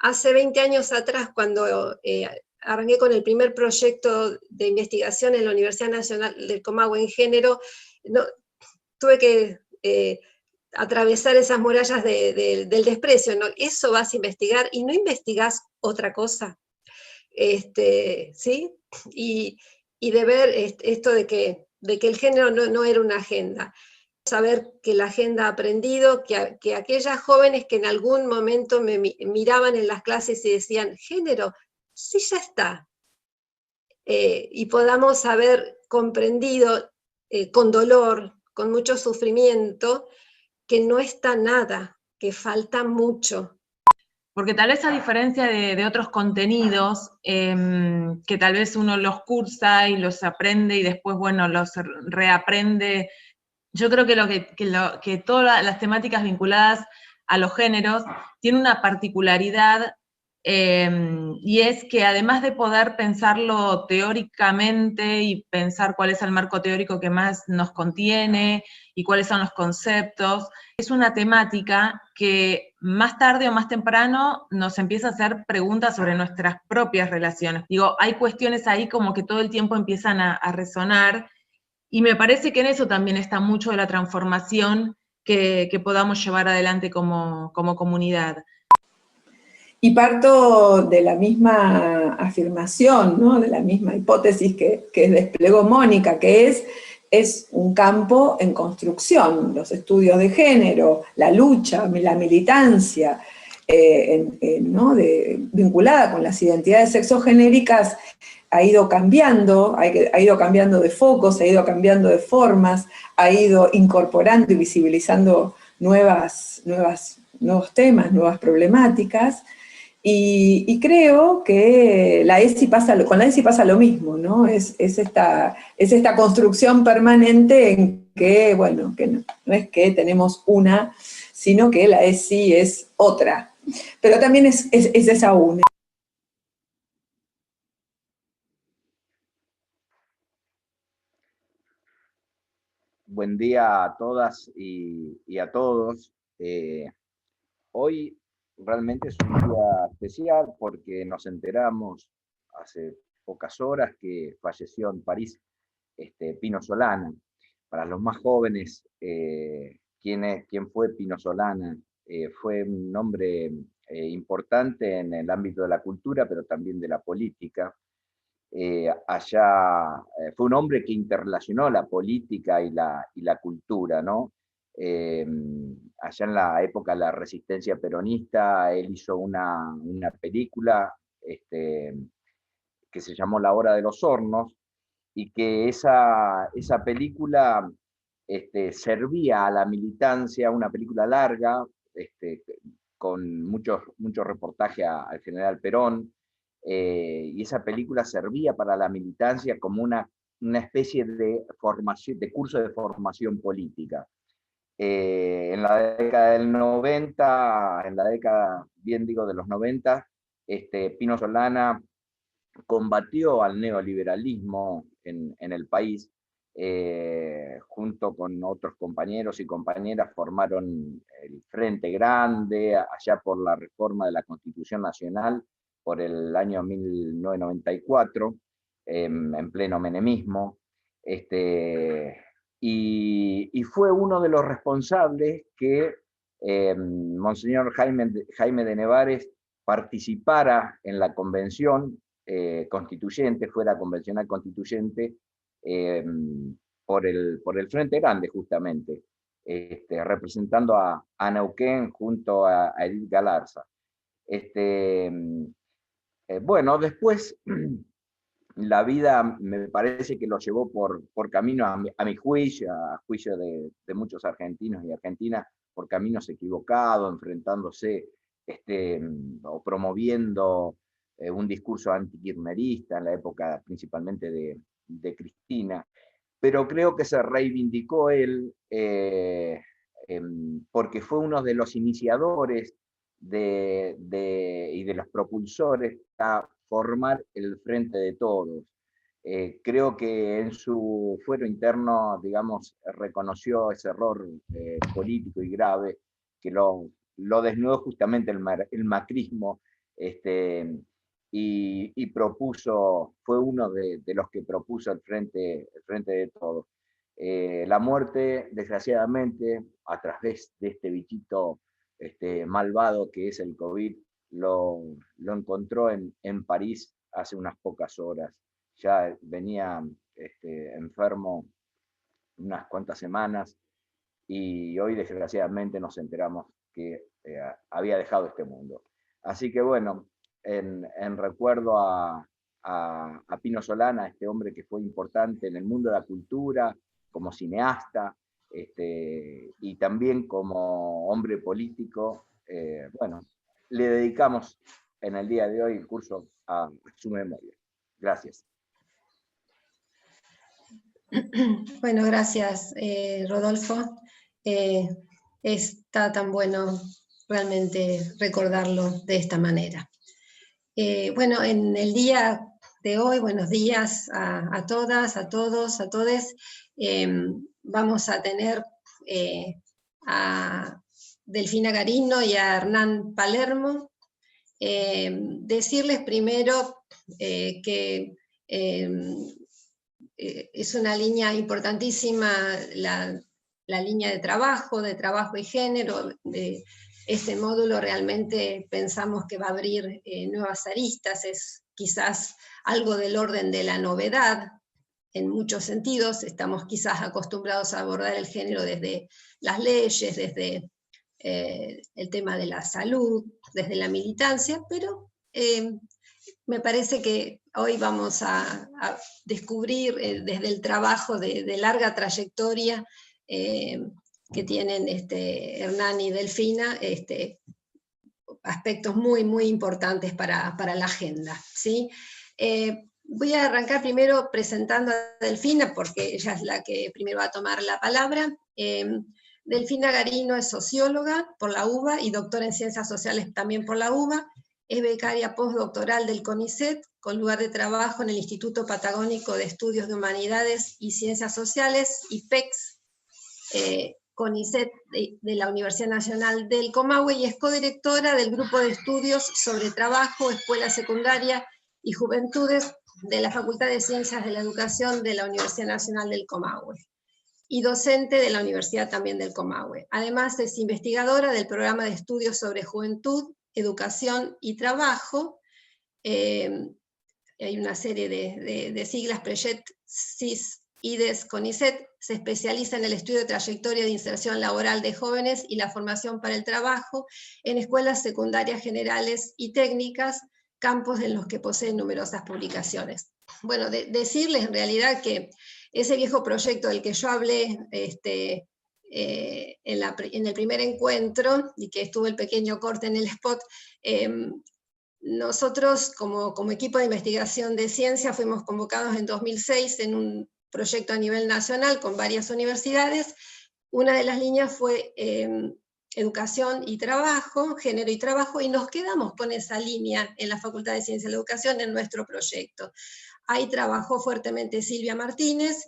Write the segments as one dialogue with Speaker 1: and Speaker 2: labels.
Speaker 1: hace 20 años atrás, cuando arranqué con el primer proyecto de investigación en la Universidad Nacional del Comahue en género, no, tuve que atravesar esas murallas del desprecio, ¿no? Eso vas a investigar y no investigás otra cosa. ¿Sí? Y de ver esto de que el género no era una agenda. Saber que la agenda ha aprendido, que aquellas jóvenes que en algún momento me miraban en las clases y decían, género, sí, ya está. Y podamos haber comprendido con dolor, con mucho sufrimiento, que no está nada, que falta mucho.
Speaker 2: Porque tal vez a diferencia de otros contenidos, que tal vez uno los cursa y los aprende y después, bueno, los reaprende, yo creo que todas las temáticas vinculadas a los géneros tienen una particularidad, y es que además de poder pensarlo teóricamente y pensar cuál es el marco teórico que más nos contiene y cuáles son los conceptos, es una temática que más tarde o más temprano nos empieza a hacer preguntas sobre nuestras propias relaciones. Digo, hay cuestiones ahí como que todo el tiempo empiezan a resonar, y me parece que en eso también está mucho de la transformación que podamos llevar adelante como comunidad.
Speaker 3: Y parto de la misma afirmación, ¿no? De la misma hipótesis que desplegó Mónica, que es un campo en construcción, los estudios de género, la lucha, la militancia, ¿no? Vinculada con las identidades sexogenéricas, ha ido cambiando de focos, ha ido cambiando de formas, ha ido incorporando y visibilizando nuevos temas, nuevas problemáticas. Y creo que con la ESI pasa lo mismo, ¿no? Es esta construcción permanente en que, bueno, que no es que tenemos una, sino que la ESI es otra. Pero también es esa una.
Speaker 4: Buen día a todas y a todos. Hoy realmente es un día especial porque nos enteramos hace pocas horas que falleció en París Pino Solana. Para los más jóvenes, ¿quién fue Pino Solana? Fue un hombre importante en el ámbito de la cultura, pero también de la política. Fue un hombre que interrelacionó la política y la cultura, ¿no? Allá en la época de la resistencia peronista, él hizo una película que se llamó La Hora de los Hornos, y que esa película servía a la militancia, una película larga, con mucho reportaje al general Perón, y esa película servía para la militancia como una especie de formación, de curso de formación política. En la década del 90, en la década, bien digo, de los 90, Pino Solana combatió al neoliberalismo en el país, junto con otros compañeros y compañeras formaron el Frente Grande, allá por la reforma de la Constitución Nacional, por el año 1994, en pleno menemismo, y fue uno de los responsables que Monseñor Jaime de Nevares participara en la convención constituyente, fuera convencional constituyente, por el Frente Grande, justamente, representando a Neuquén junto a Edith Galarza. Bueno, después la vida me parece que lo llevó por camino, a mi juicio, a juicio de muchos argentinos y argentinas, por caminos equivocados, enfrentándose o promoviendo un discurso antikirchnerista en la época principalmente de Cristina, pero creo que se reivindicó él porque fue uno de los iniciadores y de los propulsores a formar el Frente de Todos. Creo que en su fuero interno, digamos, reconoció ese error político y grave que lo desnudó justamente el macrismo y propuso, fue uno de los que propuso el Frente de Todos. La muerte, desgraciadamente, a través de este bichito malvado que es el COVID, lo encontró en París hace unas pocas horas. Ya venía enfermo unas cuantas semanas y hoy desgraciadamente nos enteramos que había dejado este mundo. Así que bueno, en recuerdo a Pino Solana, este hombre que fue importante en el mundo de la cultura, como cineasta, y también como hombre político, bueno, le dedicamos en el día de hoy el curso a su memoria. Gracias.
Speaker 1: Bueno, gracias, Rodolfo. Está tan bueno realmente recordarlo de esta manera. Bueno, en el día de hoy, buenos días a todas, a todos, a todes. Vamos a tener a Delfina Garino y a Hernán Palermo. Decirles primero que es una línea importantísima, la línea de trabajo y género. Este módulo realmente pensamos que va a abrir nuevas aristas, es quizás algo del orden de la novedad, en muchos sentidos. Estamos quizás acostumbrados a abordar el género desde las leyes, desde el tema de la salud, desde la militancia, pero me parece que hoy vamos a descubrir desde el trabajo de larga trayectoria que tienen Hernán y Delfina, aspectos muy, muy importantes para la agenda, ¿sí? Voy a arrancar primero presentando a Delfina, porque ella es la que primero va a tomar la palabra. Delfina Garino es socióloga por la UBA y doctora en Ciencias Sociales también por la UBA. Es becaria postdoctoral del CONICET, con lugar de trabajo en el Instituto Patagónico de Estudios de Humanidades y Ciencias Sociales, IPEX, CONICET de la Universidad Nacional del Comahue, y es codirectora del Grupo de Estudios sobre Trabajo, Escuela Secundaria y Juventudes de la Facultad de Ciencias de la Educación de la Universidad Nacional del Comahue, y docente de la Universidad también del Comahue. Además es investigadora del Programa de Estudios sobre Juventud, Educación y Trabajo. Hay una serie de siglas, PREYET, CIS, IDES, CONICET. Se especializa en el estudio de trayectoria de inserción laboral de jóvenes y la formación para el trabajo en escuelas secundarias generales y técnicas, campos en los que posee numerosas publicaciones. Bueno, decirles en realidad que ese viejo proyecto del que yo hablé en el primer encuentro, y que estuvo el pequeño corte en el spot, nosotros como equipo de investigación de ciencia fuimos convocados en 2006 en un proyecto a nivel nacional con varias universidades. Una de las líneas fue educación y trabajo, género y trabajo, y nos quedamos con esa línea en la Facultad de Ciencia de la Educación en nuestro proyecto. Ahí trabajó fuertemente Silvia Martínez,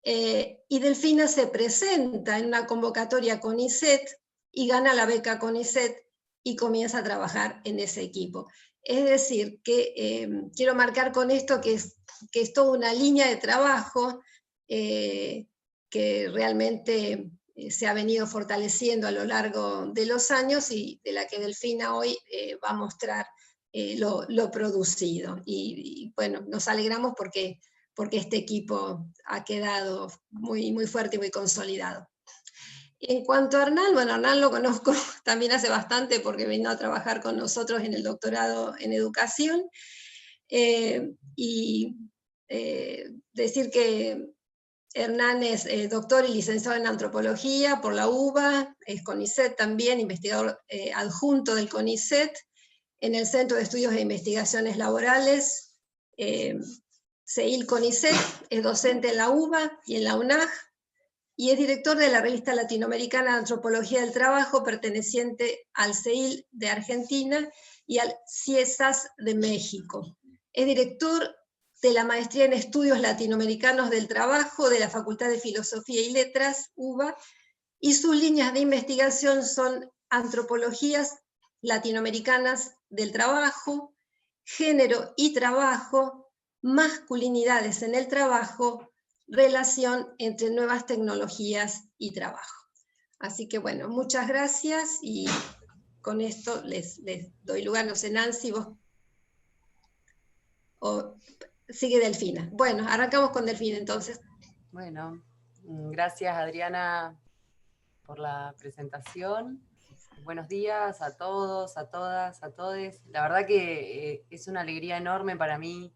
Speaker 1: y Delfina se presenta en una convocatoria CONICET y gana la beca CONICET y comienza a trabajar en ese equipo. Es decir, que quiero marcar con esto que es toda una línea de trabajo que realmente se ha venido fortaleciendo a lo largo de los años, y de la que Delfina hoy va a mostrar lo producido. Y bueno, nos alegramos porque este equipo ha quedado muy, muy fuerte y muy consolidado. En cuanto a Hernán, bueno, Hernán lo conozco también hace bastante porque vino a trabajar con nosotros en el doctorado en educación, decir que Hernán es doctor y licenciado en antropología por la UBA, es CONICET también, investigador adjunto del CONICET, en el Centro de Estudios e Investigaciones Laborales, CEIL CONICET, es docente en la UBA y en la UNAG, y es director de la revista latinoamericana de Antropología del Trabajo, perteneciente al CEIL de Argentina y al CIESAS de México. Es director de la Maestría en Estudios Latinoamericanos del Trabajo de la Facultad de Filosofía y Letras, UBA, y sus líneas de investigación son antropologías latinoamericanas del trabajo, género y trabajo, masculinidades en el trabajo, relación entre nuevas tecnologías y trabajo. Así que bueno, muchas gracias y con esto les doy lugar, no sé, Nancy, vos, o sigue Delfina. Bueno, arrancamos con Delfina entonces.
Speaker 5: Bueno, gracias Adriana por la presentación. Buenos días a todos, a todas, a todes. La verdad que es una alegría enorme para mí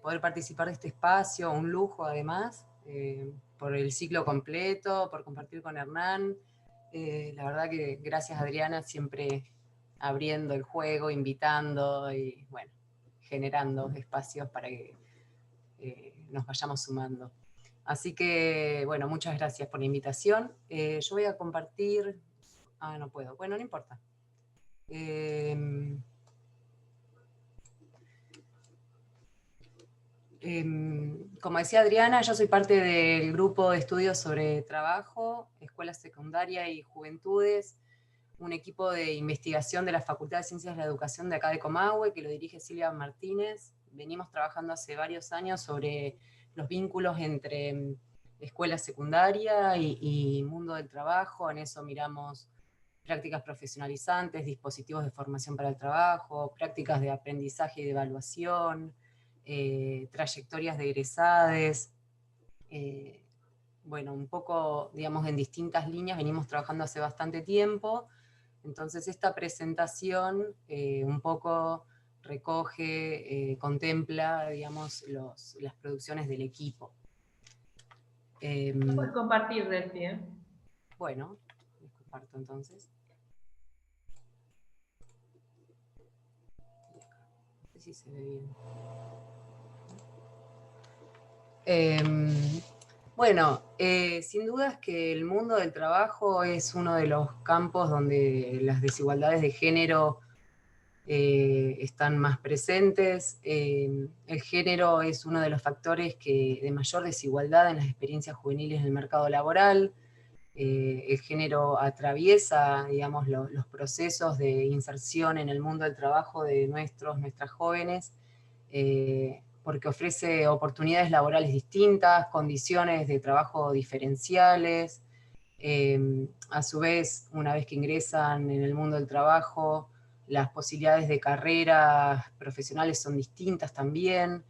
Speaker 5: poder participar de este espacio, un lujo además, por el ciclo completo, por compartir con Hernán. La verdad que gracias Adriana, siempre abriendo el juego, invitando y bueno, generando espacios para que nos vayamos sumando. Así que, bueno, muchas gracias por la invitación. Yo voy a compartir... no puedo. Bueno, no importa. Como decía Adriana, yo soy parte del grupo de estudios sobre trabajo, escuela secundaria y juventudes, un equipo de investigación de la Facultad de Ciencias de la Educación de acá de Comahue, que lo dirige Silvia Martínez. Venimos trabajando hace varios años sobre los vínculos entre escuela secundaria y mundo del trabajo. En eso miramos prácticas profesionalizantes, dispositivos de formación para el trabajo, prácticas de aprendizaje y de evaluación, trayectorias de egresades, bueno, un poco, digamos, en distintas líneas, venimos trabajando hace bastante tiempo. Entonces esta presentación un poco recoge, contempla, digamos, las producciones del equipo.
Speaker 2: Puedes compartir, Delphi, ¿eh?
Speaker 5: Bueno, les comparto entonces. No sé si se ve bien. Bueno, sin dudas que el mundo del trabajo es uno de los campos donde las desigualdades de género están más presentes. El género es uno de los factores de mayor desigualdad en las experiencias juveniles en el mercado laboral. El género atraviesa, digamos, los procesos de inserción en el mundo del trabajo de nuestras jóvenes, porque ofrece oportunidades laborales distintas, condiciones de trabajo diferenciales. A su vez, una vez que ingresan en el mundo del trabajo, las posibilidades de carreras profesionales son distintas también,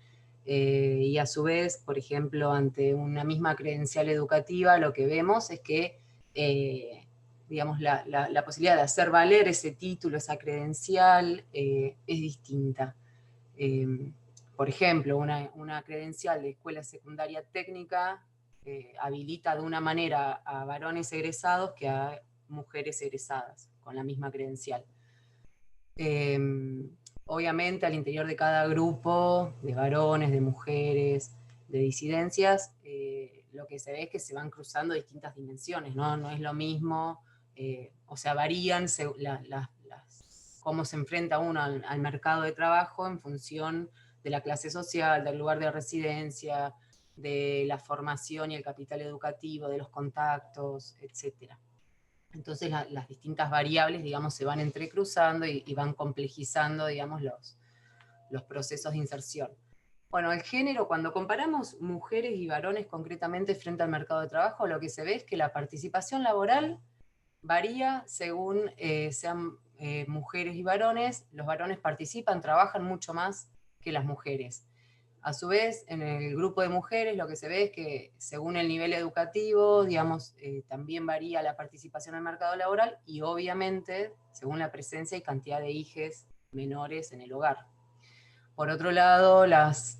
Speaker 5: y a su vez, por ejemplo, ante una misma credencial educativa, lo que vemos es que, digamos, la posibilidad de hacer valer ese título, esa credencial, es distinta. Por ejemplo, una credencial de escuela secundaria técnica habilita de una manera a varones egresados que a mujeres egresadas, con la misma credencial. Obviamente al interior de cada grupo de varones, de mujeres, de disidencias, lo que se ve es que se van cruzando distintas dimensiones, ¿no? No es lo mismo, o sea, varían cómo se enfrenta uno al mercado de trabajo en función de la clase social, del lugar de residencia, de la formación y el capital educativo, de los contactos, etc. Entonces las distintas variables, digamos, se van entrecruzando y van complejizando, digamos, los procesos de inserción. Bueno, el género, cuando comparamos mujeres y varones concretamente frente al mercado de trabajo, lo que se ve es que la participación laboral varía según sean mujeres y varones. Los varones participan, trabajan mucho más que las mujeres. A su vez, en el grupo de mujeres lo que se ve es que según el nivel educativo, digamos, también varía la participación en el mercado laboral y obviamente según la presencia y cantidad de hijos menores en el hogar. Por otro lado,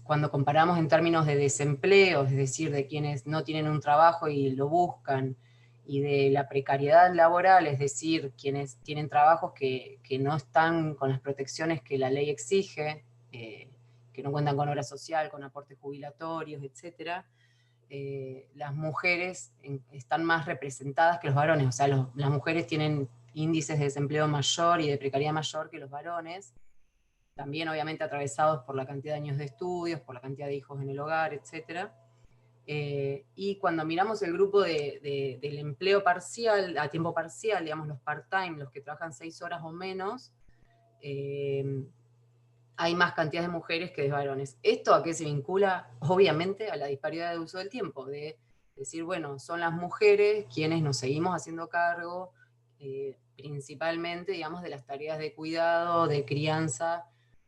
Speaker 5: cuando comparamos en términos de desempleo, es decir, de quienes no tienen un trabajo y lo buscan, y de la precariedad laboral, es decir, quienes tienen trabajos que no están con las protecciones que la ley exige, que no cuentan con obra social, con aportes jubilatorios, etc., las mujeres están más representadas que los varones, o sea, las mujeres tienen índices de desempleo mayor y de precariedad mayor que los varones, también obviamente atravesados por la cantidad de años de estudios, por la cantidad de hijos en el hogar, etc. Y cuando miramos el grupo del empleo parcial, a tiempo parcial, digamos los part-time, los que trabajan 6 horas o menos, hay más cantidad de mujeres que de varones. ¿Esto a qué se vincula? Obviamente a la disparidad de uso del tiempo, de decir, bueno, son las mujeres quienes nos seguimos haciendo cargo, principalmente, digamos, de las tareas de cuidado, de crianza,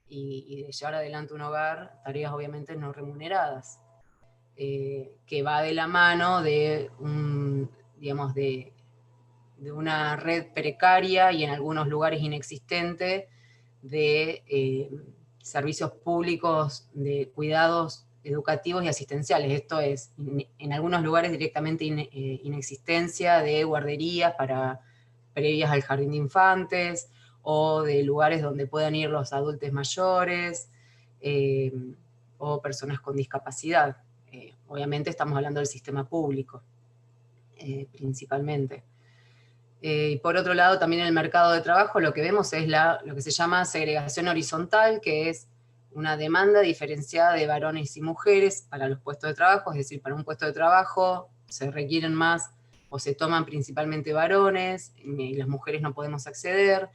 Speaker 5: y de llevar adelante un hogar, tareas obviamente no remuneradas. Que va de la mano de, digamos, de una red precaria y en algunos lugares inexistente de servicios públicos de cuidados educativos y asistenciales. Esto es, en algunos lugares directamente inexistencia de guarderías previas al jardín de infantes, o de lugares donde puedan ir los adultos mayores, o personas con discapacidad. Obviamente estamos hablando del sistema público, principalmente. Y por otro lado, también en el mercado de trabajo lo que vemos es lo que se llama segregación horizontal, que es una demanda diferenciada de varones y mujeres para los puestos de trabajo, es decir, para un puesto de trabajo se requieren más o se toman principalmente varones, y las mujeres no podemos acceder.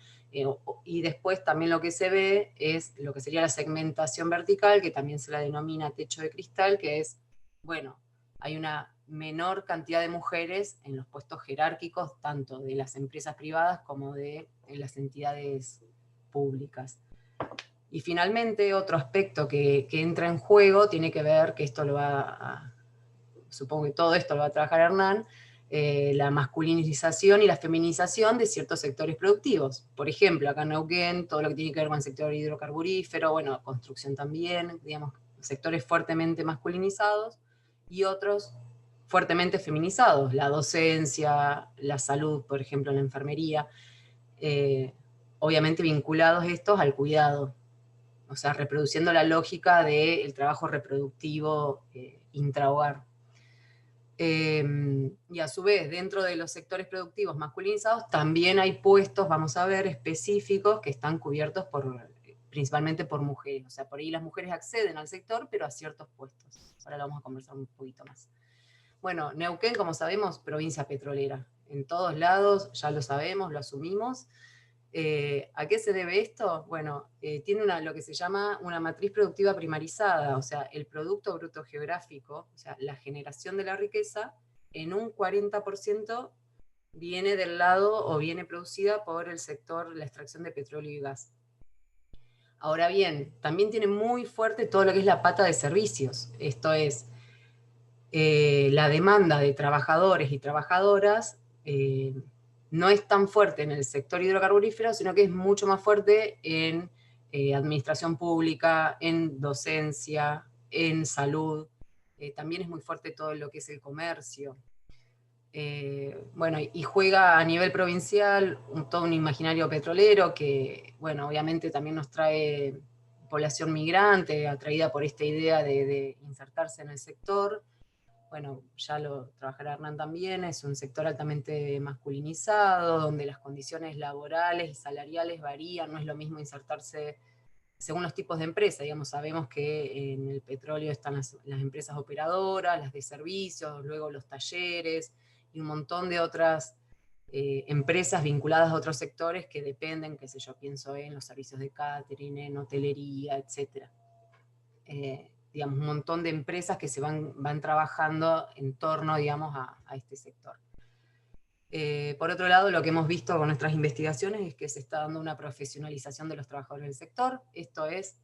Speaker 5: Y después también lo que se ve es lo que sería la segmentación vertical, que también se la denomina techo de cristal, que es, bueno, hay una menor cantidad de mujeres en los puestos jerárquicos, tanto de las empresas privadas como de las entidades públicas. Y finalmente, otro aspecto que entra en juego tiene que ver, que esto supongo que todo esto lo va a trabajar Hernán, la masculinización y la feminización de ciertos sectores productivos. Por ejemplo, acá en Neuquén, todo lo que tiene que ver con el sector hidrocarburífero, bueno, construcción también, digamos, sectores fuertemente masculinizados, y otros fuertemente feminizados, la docencia, la salud, por ejemplo, la enfermería, obviamente vinculados estos al cuidado, o sea, reproduciendo la lógica del trabajo reproductivo intrahogar. Y a su vez, dentro de los sectores productivos masculinizados, también hay puestos, vamos a ver, específicos que están cubiertos principalmente por mujeres. O sea, por ahí las mujeres acceden al sector, pero a ciertos puestos. Ahora lo vamos a conversar un poquito más. Bueno, Neuquén, como sabemos, provincia petrolera. En todos lados, ya lo sabemos, lo asumimos. ¿A qué se debe esto? Bueno, tiene lo que se llama una matriz productiva primarizada, o sea, el producto bruto geográfico, o sea, la generación de la riqueza, en un 40% viene del lado o viene producida por el sector, la extracción de petróleo y gas. Ahora bien, también tiene muy fuerte todo lo que es la pata de servicios, esto es, la demanda de trabajadores y trabajadoras no es tan fuerte en el sector hidrocarburífero, sino que es mucho más fuerte en administración pública, en docencia, en salud. También es muy fuerte todo lo que es el comercio. Bueno, y juega a nivel provincial todo un imaginario petrolero que, bueno, obviamente también nos trae población migrante, atraída por esta idea de insertarse en el sector. Bueno, ya lo trabajará Hernán también, es un sector altamente masculinizado, donde las condiciones laborales y salariales varían, no es lo mismo insertarse según los tipos de empresas, digamos, sabemos que en el petróleo están las empresas operadoras, las de servicios, luego los talleres, y un montón de otras empresas vinculadas a otros sectores que dependen, qué sé yo, pienso en los servicios de catering, en hotelería, etc. Digamos, un montón de empresas que se van trabajando en torno, digamos, a este sector. Por otro lado, lo que hemos visto con nuestras investigaciones es que se está dando una profesionalización de los trabajadores del sector, esto es,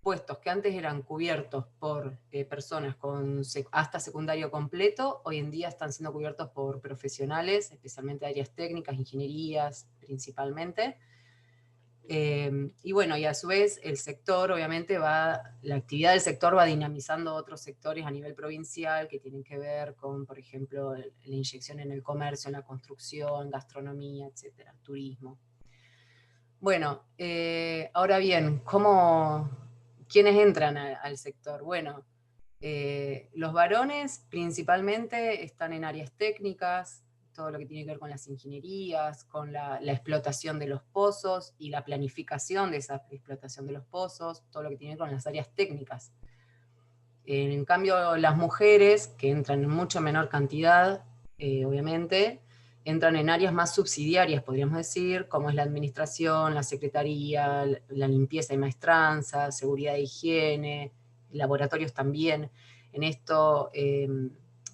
Speaker 5: puestos que antes eran cubiertos por personas con hasta secundario completo, hoy en día están siendo cubiertos por profesionales, especialmente áreas técnicas, ingenierías principalmente. Y bueno, y a su vez el sector, obviamente, la actividad del sector va dinamizando otros sectores a nivel provincial que tienen que ver con, por ejemplo, la inyección en el comercio, en la construcción, gastronomía, etcétera, turismo. Bueno, ahora bien, ¿quiénes entran al sector? Bueno, los varones principalmente están en áreas técnicas, todo lo que tiene que ver con las ingenierías, con la explotación de los pozos y la planificación de esa explotación de los pozos, todo lo que tiene que ver con las áreas técnicas. En cambio, las mujeres, que entran en mucho menor cantidad, obviamente, entran en áreas más subsidiarias, podríamos decir, como es la administración, la secretaría, la limpieza y maestranza, seguridad e higiene, laboratorios también. En esto,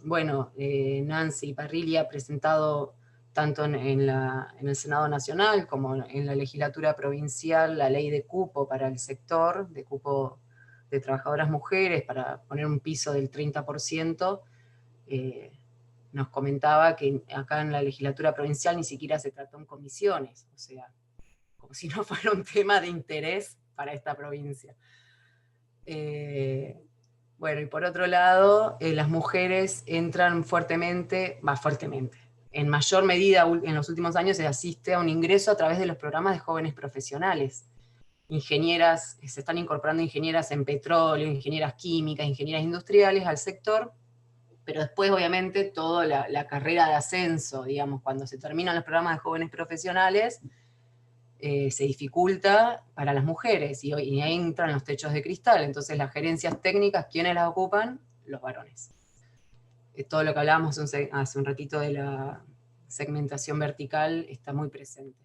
Speaker 5: Nancy Parrilli ha presentado tanto en el Senado Nacional como en la legislatura provincial la ley de cupo para el sector, de cupo de trabajadoras mujeres, para poner un piso del 30%, nos comentaba que acá en la legislatura provincial ni siquiera se trató en comisiones, o sea, como si no fuera un tema de interés para esta provincia. Bueno, y por otro lado, las mujeres entran fuertemente, en mayor medida en los últimos años se asiste a un ingreso a través de los programas de jóvenes profesionales. Ingenieras, se están incorporando ingenieras en petróleo, ingenieras químicas, ingenieras industriales al sector, pero después obviamente toda la carrera de ascenso, digamos, cuando se terminan los programas de jóvenes profesionales, se dificulta para las mujeres, y ahí entran los techos de cristal. Entonces las gerencias técnicas, ¿quiénes las ocupan? Los varones. Todo lo que hablábamos hace un ratito de la segmentación vertical está muy presente.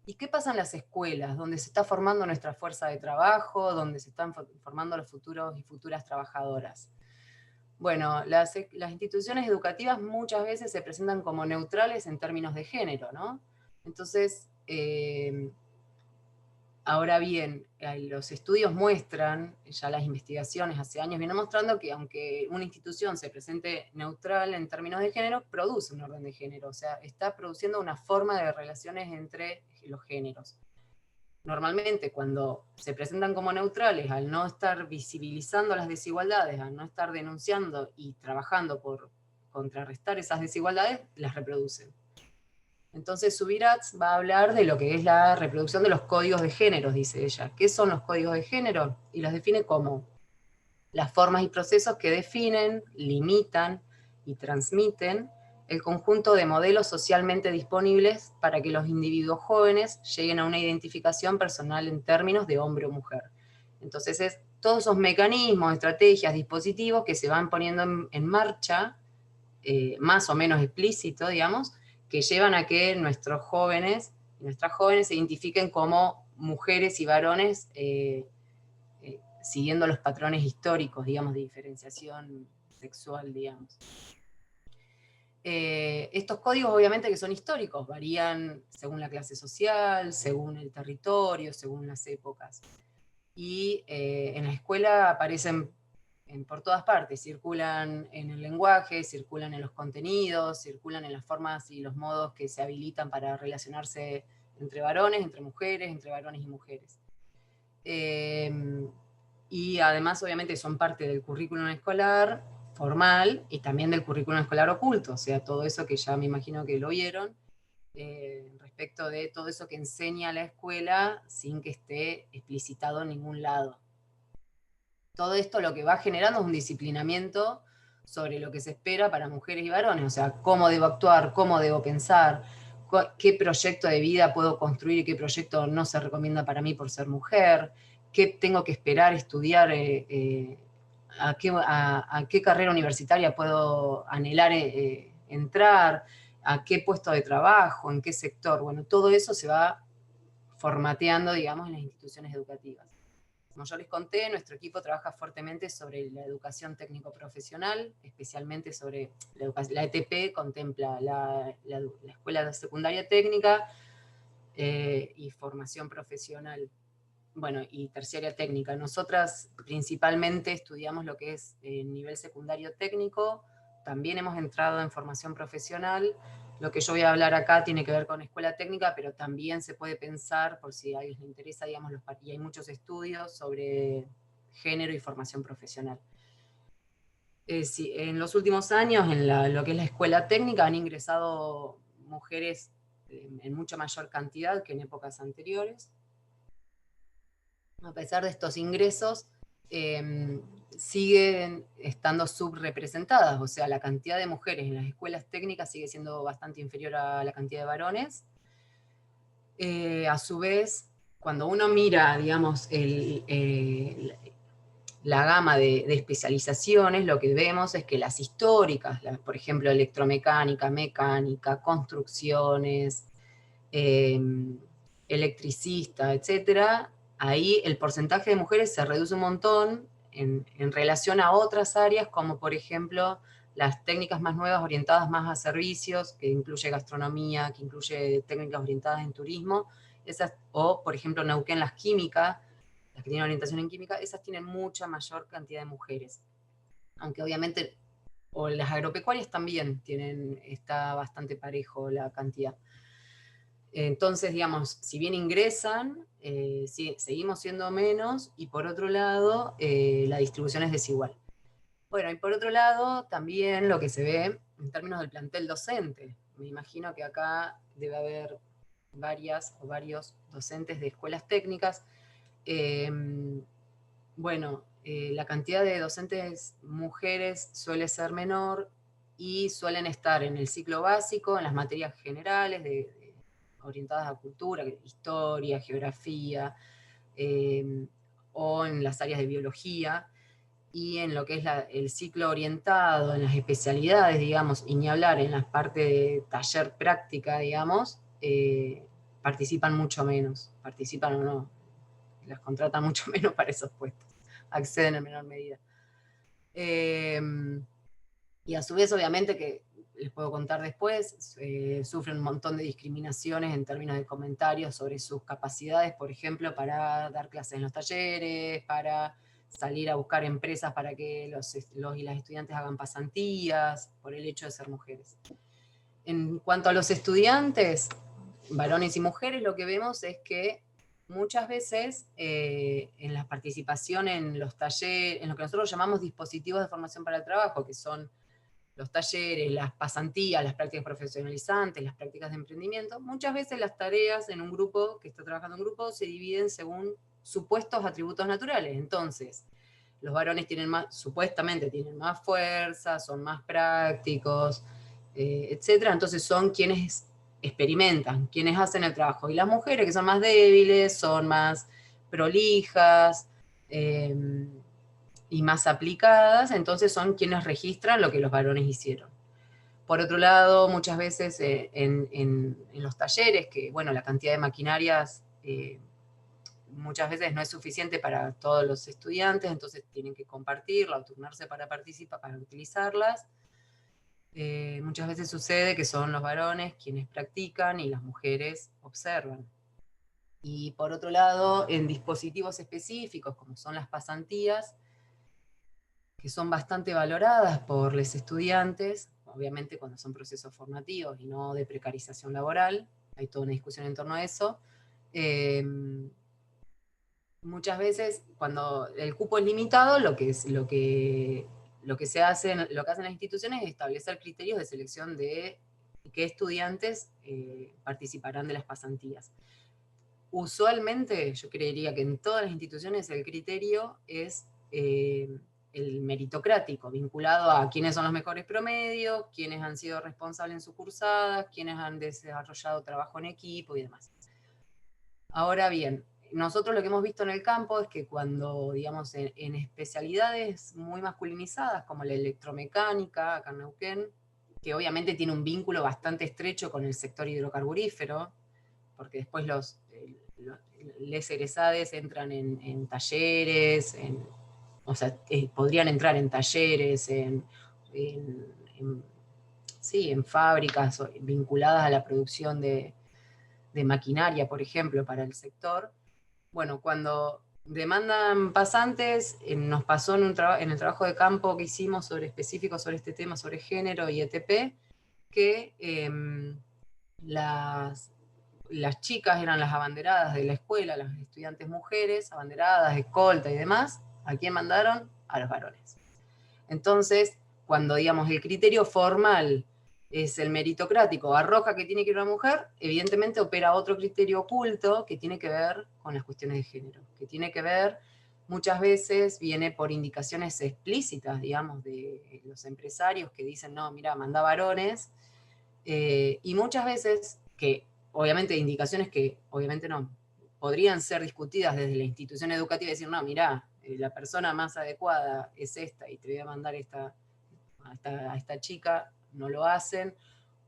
Speaker 5: ¿Y qué pasa en las escuelas, donde se está formando nuestra fuerza de trabajo, donde se están formando los futuros y futuras trabajadoras? Bueno, las instituciones educativas muchas veces se presentan como neutrales en términos de género, ¿no? Entonces, ahora bien, los estudios muestran, ya las investigaciones hace años vienen mostrando que aunque una institución se presente neutral en términos de género, produce un orden de género, o sea, está produciendo una forma de relaciones entre los géneros. Normalmente cuando se presentan como neutrales, al no estar visibilizando las desigualdades, al no estar denunciando y trabajando por contrarrestar esas desigualdades, las reproducen. Entonces Subirats va a hablar de lo que es la reproducción de los códigos de géneros, dice ella. ¿Qué son los códigos de género? Y los define como las formas y procesos que definen, limitan y transmiten el conjunto de modelos socialmente disponibles para que los individuos jóvenes lleguen a una identificación personal en términos de hombre o mujer. Entonces es todos esos mecanismos, estrategias, dispositivos que se van poniendo en marcha, más o menos explícito, digamos, que llevan a que nuestros jóvenes y nuestras jóvenes se identifiquen como mujeres y varones siguiendo los patrones históricos, digamos, de diferenciación sexual, digamos. Estos códigos obviamente que son históricos, varían según la clase social, según el territorio, según las épocas. Y en la escuela aparecen por todas partes, circulan en el lenguaje, circulan en los contenidos, circulan en las formas y los modos que se habilitan para relacionarse entre varones, entre mujeres, entre varones y mujeres. Y además obviamente son parte del currículum escolar formal y también del currículum escolar oculto, o sea, todo eso que ya me imagino que lo vieron, respecto de todo eso que enseña la escuela sin que esté explicitado en ningún lado. Todo esto lo que va generando es un disciplinamiento sobre lo que se espera para mujeres y varones, o sea, cómo debo actuar, cómo debo pensar, qué proyecto de vida puedo construir y qué proyecto no se recomienda para mí por ser mujer, qué tengo que esperar, estudiar, a qué carrera universitaria puedo anhelar entrar, a qué puesto de trabajo, en qué sector. Bueno, todo eso se va formateando, digamos, en las instituciones educativas. Como yo les conté, nuestro equipo trabaja fuertemente sobre la educación técnico-profesional, especialmente sobre la ETP, contempla la escuela secundaria técnica y formación profesional, bueno, y terciaria técnica. Nosotras principalmente estudiamos lo que es nivel secundario técnico, también hemos entrado en formación profesional. Lo que yo voy a hablar acá tiene que ver con escuela técnica, pero también se puede pensar, por si a alguien le interesa, digamos, y hay muchos estudios sobre género y formación profesional. En los últimos años, en lo que es la escuela técnica, han ingresado mujeres en mucha mayor cantidad que en épocas anteriores. A pesar de estos ingresos, siguen estando subrepresentadas, o sea, la cantidad de mujeres en las escuelas técnicas sigue siendo bastante inferior a la cantidad de varones. A su vez, cuando uno mira, digamos, la gama de especializaciones, lo que vemos es que las históricas, por ejemplo, electromecánica, mecánica, construcciones, electricista, etcétera, ahí el porcentaje de mujeres se reduce un montón en relación a otras áreas, como por ejemplo las técnicas más nuevas orientadas más a servicios, que incluye gastronomía, que incluye técnicas orientadas en turismo, o por ejemplo Neuquén, las químicas, las que tienen orientación en química, esas tienen mucha mayor cantidad de mujeres. Aunque obviamente, o las agropecuarias también está bastante parejo la cantidad. Entonces, digamos, si bien ingresan, seguimos siendo menos, y por otro lado, la distribución es desigual. Bueno, y por otro lado, también lo que se ve en términos del plantel docente. Me imagino que acá debe haber varias o varios docentes de escuelas técnicas. La cantidad de docentes mujeres suele ser menor y suelen estar en el ciclo básico, en las materias generales orientadas a cultura, historia, geografía, o en las áreas de biología, y en lo que es el ciclo orientado, en las especialidades, digamos, y ni hablar en la parte de taller práctica, digamos, participan mucho menos, participan o no, las contratan mucho menos para esos puestos, acceden en menor medida. Y a su vez, obviamente, que les puedo contar después, sufren un montón de discriminaciones en términos de comentarios sobre sus capacidades, por ejemplo, para dar clases en los talleres, para salir a buscar empresas para que los y las estudiantes hagan pasantías, por el hecho de ser mujeres. En cuanto a los estudiantes, varones y mujeres, lo que vemos es que muchas veces en la participación en los talleres, en lo que nosotros llamamos dispositivos de formación para el trabajo, que son los talleres, las pasantías, las prácticas profesionalizantes, las prácticas de emprendimiento, muchas veces las tareas en un grupo que está trabajando en grupo se dividen según supuestos atributos naturales. Entonces, los varones supuestamente tienen más fuerza, son más prácticos, etc. Entonces son quienes experimentan, quienes hacen el trabajo. Y las mujeres, que son más débiles, son más prolijas, y más aplicadas, entonces son quienes registran lo que los varones hicieron. Por otro lado, muchas veces en los talleres, que bueno, la cantidad de maquinarias muchas veces no es suficiente para todos los estudiantes, entonces tienen que compartirla o turnarse para participar, para utilizarlas. Muchas veces sucede que son los varones quienes practican y las mujeres observan. Y por otro lado, en dispositivos específicos, como son las pasantías, que son bastante valoradas por los estudiantes, obviamente cuando son procesos formativos y no de precarización laboral, hay toda una discusión en torno a eso. Muchas veces, cuando el cupo es limitado, lo que hacen las instituciones es establecer criterios de selección de qué estudiantes participarán de las pasantías. Usualmente, yo creería que en todas las instituciones el criterio es el meritocrático, vinculado a quiénes son los mejores promedios, quiénes han sido responsables en sus cursadas, quiénes han desarrollado trabajo en equipo y demás. Ahora bien, nosotros lo que hemos visto en el campo es que cuando, digamos, en especialidades muy masculinizadas, como la electromecánica, acá en Neuquén, que obviamente tiene un vínculo bastante estrecho con el sector hidrocarburífero, porque después los egresados entran en talleres, podrían entrar en talleres, en fábricas vinculadas a la producción de maquinaria, por ejemplo, para el sector. Bueno, cuando demandan pasantes, nos pasó en el trabajo de campo que hicimos específico sobre este tema, sobre género y ETP, que las chicas eran las abanderadas de la escuela, las estudiantes mujeres, abanderadas, escolta y demás. ¿A quién mandaron? A los varones. Entonces, cuando, digamos, el criterio formal es el meritocrático, arroja que tiene que ir una mujer, evidentemente opera otro criterio oculto que tiene que ver con las cuestiones de género, que tiene que ver, muchas veces viene por indicaciones explícitas, digamos, de los empresarios que dicen, no, mira, manda varones, y muchas veces, que obviamente indicaciones que obviamente no podrían ser discutidas desde la institución educativa y decir, no, mira, la persona más adecuada es esta y te voy a mandar a esta chica, no lo hacen,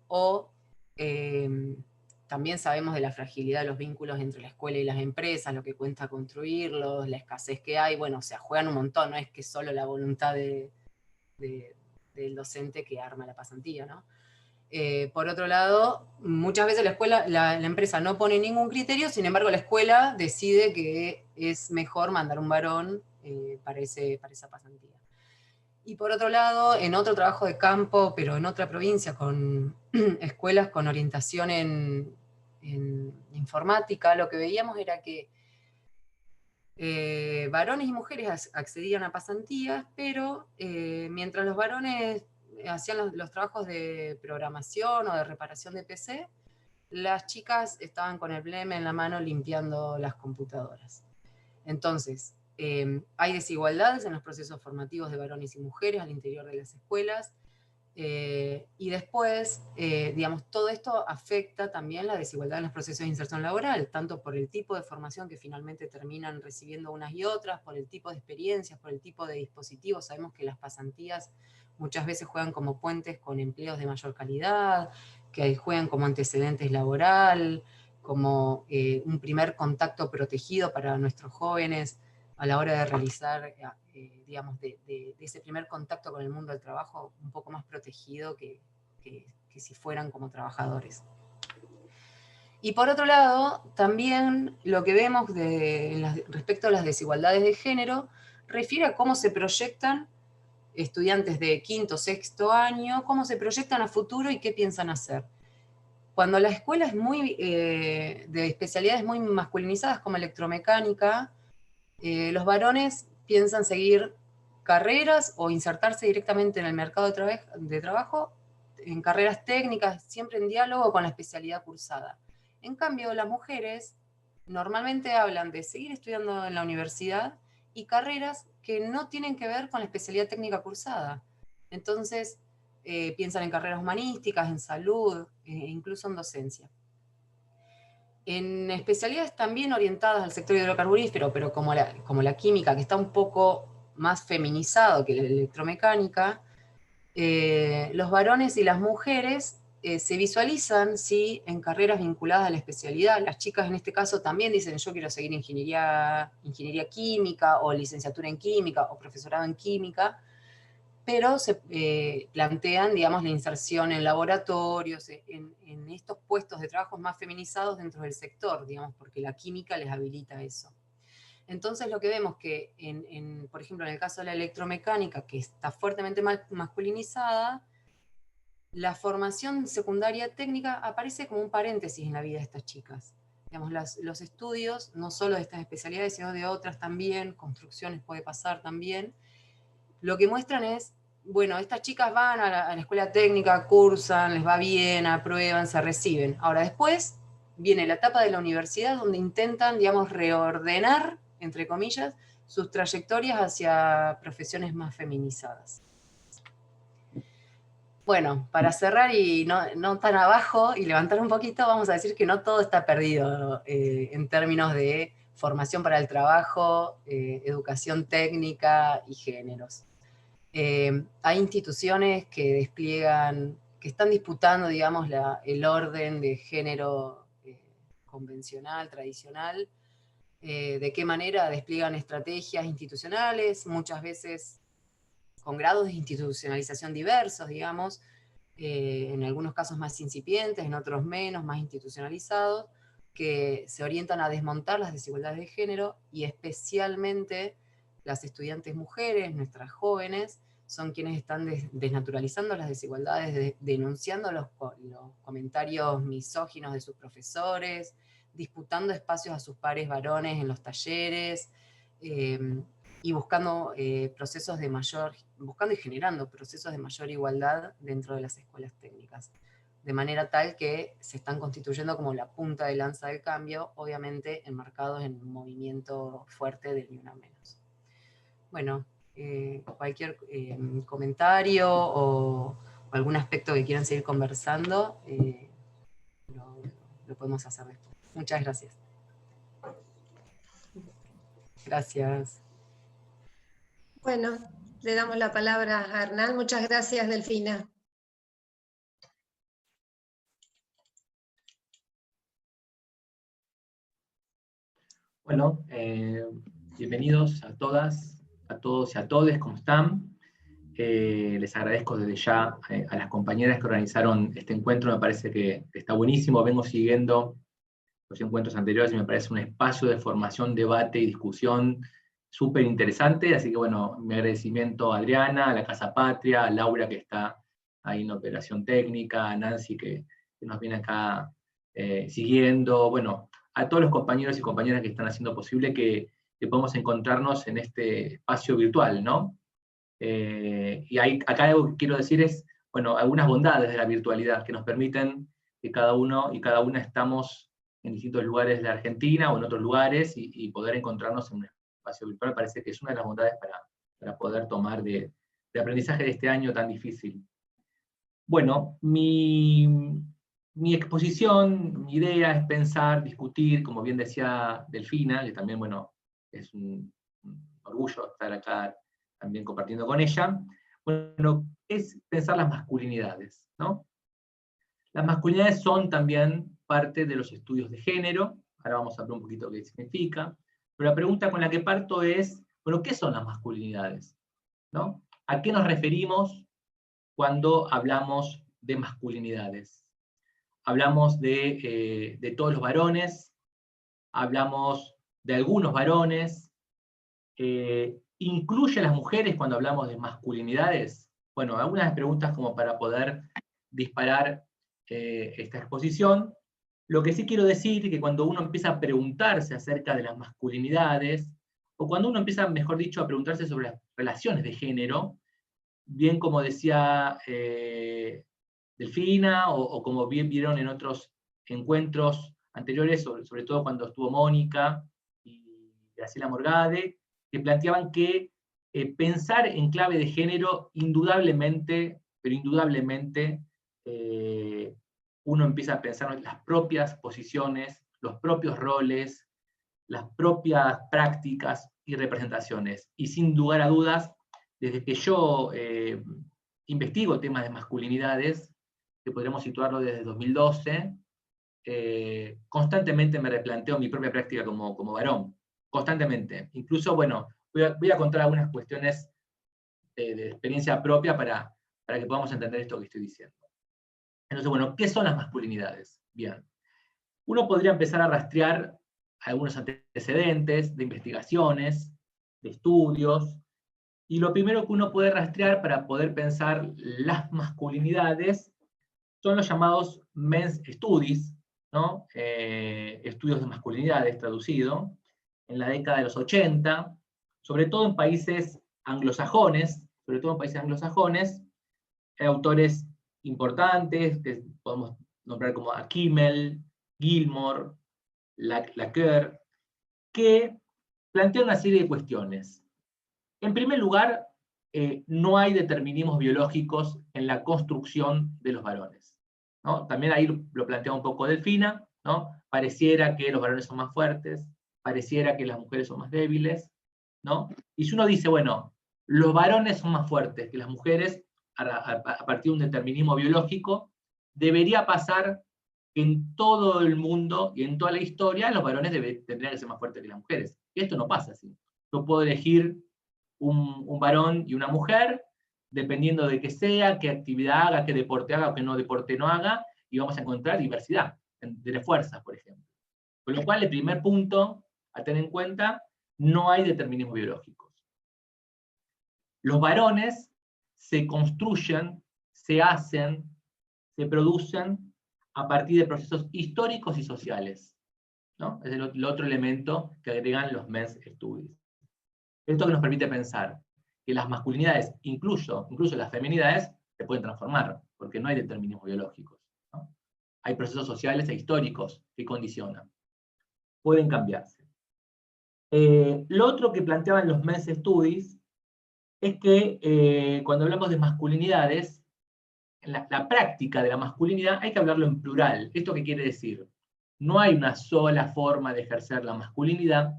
Speaker 5: o también sabemos de la fragilidad de los vínculos entre la escuela y las empresas, lo que cuesta construirlos, la escasez que hay, bueno, o sea, juegan un montón, no es que solo la voluntad del docente que arma la pasantía, ¿no? Por otro lado, muchas veces la empresa no pone ningún criterio, sin embargo la escuela decide que es mejor mandar un varón para esa pasantía. Y por otro lado, en otro trabajo de campo, pero en otra provincia, con escuelas con orientación en informática, lo que veíamos era que varones y mujeres accedían a pasantías, pero mientras los varones hacían los trabajos de programación o de reparación de PC, las chicas estaban con el bleme en la mano limpiando las computadoras. Entonces, hay desigualdades en los procesos formativos de varones y mujeres al interior de las escuelas, y después, digamos, todo esto afecta también la desigualdad en los procesos de inserción laboral, tanto por el tipo de formación que finalmente terminan recibiendo unas y otras, por el tipo de experiencias, por el tipo de dispositivos. Sabemos que las pasantías muchas veces juegan como puentes con empleos de mayor calidad, que juegan como antecedentes laboral, como un primer contacto protegido para nuestros jóvenes a la hora de realizar, digamos, de ese primer contacto con el mundo del trabajo, un poco más protegido que si fueran como trabajadores. Y por otro lado, también lo que vemos respecto a las desigualdades de género, refiere a cómo se proyectan estudiantes de quinto, sexto año, cómo se proyectan a futuro y qué piensan hacer. Cuando la escuela es de especialidades muy masculinizadas como electromecánica, los varones piensan seguir carreras o insertarse directamente en el mercado de trabajo en carreras técnicas, siempre en diálogo con la especialidad cursada. En cambio, las mujeres normalmente hablan de seguir estudiando en la universidad y carreras que no tienen que ver con la especialidad técnica cursada. Entonces, piensan en carreras humanísticas, en salud, incluso en docencia. En especialidades también orientadas al sector hidrocarburífero, pero como la química, que está un poco más feminizado que la electromecánica, los varones y las mujeres se visualizan, sí, en carreras vinculadas a la especialidad. Las chicas en este caso también dicen, yo quiero seguir ingeniería química, o licenciatura en química, o profesorado en química, pero se plantean, digamos, la inserción en laboratorios, en estos puestos de trabajo más feminizados dentro del sector, digamos, porque la química les habilita eso. Entonces lo que vemos que, por ejemplo, en el caso de la electromecánica, que está fuertemente masculinizada, la formación secundaria técnica aparece como un paréntesis en la vida de estas chicas. Digamos, los estudios, no solo de estas especialidades, sino de otras también, construcciones puede pasar también, lo que muestran es, bueno, estas chicas van a la escuela técnica, cursan, les va bien, aprueban, se reciben. Ahora después viene la etapa de la universidad donde intentan, digamos, reordenar, entre comillas, sus trayectorias hacia profesiones más feminizadas. Bueno, para cerrar y no tan abajo y levantar un poquito, vamos a decir que no todo está perdido en términos de formación para el trabajo, educación técnica y géneros. Hay instituciones que están disputando, digamos, el orden de género convencional, tradicional, de qué manera despliegan estrategias institucionales, muchas veces con grados de institucionalización diversos, digamos, en algunos casos más incipientes, en otros menos, más institucionalizados, que se orientan a desmontar las desigualdades de género, y especialmente las estudiantes mujeres, nuestras jóvenes, son quienes están desnaturalizando las desigualdades, denunciando los comentarios misóginos de sus profesores, disputando espacios a sus pares varones en los talleres, y buscando y generando procesos de mayor igualdad dentro de las escuelas técnicas, de manera tal que se están constituyendo como la punta de lanza del cambio, obviamente enmarcados en un movimiento fuerte del Ni Una Menos. Bueno, cualquier comentario o algún aspecto que quieran seguir conversando, lo podemos hacer después. Muchas gracias. Gracias.
Speaker 1: Bueno, le damos la palabra a Hernán. Muchas gracias, Delfina.
Speaker 6: Bueno, bienvenidos a todas, a todos y a todes, ¿cómo están? Les agradezco desde ya a las compañeras que organizaron este encuentro, me parece que está buenísimo, vengo siguiendo los encuentros anteriores y me parece un espacio de formación, debate y discusión súper interesante, así que bueno, mi agradecimiento a Adriana, a la Casa Patria, a Laura que está ahí en operación técnica, a Nancy que nos viene acá siguiendo, bueno, a todos los compañeros y compañeras que están haciendo posible que podamos encontrarnos en este espacio virtual, ¿no? Y acá algo que quiero decir es, bueno, algunas bondades de la virtualidad que nos permiten que cada uno y cada una estamos en distintos lugares de la Argentina o en otros lugares y poder encontrarnos en un espacio virtual parece que es una de las bondades para poder tomar de aprendizaje de este año tan difícil. Bueno, mi exposición, mi idea es pensar, discutir, como bien decía Delfina, que también, bueno, es un orgullo estar acá también compartiendo con ella, bueno, es pensar las masculinidades, ¿no? Las masculinidades son también parte de los estudios de género, ahora vamos a ver un poquito qué significa, pero la pregunta con la que parto es, bueno, ¿qué son las masculinidades? ¿No? ¿A qué nos referimos cuando hablamos de masculinidades? Hablamos de todos los varones, hablamos de algunos varones, ¿incluye a las mujeres cuando hablamos de masculinidades? Bueno, algunas preguntas como para poder disparar esta exposición. Lo que sí quiero decir es que cuando uno empieza a preguntarse acerca de las masculinidades, o cuando uno empieza, mejor dicho, a preguntarse sobre las relaciones de género, bien como decía Delfina, o como bien vieron en otros encuentros anteriores, sobre todo cuando estuvo Mónica y Graciela Morgade, que planteaban que pensar en clave de género indudablemente, pero indudablemente, uno empieza a pensar en las propias posiciones, los propios roles, las propias prácticas y representaciones. Y sin lugar a dudas, desde que yo investigo temas de masculinidades, que podríamos situarlo desde 2012, constantemente me replanteo mi propia práctica como varón, constantemente. Incluso, bueno, voy a contar algunas cuestiones de experiencia propia para que podamos entender esto que estoy diciendo. Entonces, bueno, ¿qué son las masculinidades? Bien, uno podría empezar a rastrear algunos antecedentes de investigaciones, de estudios, y lo primero que uno puede rastrear para poder pensar las masculinidades son los llamados men's studies, ¿no? Estudios de masculinidades traducido, en la década de los 80, sobre todo en países anglosajones, autores importantes, que podemos nombrar como a Kimmel, Gilmore, Laqueur, que plantean una serie de cuestiones. En primer lugar, no hay determinismos biológicos en la construcción de los varones, ¿no? También ahí lo plantea un poco Delfina, ¿no? Pareciera que los varones son más fuertes, pareciera que las mujeres son más débiles, ¿no? Y si uno dice, bueno, los varones son más fuertes que las mujeres a partir de un determinismo biológico, debería pasar que en todo el mundo y en toda la historia los varones tendrían que ser más fuertes que las mujeres. Y esto no pasa así. Yo puedo elegir un varón y una mujer, dependiendo de qué sea, qué actividad haga, qué deporte haga o qué no deporte no haga, y vamos a encontrar diversidad de fuerzas, por ejemplo. Con lo cual, el primer punto a tener en cuenta, no hay determinismos biológicos. Los varones se construyen, se hacen, se producen a partir de procesos históricos y sociales, ¿no? Es el otro elemento que agregan los men's studies. Esto que nos permite pensar que las masculinidades, incluso las feminidades, se pueden transformar, porque no hay determinismos biológicos, ¿no? Hay procesos sociales e históricos que condicionan. Pueden cambiarse. Lo otro que planteaban los men's studies es que cuando hablamos de masculinidades, en la práctica de la masculinidad hay que hablarlo en plural. ¿Esto qué quiere decir? No hay una sola forma de ejercer la masculinidad,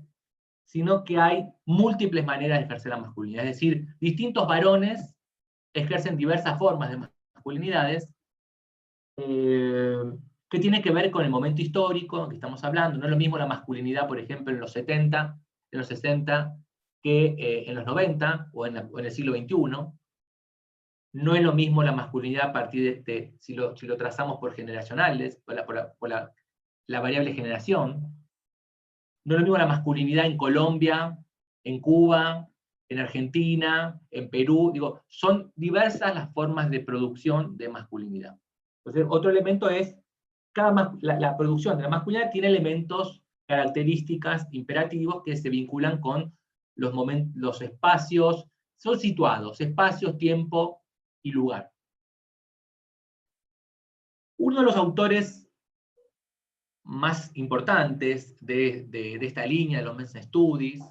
Speaker 6: sino que hay múltiples maneras de ejercer la masculinidad. Es decir, distintos varones ejercen diversas formas de masculinidades, que tiene que ver con el momento histórico que estamos hablando. No es lo mismo la masculinidad, por ejemplo, en los 70, en los 60, que en los 90 o en el siglo XXI. No es lo mismo la masculinidad a partir de si lo trazamos por generacionales, por la variable generación. No es lo mismo la masculinidad en Colombia, en Cuba, en Argentina, en Perú. Digo, son diversas las formas de producción de masculinidad. Entonces, otro elemento es, la producción de la masculinidad tiene elementos, características, imperativos que se vinculan con los espacios, son situados, espacios, tiempo y lugar. Uno de los autores más importantes de esta línea de los Men's Studies,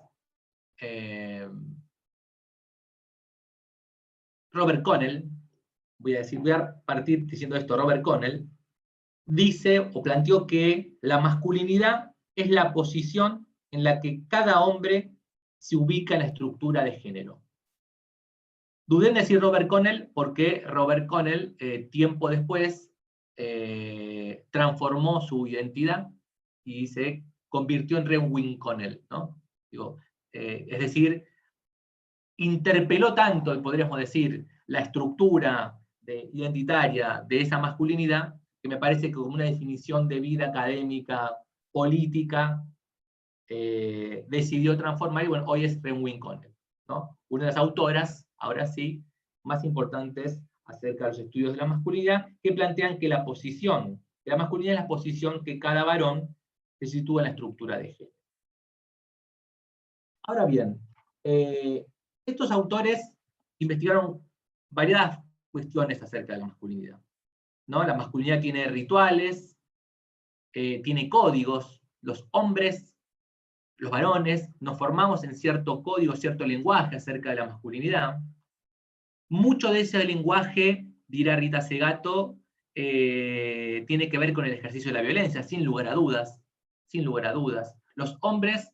Speaker 6: Robert Connell, voy a partir diciendo esto. Robert Connell dice o planteó que la masculinidad es la posición en la que cada hombre se ubica en la estructura de género. Dudé en decir Robert Connell porque Robert Connell, tiempo después, transformó su identidad y se convirtió en Redwin Connell, ¿no? Digo, es decir, interpeló tanto, podríamos decir, la estructura identitaria de esa masculinidad, que me parece que como una definición de vida académica, política, decidió transformar, y bueno, hoy es Redwin Connell, ¿no? Una de las autoras, ahora sí, más importantes acerca de los estudios de la masculinidad, que plantean que la posición de la masculinidad es la posición que cada varón se sitúa en la estructura de género. Ahora bien, estos autores investigaron variadas cuestiones acerca de la masculinidad, ¿no? La masculinidad tiene rituales, tiene códigos. Los hombres, los varones, nos formamos en cierto código, cierto lenguaje acerca de la masculinidad. Mucho de ese lenguaje, dirá Rita Segato, tiene que ver con el ejercicio de la violencia, sin lugar a dudas. Sin lugar a dudas. Los hombres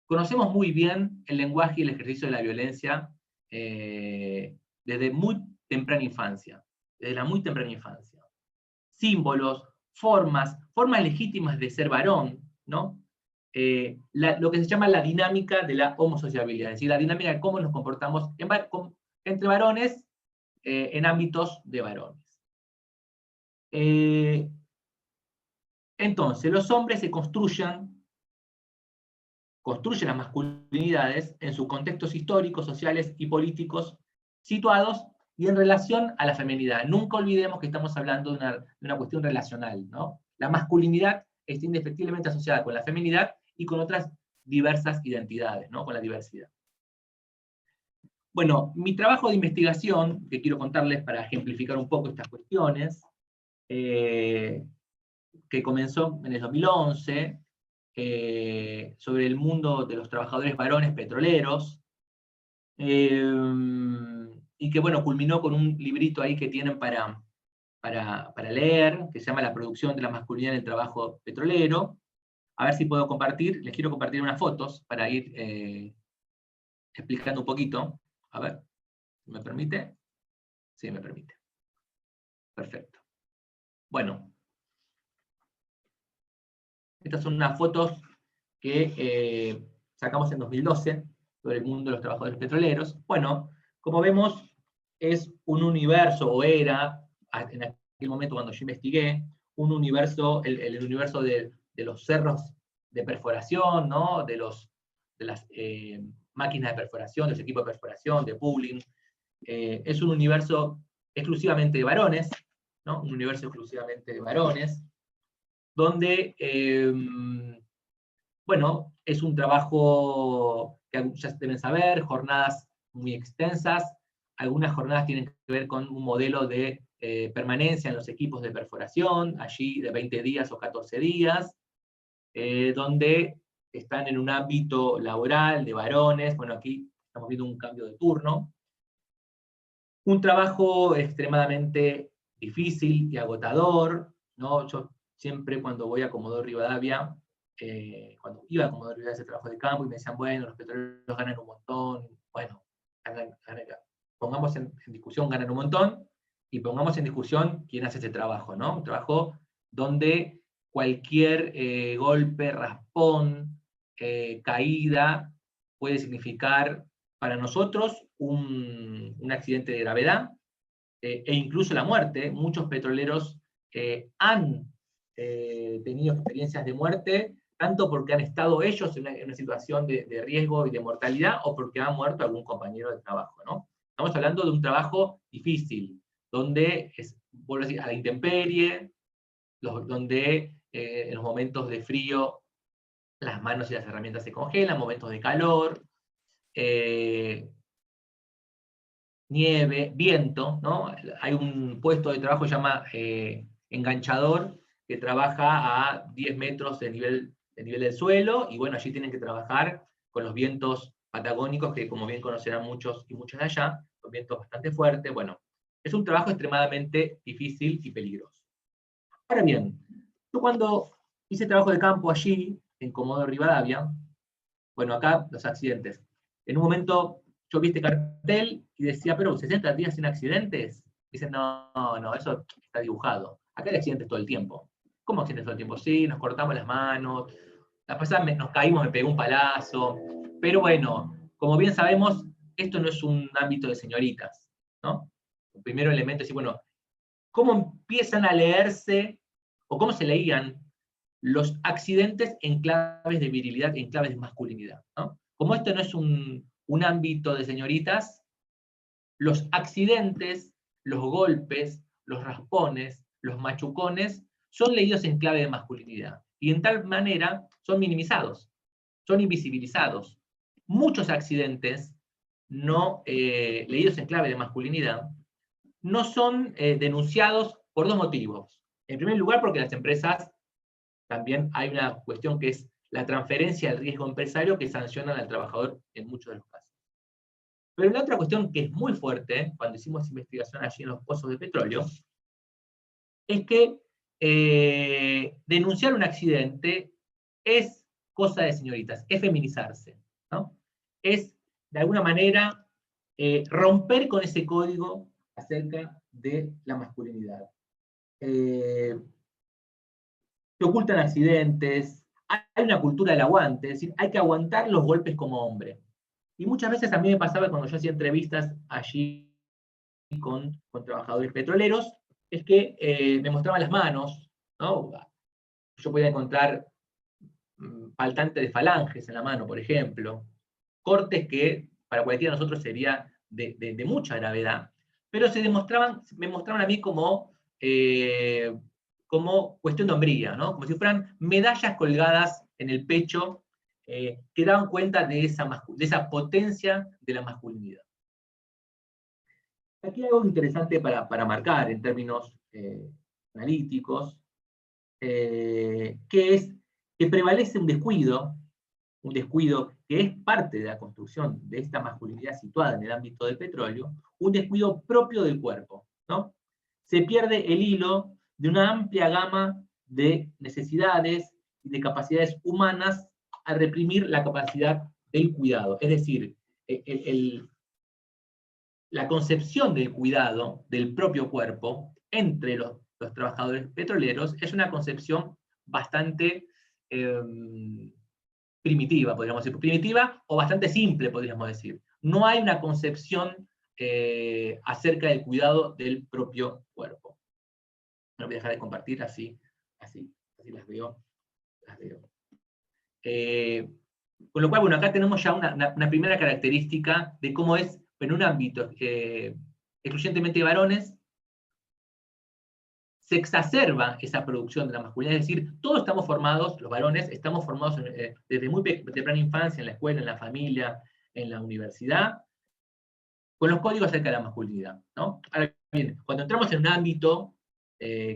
Speaker 6: conocemos muy bien el lenguaje y el ejercicio de la violencia desde muy temprana infancia. Desde la muy temprana infancia. Símbolos, formas legítimas de ser varón, ¿no? Lo que se llama la dinámica de la homosociabilidad, es decir, la dinámica de cómo nos comportamos entre varones en ámbitos de varones. Entonces, los hombres se construyen las masculinidades en sus contextos históricos, sociales y políticos situados y en relación a la feminidad. Nunca olvidemos que estamos hablando de una cuestión relacional, ¿no? La masculinidad está indefectiblemente asociada con la feminidad y con otras diversas identidades, ¿no? Con la diversidad. Bueno, mi trabajo de investigación, que quiero contarles para ejemplificar un poco estas cuestiones, que comenzó en el 2011, sobre el mundo de los trabajadores varones petroleros, y que, bueno, culminó con un librito ahí que tienen para leer, que se llama La producción de la masculinidad en el trabajo petrolero. A ver si puedo compartir, les quiero compartir unas fotos para ir explicando un poquito. A ver, ¿me permite? Sí, me permite. Perfecto. Bueno, estas son unas fotos que sacamos en 2012 sobre el mundo de los trabajadores petroleros. Bueno, como vemos, es un universo, o era, en aquel momento cuando yo investigué, un universo, el universo de los cerros de perforación, ¿no? de las máquinas de perforación, de los equipos de perforación, de pooling. Es un universo exclusivamente de varones, ¿no? Un universo exclusivamente de varones, donde, bueno, es un trabajo que ya deben saber, jornadas muy extensas. Algunas jornadas tienen que ver con un modelo de permanencia en los equipos de perforación, allí de 20 días o 14 días, donde están en un ámbito laboral de varones. Bueno, aquí estamos viendo un cambio de turno. Un trabajo extremadamente difícil y agotador, ¿no? Yo siempre cuando voy a Comodoro Rivadavia cuando iba a Comodoro Rivadavia a ese trabajo de campo y me decían, bueno, los petroleros ganan un montón, bueno, pongamos en discusión ganan un montón, y pongamos en discusión quién hace ese trabajo, ¿no? Un trabajo donde cualquier golpe, raspón, caída, puede significar para nosotros un accidente de gravedad, e incluso la muerte. Muchos petroleros han tenido experiencias de muerte, tanto porque han estado ellos en una situación de riesgo y de mortalidad, o porque ha muerto algún compañero de trabajo, ¿no? Estamos hablando de un trabajo difícil, donde es, vuelvo a decir, a la intemperie, donde en los momentos de frío las manos y las herramientas se congelan, momentos de calor, nieve, viento, ¿no? Hay un puesto de trabajo que se llama enganchador, que trabaja a 10 metros de nivel del suelo, y bueno, allí tienen que trabajar con los vientos patagónicos, que como bien conocerán muchos y muchas de allá, son vientos bastante fuertes. Bueno, es un trabajo extremadamente difícil y peligroso. Ahora bien, yo cuando hice trabajo de campo allí, en Comodoro Rivadavia, bueno, acá los accidentes. En un momento yo vi este cartel y decía, pero 60 días sin accidentes. Dicen, no, no, eso está dibujado. Acá hay accidentes todo el tiempo. ¿Cómo accidentes todo el tiempo? Sí, nos cortamos las manos, la pasada nos caímos, me pegó un palazo. Pero bueno, como bien sabemos, esto no es un ámbito de señoritas, ¿no? El primer elemento es decir, bueno, ¿cómo empiezan a leerse, o cómo se leían los accidentes en claves de virilidad, en claves de masculinidad, ¿no? Como esto no es un ámbito de señoritas, los accidentes, los golpes, los raspones, los machucones, son leídos en clave de masculinidad. Y en tal manera son minimizados, son invisibilizados. Muchos accidentes no leídos en clave de masculinidad no son denunciados por dos motivos. En primer lugar, porque las empresas también hay una cuestión que es la transferencia del riesgo empresario, que sancionan al trabajador en muchos de los casos. Pero la otra cuestión que es muy fuerte, cuando hicimos investigación allí en los pozos de petróleo, es que denunciar un accidente es cosa de señoritas, es feminizarse, ¿no? Es, de alguna manera, romper con ese código acerca de la masculinidad. Se ocultan accidentes, hay una cultura del aguante, es decir, hay que aguantar los golpes como hombre. Y muchas veces a mí me pasaba cuando yo hacía entrevistas allí con trabajadores petroleros, es que me mostraban las manos, ¿no? Yo podía encontrar faltantes de falanges en la mano, por ejemplo, cortes que para cualquiera de nosotros sería de mucha gravedad, pero me mostraban a mí como cuestión de hombría, ¿no? Como si fueran medallas colgadas en el pecho que daban cuenta de esa potencia de la masculinidad. Aquí hay algo interesante para marcar en términos analíticos, que es que prevalece un descuido que es parte de la construcción de esta masculinidad situada en el ámbito del petróleo, un descuido propio del cuerpo, ¿no? Se pierde el hilo de una amplia gama de necesidades y de capacidades humanas a reprimir la capacidad del cuidado. Es decir, la concepción del cuidado del propio cuerpo entre los trabajadores petroleros es una concepción bastante primitiva, podríamos decir. Primitiva o bastante simple, podríamos decir. No hay una concepción acerca del cuidado del propio cuerpo. No voy a dejar de compartir, así las veo. Con lo cual, bueno, acá tenemos ya una primera característica de cómo es en un ámbito excluyentemente de varones, se exacerba esa producción de la masculinidad, es decir, todos estamos formados, los varones, estamos formados desde muy temprana infancia, en la escuela, en la familia, en la universidad, con los códigos acerca de la masculinidad, ¿no? Ahora bien, cuando entramos en un ámbito,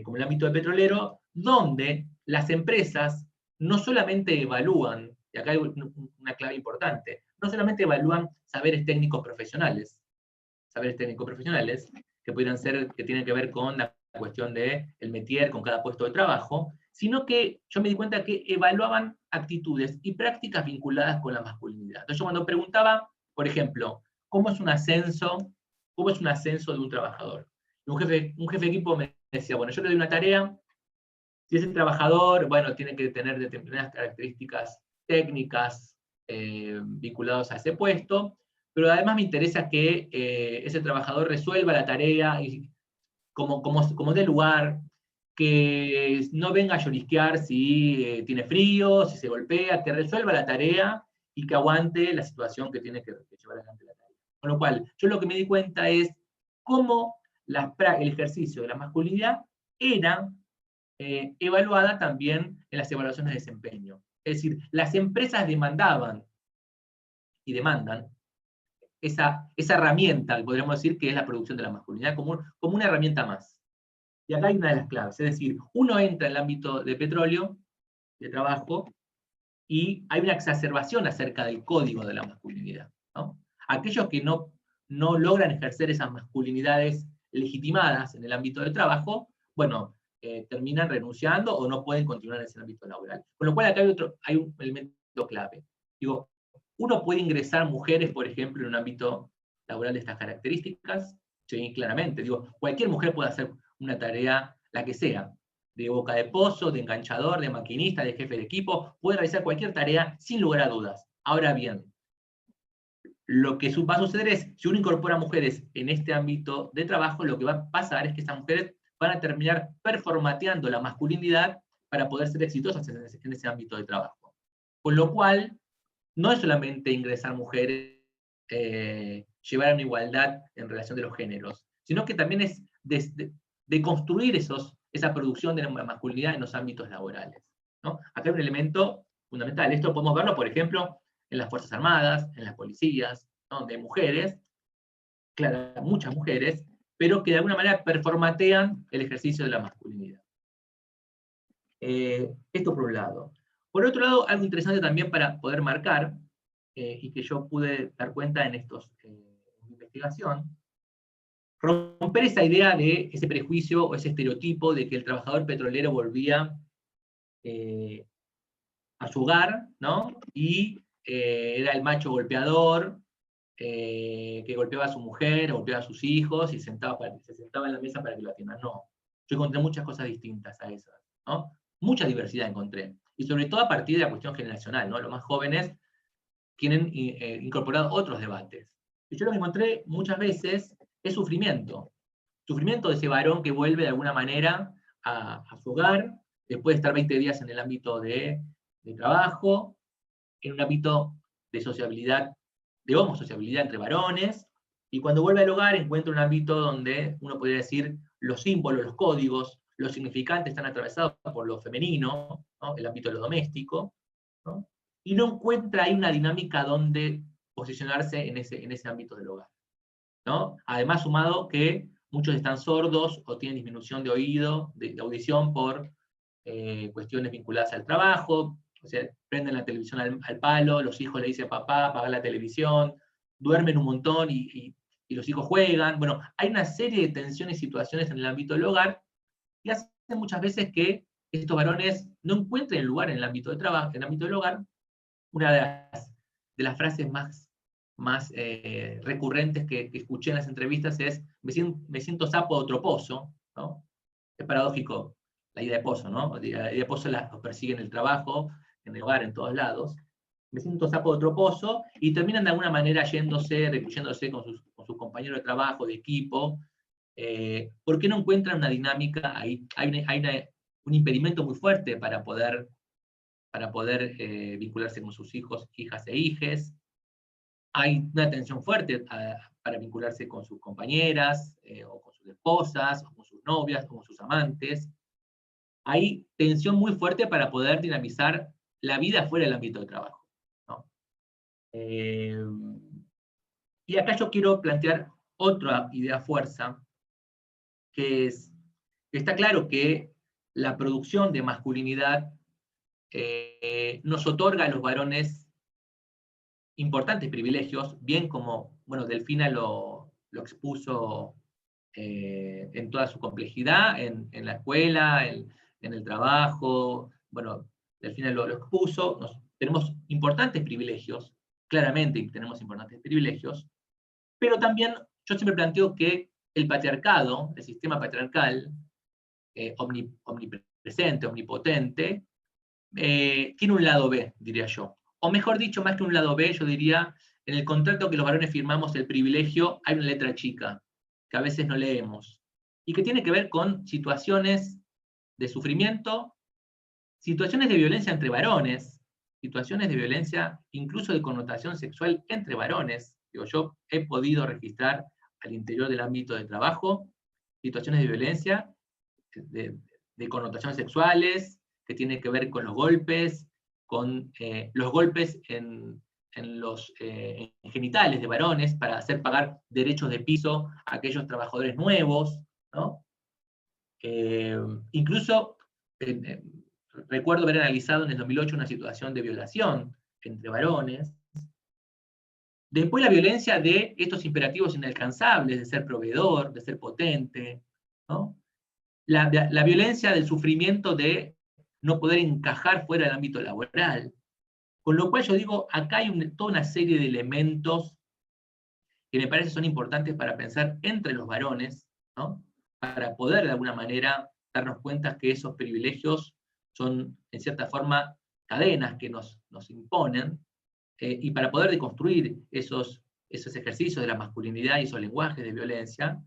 Speaker 6: como el ámbito del petrolero, donde las empresas no solamente evalúan, y acá hay una clave importante, no solamente evalúan saberes técnicos profesionales que pudieran ser, que tienen que ver con la cuestión del métier, con cada puesto de trabajo, sino que yo me di cuenta que evaluaban actitudes y prácticas vinculadas con la masculinidad. Entonces yo cuando preguntaba, por ejemplo, ¿cómo es un ascenso de un trabajador? Un jefe de equipo me decía, bueno, yo le doy una tarea, si ese trabajador, bueno, tiene que tener determinadas características técnicas vinculadas a ese puesto, pero además me interesa que ese trabajador resuelva la tarea y como dé lugar, que no venga a llorisquear si tiene frío, si se golpea, que resuelva la tarea y que aguante la situación que tiene que llevar adelante la tarea. Con lo cual, yo lo que me di cuenta es cómo el ejercicio de la masculinidad era evaluada también en las evaluaciones de desempeño. Es decir, las empresas demandaban y demandan esa herramienta, podríamos decir, que es la producción de la masculinidad, como una herramienta más. Y acá hay una de las claves, es decir, uno entra en el ámbito de petróleo, de trabajo, y hay una exacerbación acerca del código de la masculinidad, ¿no? Aquellos que no logran ejercer esas masculinidades legitimadas en el ámbito del trabajo, bueno, terminan renunciando o no pueden continuar en ese ámbito laboral. Con lo cual acá hay un elemento clave. Digo, uno puede ingresar mujeres, por ejemplo, en un ámbito laboral de estas características, sí, claramente. Digo, cualquier mujer puede hacer una tarea, la que sea, de boca de pozo, de enganchador, de maquinista, de jefe de equipo, puede realizar cualquier tarea sin lugar a dudas. Ahora bien, lo que va a suceder es, si uno incorpora mujeres en este ámbito de trabajo, lo que va a pasar es que estas mujeres van a terminar performateando la masculinidad para poder ser exitosas en ese ámbito de trabajo. Con lo cual, no es solamente ingresar mujeres, llevar a una igualdad en relación de los géneros, sino que también es de construir esa producción de la masculinidad en los ámbitos laborales, ¿no? Acá hay un elemento fundamental. Esto podemos verlo, por ejemplo, en las Fuerzas Armadas, en las policías, ¿no? Donde hay mujeres, claro, muchas mujeres, pero que de alguna manera performatean el ejercicio de la masculinidad. Esto por un lado. Por otro lado, algo interesante también para poder marcar, y que yo pude dar cuenta en investigación, romper esa idea de ese prejuicio o ese estereotipo de que el trabajador petrolero volvía a su hogar, ¿no? Y era el macho golpeador, que golpeaba a su mujer, golpeaba a sus hijos y se sentaba en la mesa para que lo atiendan. No, yo encontré muchas cosas distintas a esas, ¿no? Mucha diversidad encontré, y sobre todo a partir de la cuestión generacional, ¿no? Los más jóvenes tienen incorporado otros debates. Y yo lo que encontré muchas veces es sufrimiento de ese varón que vuelve de alguna manera a su hogar, después de estar 20 días en el ámbito de trabajo, en un ámbito de sociabilidad, de homosociabilidad entre varones, y cuando vuelve al hogar encuentra un ámbito donde uno podría decir los símbolos, los códigos, los significantes están atravesados por lo femenino, ¿no? El ámbito de lo doméstico, ¿no? Y no encuentra ahí una dinámica donde posicionarse en ese ámbito del hogar, ¿no? Además, sumado que muchos están sordos o tienen disminución de oído, de audición por cuestiones vinculadas al trabajo, o sea, prenden la televisión al palo, los hijos le dicen papá, apaga la televisión, duermen un montón y los hijos juegan. Bueno, hay una serie de tensiones y situaciones en el ámbito del hogar que hacen muchas veces que estos varones no encuentren el lugar en el ámbito de trabajo, en el ámbito del hogar. Una de las frases más recurrentes que escuché en las entrevistas es, me siento sapo de otro pozo, ¿no? Es paradójico la idea de pozo, ¿no? La idea de pozo los persigue en el trabajo, en el hogar, en todos lados. Me siento sapo de otro pozo, y terminan de alguna manera recluyéndose con sus compañeros de trabajo, de equipo, porque no encuentran una dinámica ahí. Hay un impedimento muy fuerte para poder vincularse con sus hijos, hijas e hijes. Hay una tensión fuerte para vincularse con sus compañeras, o con sus esposas, o con sus novias, o con sus amantes. Hay tensión muy fuerte para poder dinamizar la vida fuera del ámbito de trabajo, ¿no? Y acá yo quiero plantear otra idea fuerza, que está claro que la producción de masculinidad nos otorga a los varones importantes privilegios, bien como, bueno, Delfina lo expuso en toda su complejidad, en la escuela, en en el trabajo, bueno, al final lo expuso, tenemos importantes privilegios, claramente tenemos importantes privilegios, pero también yo siempre planteo que el patriarcado, el sistema patriarcal, omnipresente, omnipotente, tiene un lado B, diría yo. O mejor dicho, más que un lado B, yo diría, en el contrato que los varones firmamos, el privilegio, hay una letra chica, que a veces no leemos, y que tiene que ver con situaciones de sufrimiento, situaciones de violencia entre varones, situaciones de violencia incluso de connotación sexual entre varones. Digo, yo he podido registrar al interior del ámbito de trabajo situaciones de violencia, de connotaciones sexuales, que tienen que ver con los golpes en los genitales de varones para hacer pagar derechos de piso a aquellos trabajadores nuevos, ¿no? Incluso recuerdo haber analizado en el 2008 una situación de violación entre varones. Después la violencia de estos imperativos inalcanzables, de ser proveedor, de ser potente, ¿no? La violencia del sufrimiento de no poder encajar fuera del ámbito laboral. Con lo cual yo digo, acá hay toda una serie de elementos que me parece son importantes para pensar entre los varones, ¿no? Para poder de alguna manera darnos cuenta que esos privilegios son, en cierta forma, cadenas que nos imponen, y para poder deconstruir esos ejercicios de la masculinidad y esos lenguajes de violencia,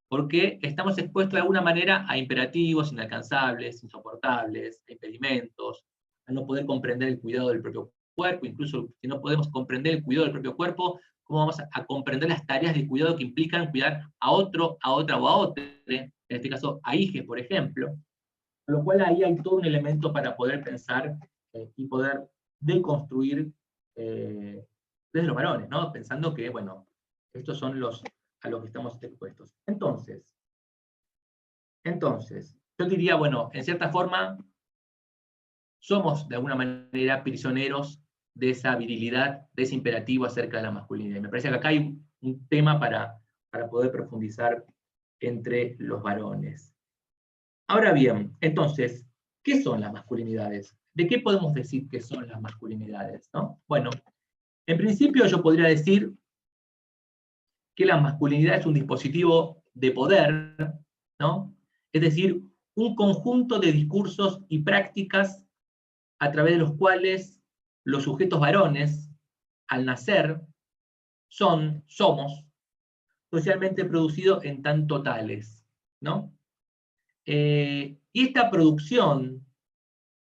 Speaker 6: porque estamos expuestos de alguna manera a imperativos inalcanzables, insoportables, a impedimentos, a no poder comprender el cuidado del propio cuerpo. Incluso si no podemos comprender el cuidado del propio cuerpo, ¿cómo vamos a comprender las tareas de cuidado que implican cuidar a otro, a otra o a otro? En este caso, a hijes, por ejemplo. Con lo cual ahí hay todo un elemento para poder pensar y poder deconstruir desde los varones, ¿no? Pensando que, bueno, estos son a los que estamos expuestos. Entonces, yo diría, bueno, en cierta forma, somos de alguna manera prisioneros de esa virilidad, de ese imperativo acerca de la masculinidad. Y me parece que acá hay un tema para poder profundizar entre los varones. Ahora bien, entonces, ¿qué son las masculinidades? ¿De qué podemos decir que son las masculinidades, ¿no? Bueno, en principio yo podría decir que la masculinidad es un dispositivo de poder, ¿no? Es decir, un conjunto de discursos y prácticas a través de los cuales los sujetos varones, al nacer, somos socialmente producidos en tanto tales, ¿no? Y esta producción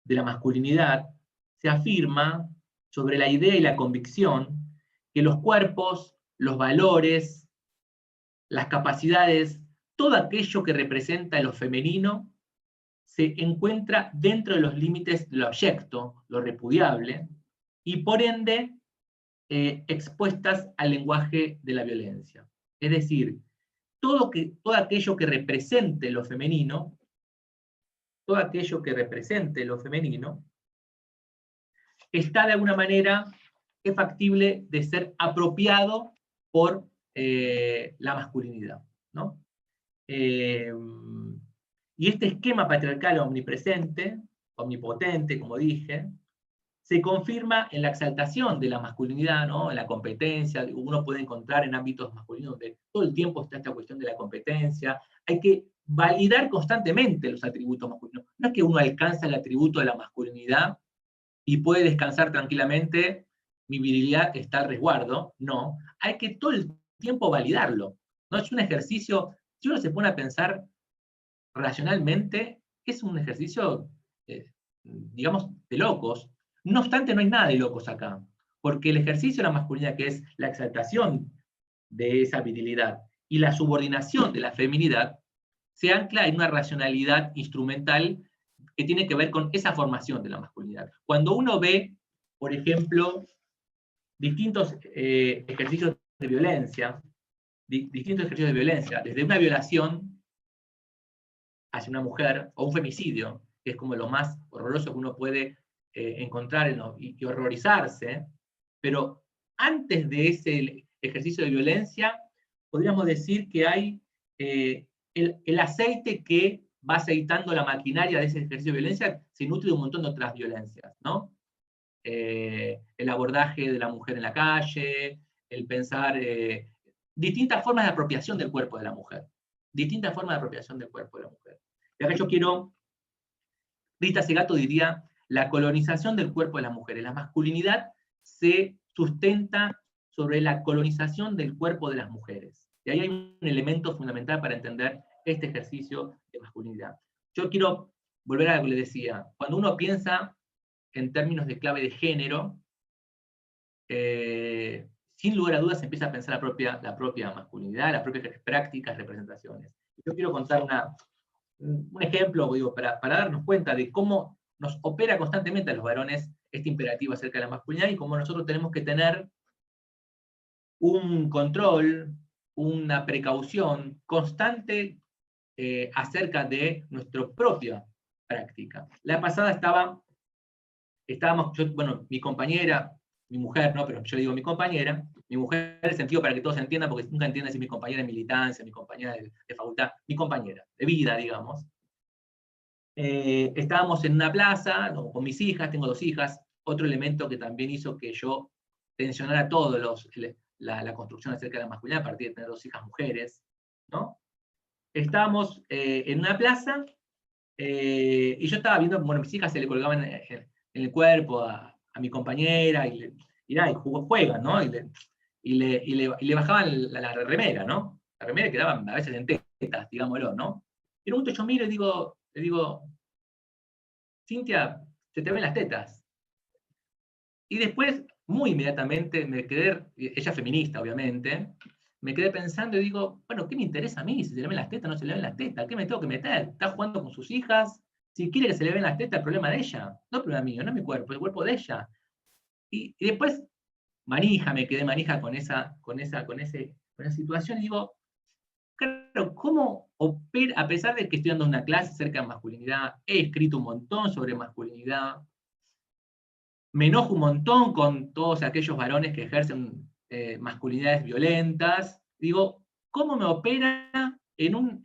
Speaker 6: de la masculinidad se afirma sobre la idea y la convicción que los cuerpos, los valores, las capacidades, todo aquello que representa lo femenino, se encuentra dentro de los límites de lo abyecto, lo repudiable, y por ende expuestas al lenguaje de la violencia. Es decir, todo aquello que represente lo femenino, está de alguna manera, es factible de ser apropiado por la masculinidad, ¿no? Y este esquema patriarcal omnipresente, omnipotente, como dije, se confirma en la exaltación de la masculinidad, ¿no? En la competencia. Uno puede encontrar en ámbitos masculinos donde todo el tiempo está esta cuestión de la competencia. Hay que validar constantemente los atributos masculinos. No es que uno alcanza el atributo de la masculinidad y puede descansar tranquilamente, mi virilidad está al resguardo. No, hay que todo el tiempo validarlo. No es un ejercicio, si uno se pone a pensar racionalmente, es un ejercicio, digamos, de locos. No obstante, no hay nada de locos acá, porque el ejercicio de la masculinidad, que es la exaltación de esa virilidad y la subordinación de la feminidad, se ancla en una racionalidad instrumental que tiene que ver con esa formación de la masculinidad. Cuando uno ve, por ejemplo, distintos ejercicios de violencia, desde una violación hacia una mujer, o un femicidio, que es como lo más horroroso que uno puede encontrar y horrorizarse, pero antes de ese ejercicio de violencia, podríamos decir que hay el aceite que va aceitando la maquinaria de ese ejercicio de violencia, se nutre de un montón de otras violencias, ¿no? El abordaje de la mujer en la calle, el pensar distintas formas de apropiación del cuerpo de la mujer. Distintas formas de apropiación del cuerpo de la mujer. Y acá yo quiero, Rita Segato diría, la colonización del cuerpo de las mujeres. La masculinidad se sustenta sobre la colonización del cuerpo de las mujeres. Y ahí hay un elemento fundamental para entender este ejercicio de masculinidad. Yo quiero volver a lo que le decía. Cuando uno piensa en términos de clave de género, sin lugar a dudas se empieza a pensar la propia masculinidad, las propias prácticas, representaciones. Yo quiero contar un ejemplo, digo, para darnos cuenta de cómo nos opera constantemente a los varones este imperativo acerca de la masculinidad y cómo nosotros tenemos que tener un control, una precaución constante acerca de nuestra propia práctica. La pasada estábamos, bueno, mi compañera, mi mujer, no, pero yo digo mi compañera, mi mujer en el sentido para que todos entiendan, porque nunca entienden si mi compañera de militancia, mi compañera de facultad, mi compañera, de vida, digamos. Estábamos en una plaza, no, con mis hijas, tengo 2 hijas, otro elemento que también hizo que yo tensionara todo la construcción acerca de la masculinidad a partir de tener 2 hijas mujeres, ¿no? Estábamos en una plaza, y yo estaba viendo, bueno, mis hijas se le colgaban en el cuerpo a mi compañera, y juegan, ¿no? Y le bajaban la remera, ¿no? La remera quedaba a veces en tetas, digámoslo, ¿no? Y en un momento yo miro y le digo, Cintia, se te ven las tetas. Y después, muy inmediatamente, me quedé, ella es feminista, obviamente, me quedé pensando y digo, bueno, ¿qué me interesa a mí? Si se le ven las tetas o no se le ven las tetas, ¿qué me tengo que meter? Está jugando con sus hijas, si quiere que se le ven las tetas, el problema de ella, no el problema mío, no es mi cuerpo, es el cuerpo de ella. Y después, me quedé manija con esa situación y digo, claro, ¿cómo opera? A pesar de que estoy dando una clase acerca de masculinidad, he escrito un montón sobre masculinidad, me enojo un montón con todos aquellos varones que ejercen masculinidades violentas. Digo, ¿cómo me opera en un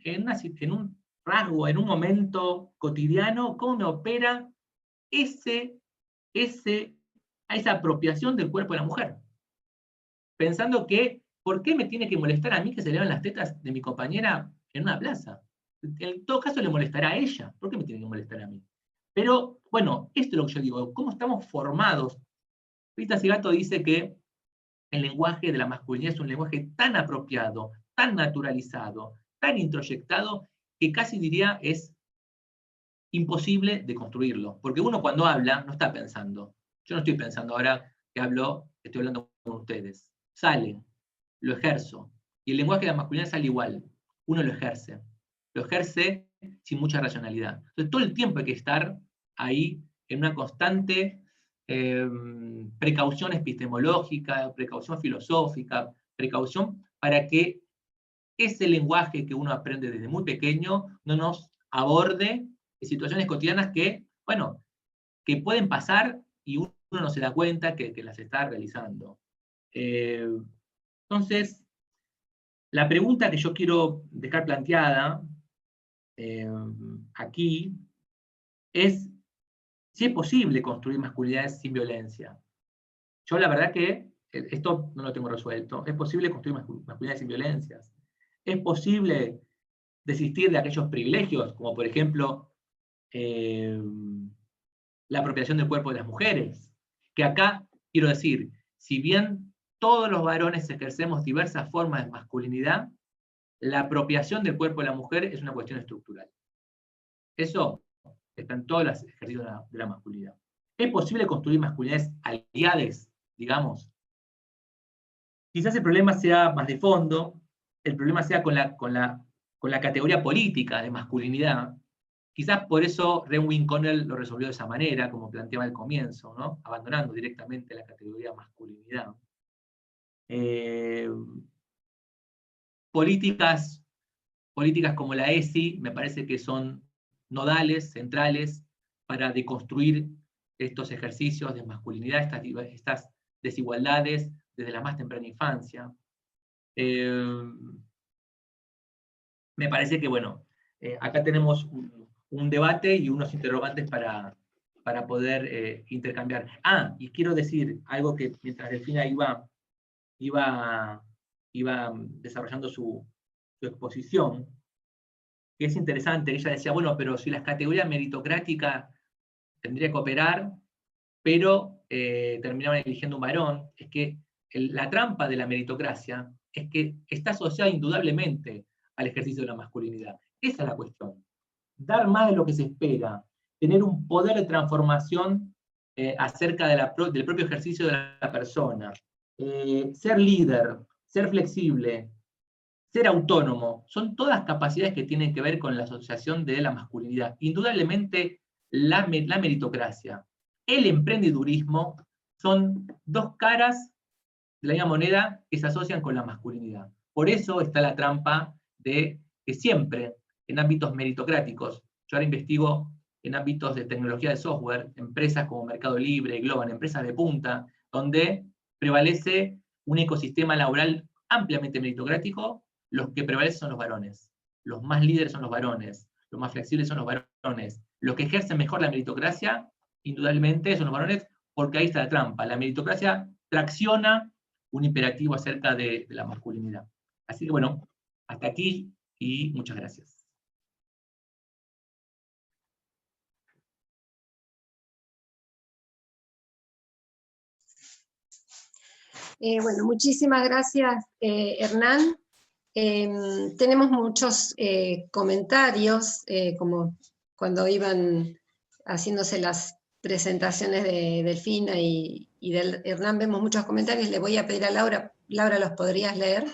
Speaker 6: rasgo, en un momento cotidiano, cómo me opera esa apropiación del cuerpo de la mujer? Pensando que, ¿por qué me tiene que molestar a mí que se le vean las tetas de mi compañera en una plaza? En todo caso le molestará a ella. ¿Por qué me tiene que molestar a mí? Pero, bueno, esto es lo que yo digo, ¿cómo estamos formados? Rita Segato dice que el lenguaje de la masculinidad es un lenguaje tan apropiado, tan naturalizado, tan introyectado, que casi diría es imposible de construirlo. Porque uno cuando habla no está pensando. Yo no estoy pensando ahora que estoy hablando con ustedes. Sale, lo ejerzo. Y el lenguaje de la masculinidad sale igual. Uno lo ejerce. Lo ejerce sin mucha racionalidad. Entonces todo el tiempo hay que estar ahí en una constante precaución epistemológica, precaución filosófica, precaución para que ese lenguaje que uno aprende desde muy pequeño no nos aborde en situaciones cotidianas que, bueno, que pueden pasar y uno no se da cuenta que las está realizando. Entonces, la pregunta que yo quiero dejar planteada aquí es si es posible construir masculinidades sin violencia. Yo la verdad que esto no lo tengo resuelto. Es posible construir masculinidades sin violencias. Es posible desistir de aquellos privilegios, como por ejemplo la apropiación del cuerpo de las mujeres. Que acá, quiero decir, si bien todos los varones ejercemos diversas formas de masculinidad, la apropiación del cuerpo de la mujer es una cuestión estructural. Eso está en todos los ejercicios de la masculinidad. ¿Es posible construir masculinidades aliadas, digamos? Quizás el problema sea más de fondo, el problema sea con la categoría política de masculinidad. Quizás por eso Renwin Connell lo resolvió de esa manera, como planteaba al comienzo, ¿no? Abandonando directamente la categoría masculinidad. Políticas como la ESI me parece que son nodales, centrales, para deconstruir estos ejercicios de masculinidad, estas desigualdades desde la más temprana infancia. Me parece que, bueno, acá tenemos un debate y unos interrogantes para poder intercambiar. Y quiero decir algo que mientras Delfina iba desarrollando su exposición, que es interesante. Ella decía, bueno, pero si las categorías meritocráticas tendría que operar, pero terminaban eligiendo un varón. Es que la trampa de la meritocracia es que está asociada indudablemente al ejercicio de la masculinidad. Esa es la cuestión. Dar más de lo que se espera, tener un poder de transformación acerca del propio ejercicio de la persona, ser líder, ser flexible, ser autónomo, son todas capacidades que tienen que ver con la asociación de la masculinidad. Indudablemente la meritocracia, el emprendedurismo son dos caras de la misma moneda que se asocian con la masculinidad. Por eso está la trampa de que siempre en ámbitos meritocráticos, yo ahora investigo en ámbitos de tecnología de software, empresas como Mercado Libre, Global, empresas de punta, donde prevalece un ecosistema laboral ampliamente meritocrático, los que prevalecen son los varones. Los más líderes son los varones, los más flexibles son los varones. Los que ejercen mejor la meritocracia, indudablemente, son los varones, porque ahí está la trampa. La meritocracia tracciona un imperativo acerca de la masculinidad. Así que bueno, hasta aquí y muchas gracias.
Speaker 1: Bueno, muchísimas gracias, Hernán. Tenemos muchos comentarios, como cuando iban haciéndose las presentaciones de Delfina y de Hernán, vemos muchos comentarios. Le voy a pedir a Laura, ¿los podrías leer?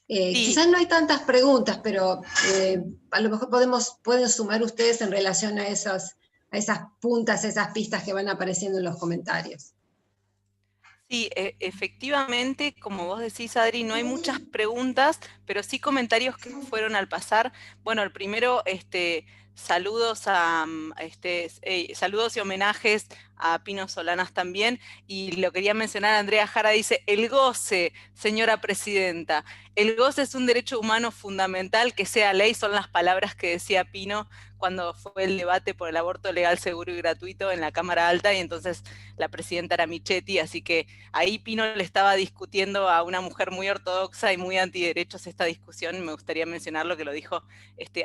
Speaker 1: Sí. Quizás no hay tantas preguntas, pero a lo mejor pueden sumar ustedes en relación a esas puntas, esas pistas que van apareciendo en los comentarios.
Speaker 7: Sí, efectivamente, como vos decís, Adri, no hay muchas preguntas, pero sí comentarios que fueron al pasar. Bueno, el primero, saludos saludos y homenajes a Pino Solanas también, y lo quería mencionar, Andrea Jara dice, el goce, señora presidenta, el goce es un derecho humano fundamental, que sea ley, son las palabras que decía Pino cuando fue el debate por el aborto legal, seguro y gratuito en la Cámara Alta, y entonces la presidenta era Michetti, así que ahí Pino le estaba discutiendo a una mujer muy ortodoxa y muy antiderechos esta discusión, me gustaría mencionar lo que lo dijo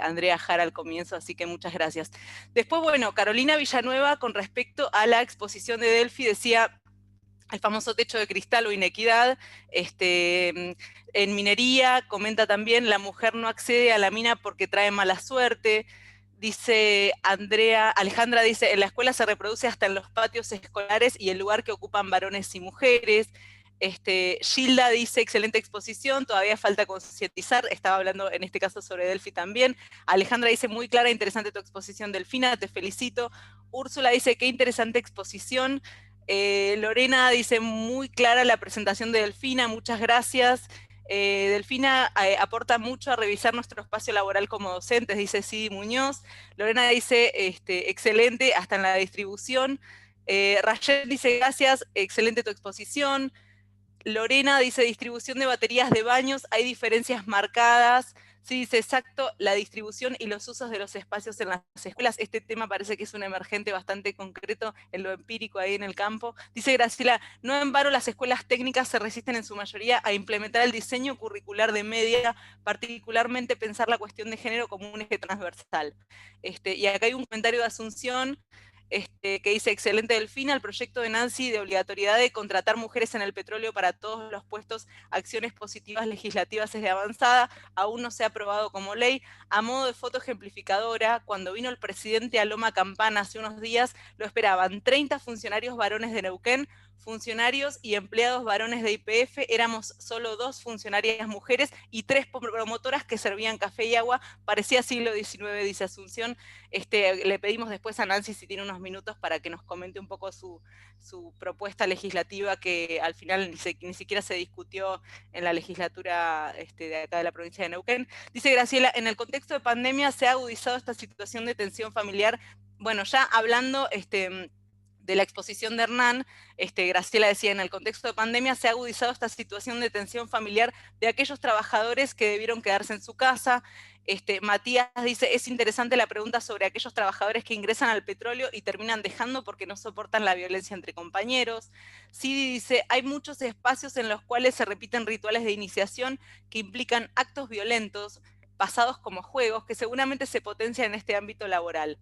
Speaker 7: Andrea Jara al comienzo, así que muchas gracias. Después, bueno, Carolina Villanueva, con respecto a la exposición de Delphi, decía el famoso techo de cristal o inequidad, en minería, comenta también, la mujer no accede a la mina porque trae mala suerte. Dice Alejandra dice, en la escuela se reproduce hasta en los patios escolares y el lugar que ocupan varones y mujeres. Gilda dice, excelente exposición, todavía falta concientizar, estaba hablando en este caso sobre Delphi también. Alejandra dice, muy clara e interesante tu exposición, Delfina, te felicito. Úrsula dice, qué interesante exposición. Lorena dice, muy clara la presentación de Delfina, muchas gracias. Delfina aporta mucho a revisar nuestro espacio laboral como docentes, dice Sidi Muñoz. Lorena dice, excelente, hasta en la distribución. Rachel dice, gracias, excelente tu exposición. Lorena dice, distribución de baterías de baños, hay diferencias marcadas. Sí, dice, exacto, la distribución y los usos de los espacios en las escuelas. Este tema parece que es un emergente bastante concreto en lo empírico ahí en el campo. Dice Graciela, no en vano las escuelas técnicas se resisten en su mayoría a implementar el diseño curricular de media, particularmente pensar la cuestión de género como un eje transversal. Y acá hay un comentario de Asunción, que dice, excelente Delfina, el proyecto de Nancy de obligatoriedad de contratar mujeres en el petróleo para todos los puestos, acciones positivas legislativas es de avanzada, aún no se ha aprobado como ley. A modo de foto ejemplificadora, cuando vino el presidente a Loma Campana hace unos días, lo esperaban 30 funcionarios varones de Neuquén, funcionarios y empleados varones de YPF, éramos solo 2 funcionarias mujeres y 3 promotoras que servían café y agua, parecía siglo XIX, dice Asunción. Le pedimos después a Nancy si tiene unos minutos para que nos comente un poco su propuesta legislativa, que al final ni siquiera se discutió en la legislatura de acá de la provincia de Neuquén. Dice Graciela, en el contexto de pandemia se ha agudizado esta situación de tensión familiar. Bueno, ya hablando la exposición de Hernán, Graciela decía, en el contexto de pandemia se ha agudizado esta situación de tensión familiar de aquellos trabajadores que debieron quedarse en su casa. Matías dice, es interesante la pregunta sobre aquellos trabajadores que ingresan al petróleo y terminan dejando porque no soportan la violencia entre compañeros. Sidi dice, hay muchos espacios en los cuales se repiten rituales de iniciación que implican actos violentos, pasados como juegos, que seguramente se potencian en este ámbito laboral.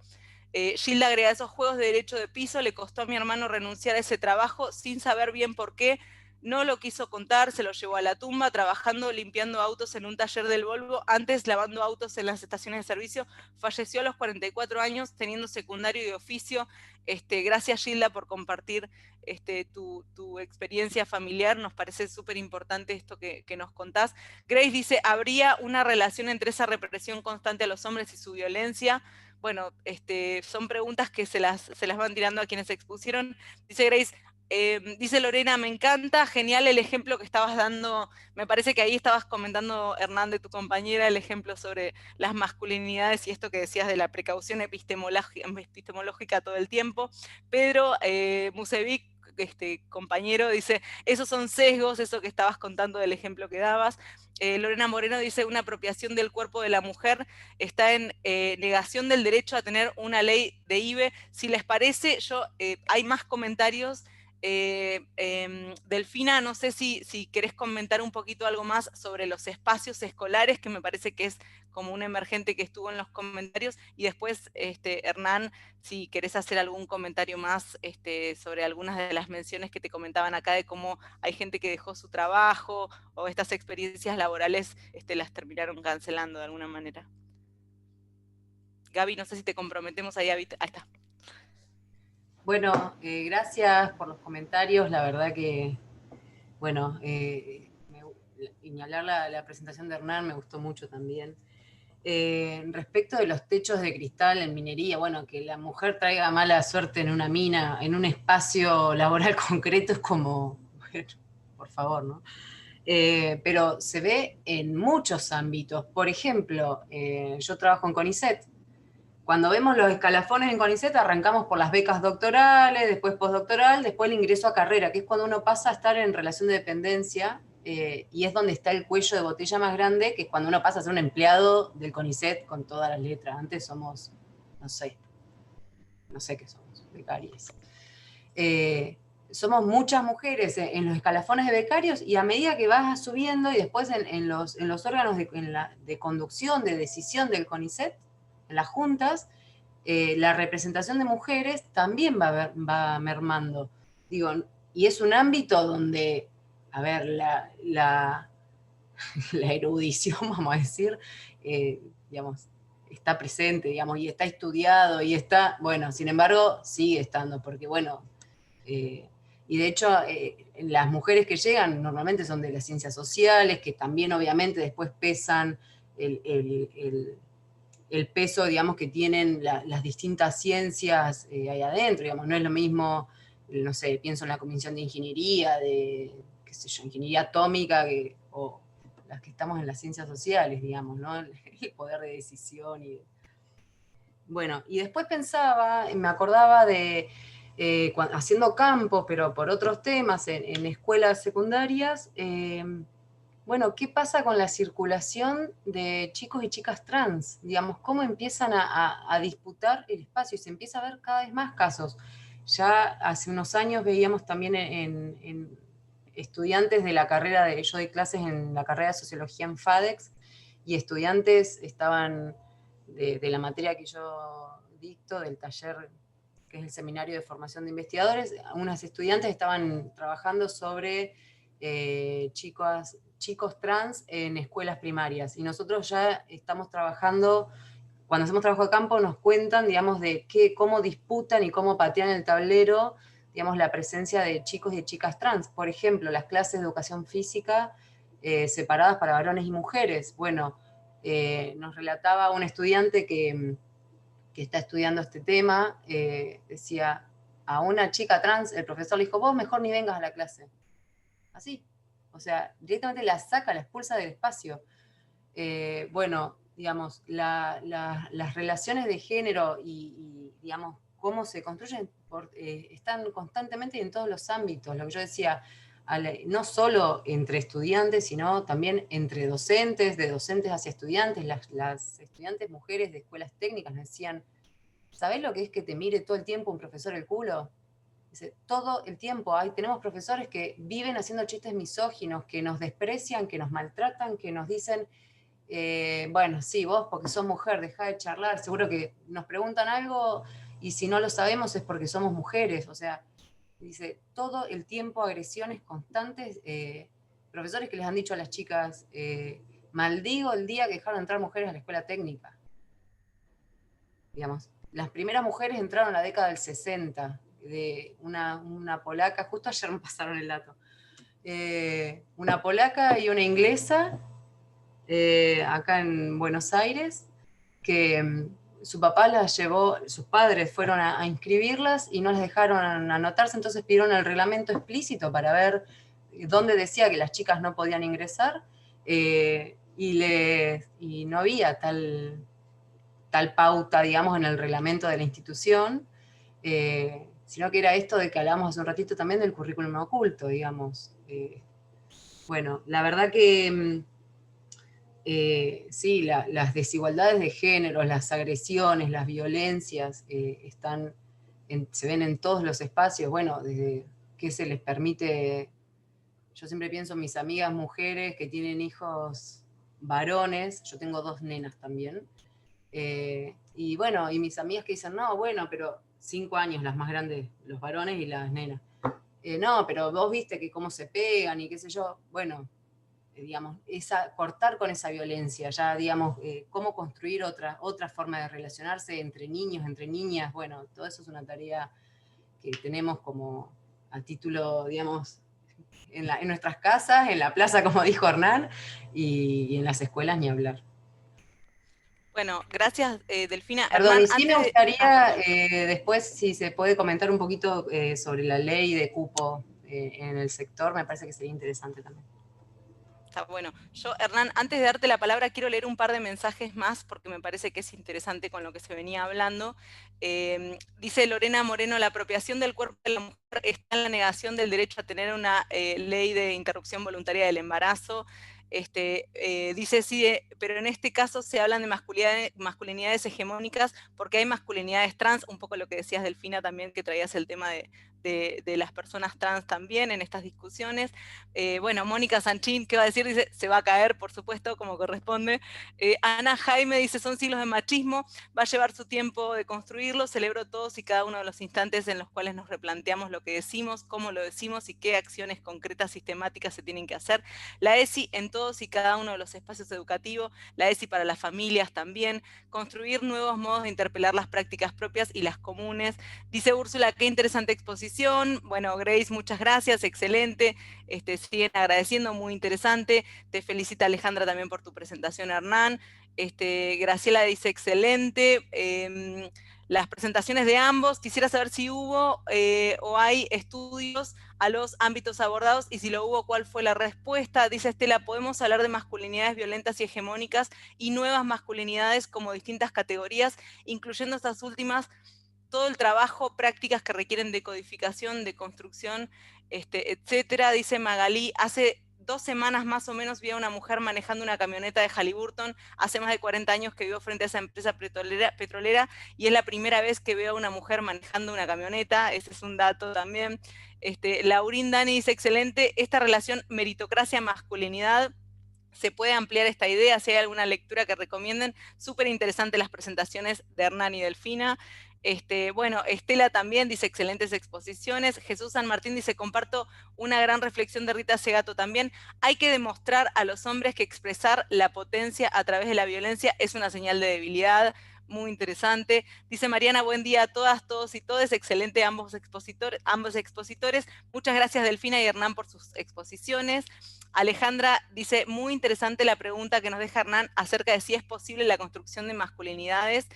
Speaker 7: Gilda agrega, esos juegos de derecho de piso le costó a mi hermano renunciar a ese trabajo sin saber bien por qué, no lo quiso contar, se lo llevó a la tumba, trabajando limpiando autos en un taller del Volvo, antes lavando autos en las estaciones de servicio, falleció a los 44 años teniendo secundario y oficio. Gracias Gilda por compartir tu experiencia familiar, nos parece súper importante esto que nos contás. Grace dice, ¿habría una relación entre esa represión constante a los hombres y su violencia? Bueno, son preguntas que se las van tirando a quienes se expusieron. Dice Grace, dice Lorena, me encanta, genial el ejemplo que estabas dando, me parece que ahí estabas comentando, Hernán, de tu compañera, el ejemplo sobre las masculinidades y esto que decías de la precaución epistemológica todo el tiempo. Pedro Musevic, compañero, dice, esos son sesgos, eso que estabas contando del ejemplo que dabas. Lorena Moreno dice, una apropiación del cuerpo de la mujer está en negación del derecho a tener una ley de IVE. Si les parece, hay más comentarios. Delfina, no sé si querés comentar un poquito algo más sobre los espacios escolares, que me parece que es como un emergente que estuvo en los comentarios, y después, Hernán, si querés hacer algún comentario más sobre algunas de las menciones que te comentaban acá, de cómo hay gente que dejó su trabajo, o estas experiencias laborales las terminaron cancelando de alguna manera. Gaby, no sé si te comprometemos ahí, ahí está.
Speaker 5: Bueno, gracias por los comentarios, la verdad que, bueno, y hablar la presentación de Hernán me gustó mucho también. Respecto de los techos de cristal en minería, bueno, que la mujer traiga mala suerte en una mina, en un espacio laboral concreto, es como, bueno, por favor, ¿no? Pero se ve en muchos ámbitos. Por ejemplo, yo trabajo en CONICET. Cuando vemos los escalafones en CONICET, arrancamos por las becas doctorales, después postdoctoral, después el ingreso a carrera, que es cuando uno pasa a estar en relación de dependencia, y es donde está el cuello de botella más grande, que es cuando uno pasa a ser un empleado del CONICET con todas las letras. Antes somos, no sé qué somos, becarias. Somos muchas mujeres en los escalafones de becarios, y a medida que vas subiendo, y después en los órganos de conducción, de decisión del CONICET, en las juntas, la representación de mujeres también va mermando. Digo, y es un ámbito donde, a ver, la erudición, vamos a decir, digamos, está presente, digamos, y está estudiado, y está, bueno, sin embargo, sigue estando, porque bueno, y de hecho, las mujeres que llegan normalmente son de las ciencias sociales, que también obviamente después pesan el peso, digamos, que tienen las distintas ciencias ahí adentro, digamos, no es lo mismo, no sé, pienso en la comisión de ingeniería, de, qué sé yo, ingeniería atómica, o las que estamos en las ciencias sociales, digamos, ¿no? El poder de decisión y... Bueno, y después pensaba, me acordaba de, haciendo campos, pero por otros temas, en escuelas secundarias, bueno, ¿qué pasa con la circulación de chicos y chicas trans? Digamos, ¿cómo empiezan a disputar el espacio? Y se empieza a ver cada vez más casos. Ya hace unos años veíamos también en estudiantes de la carrera, yo doy clases en la carrera de Sociología en FADEX, y estudiantes estaban de la materia que yo dicto, del taller que es el Seminario de Formación de Investigadores, unas estudiantes estaban trabajando sobre chicos trans en escuelas primarias, y nosotros ya estamos trabajando, cuando hacemos trabajo de campo nos cuentan, digamos, de cómo disputan y cómo patean el tablero, digamos, la presencia de chicos y de chicas trans. Por ejemplo, las clases de educación física separadas para varones y mujeres. Bueno, nos relataba un estudiante que está estudiando este tema, decía, a una chica trans, el profesor le dijo, vos mejor ni vengas a la clase. Así. O sea, directamente la saca, la expulsa del espacio. Bueno, digamos, las relaciones de género y, digamos, cómo se construyen, están constantemente y en todos los ámbitos. Lo que yo decía, no solo entre estudiantes, sino también entre docentes, de docentes hacia estudiantes. Las estudiantes mujeres de escuelas técnicas me decían, ¿sabés lo que es que te mire todo el tiempo un profesor el culo? Dice, todo el tiempo tenemos profesores que viven haciendo chistes misóginos, que nos desprecian, que nos maltratan, que nos dicen, bueno, sí, vos porque sos mujer, dejá de charlar, seguro que nos preguntan algo y si no lo sabemos es porque somos mujeres, o sea, dice, todo el tiempo agresiones constantes, profesores que les han dicho a las chicas, maldigo el día que dejaron entrar mujeres a la escuela técnica. Digamos, las primeras mujeres entraron en la década del 60, de una polaca, justo ayer me pasaron el dato, una polaca y una inglesa, acá en Buenos Aires, que su papá las llevó, sus padres fueron a inscribirlas y no les dejaron anotarse, entonces pidieron el reglamento explícito para ver dónde decía que las chicas no podían ingresar, y no había tal pauta, digamos, en el reglamento de la institución, sino que era esto de que hablábamos hace un ratito también del currículum oculto, digamos. Bueno, la verdad que sí, las desigualdades de género, las agresiones, las violencias se ven en todos los espacios, bueno, desde que se les permite, yo siempre pienso en mis amigas mujeres que tienen hijos varones, yo tengo 2 nenas también, y bueno, y mis amigas que dicen, no, bueno, pero 5 años las más grandes, los varones y las nenas, no, pero vos viste que cómo se pegan y qué sé yo, bueno, digamos, cortar con esa violencia, ya, digamos, cómo construir otra forma de relacionarse entre niños, entre niñas, bueno, todo eso es una tarea que tenemos como a título, digamos, en nuestras casas, en la plaza, como dijo Hernán, y en las escuelas ni hablar.
Speaker 7: Bueno, gracias, Delfina.
Speaker 5: Perdón,
Speaker 7: Hernán,
Speaker 5: y sí me gustaría después, si se puede comentar un poquito sobre la ley de cupo en el sector, me parece que sería interesante también.
Speaker 7: Está bueno. Yo, Hernán, antes de darte la palabra, quiero leer un par de mensajes más porque me parece que es interesante con lo que se venía hablando. Dice Lorena Moreno, la apropiación del cuerpo de la mujer está en la negación del derecho a tener una ley de interrupción voluntaria del embarazo. Dice sí, pero en este caso se hablan de masculinidades hegemónicas porque hay masculinidades trans, un poco lo que decías, Delfina, también, que traías el tema de las personas trans también en estas discusiones. Bueno, Mónica Sanchín, ¿qué va a decir? Dice, se va a caer, por supuesto, como corresponde. Ana Jaime dice, son siglos de machismo, va a llevar su tiempo de construirlo, celebro todos y cada uno de los instantes en los cuales nos replanteamos lo que decimos, cómo lo decimos y qué acciones concretas, sistemáticas se tienen que hacer. La ESI en todos y cada uno de los espacios educativos, la ESI para las familias también, construir nuevos modos de interpelar las prácticas propias y las comunes. Dice Úrsula, qué interesante exposición. Bueno, Grace, muchas gracias, excelente. Siguen agradeciendo, muy interesante. Te felicita Alejandra también por tu presentación, Hernán. Graciela dice, excelente. Las presentaciones de ambos, quisiera saber si hubo o hay estudios a los ámbitos abordados y si lo hubo, ¿cuál fue la respuesta? Dice Estela, podemos hablar de masculinidades violentas y hegemónicas y nuevas masculinidades como distintas categorías, incluyendo estas últimas, todo el trabajo, prácticas que requieren de codificación, de construcción, etcétera. Dice Magalí, hace 2 semanas más o menos vi a una mujer manejando una camioneta de Halliburton, hace más de 40 años que vivo frente a esa empresa petrolera y es la primera vez que veo a una mujer manejando una camioneta, ese es un dato también. Laurín Dani dice, excelente, esta relación meritocracia-masculinidad, se puede ampliar esta idea, si hay alguna lectura que recomienden, súper interesante las presentaciones de Hernán y Delfina. Bueno, Estela también dice excelentes exposiciones. Jesús San Martín dice, comparto una gran reflexión de Rita Segato también. Hay que demostrar a los hombres que expresar la potencia a través de la violencia es una señal de debilidad. Muy interesante. Dice Mariana, buen día a todas, todos y todes. Excelente ambos expositores. Muchas gracias Delfina y Hernán por sus exposiciones. Alejandra dice, muy interesante la pregunta que nos deja Hernán acerca de si es posible la construcción de masculinidades.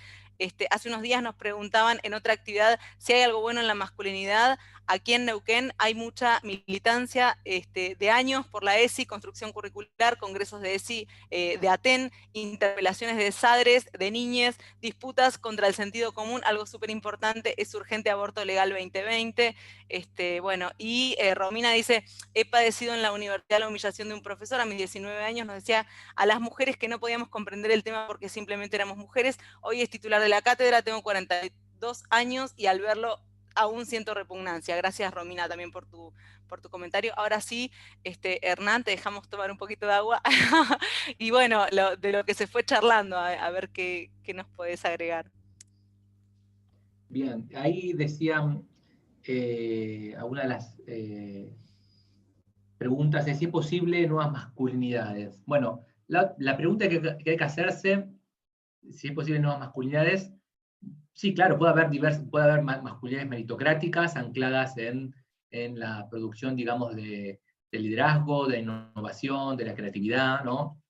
Speaker 7: Hace unos días nos preguntaban en otra actividad si hay algo bueno en la masculinidad. aquí en Neuquén hay mucha militancia de años por la ESI, construcción curricular, congresos de ESI, de ATEN, interpelaciones de sadres, de niñes, disputas contra el sentido común, algo súper importante, es urgente aborto legal 2020. Bueno, y Romina dice, he padecido en la universidad la humillación de un profesor a mis 19 años, nos decía a las mujeres que no podíamos comprender el tema porque simplemente éramos mujeres, hoy es titular de la cátedra, tengo 42 años y al verlo aún siento repugnancia. Gracias, Romina, también por tu comentario. Ahora sí, Hernán, te dejamos tomar un poquito de agua. Y bueno, de lo que se fue charlando, a ver qué nos podés agregar.
Speaker 6: Bien, ahí decían algunas de las preguntas es si es posible nuevas masculinidades. Bueno, la pregunta que hay que hacerse, si es posible nuevas masculinidades, sí, claro, puede haber masculinidades meritocráticas ancladas en la producción, digamos, de liderazgo, de innovación, de la creatividad, ¿no?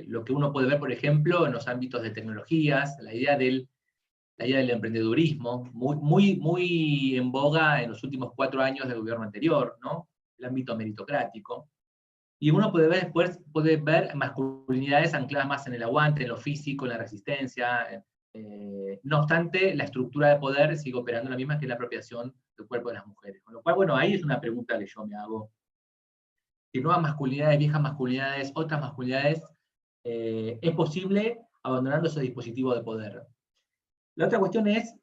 Speaker 6: Lo que uno puede ver, por ejemplo, en los ámbitos de tecnologías, la idea del emprendedurismo, muy en boga en los últimos 4 años del gobierno anterior, ¿no? El ámbito meritocrático. Y uno puede ver masculinidades ancladas más en el aguante, en lo físico, en la resistencia. No obstante, la estructura de poder sigue operando la misma, que es la apropiación del cuerpo de las mujeres. Con lo cual, bueno, ahí es una pregunta que yo me hago. Si nuevas masculinidades, viejas masculinidades, otras masculinidades, es posible abandonando ese dispositivo de poder. La otra cuestión es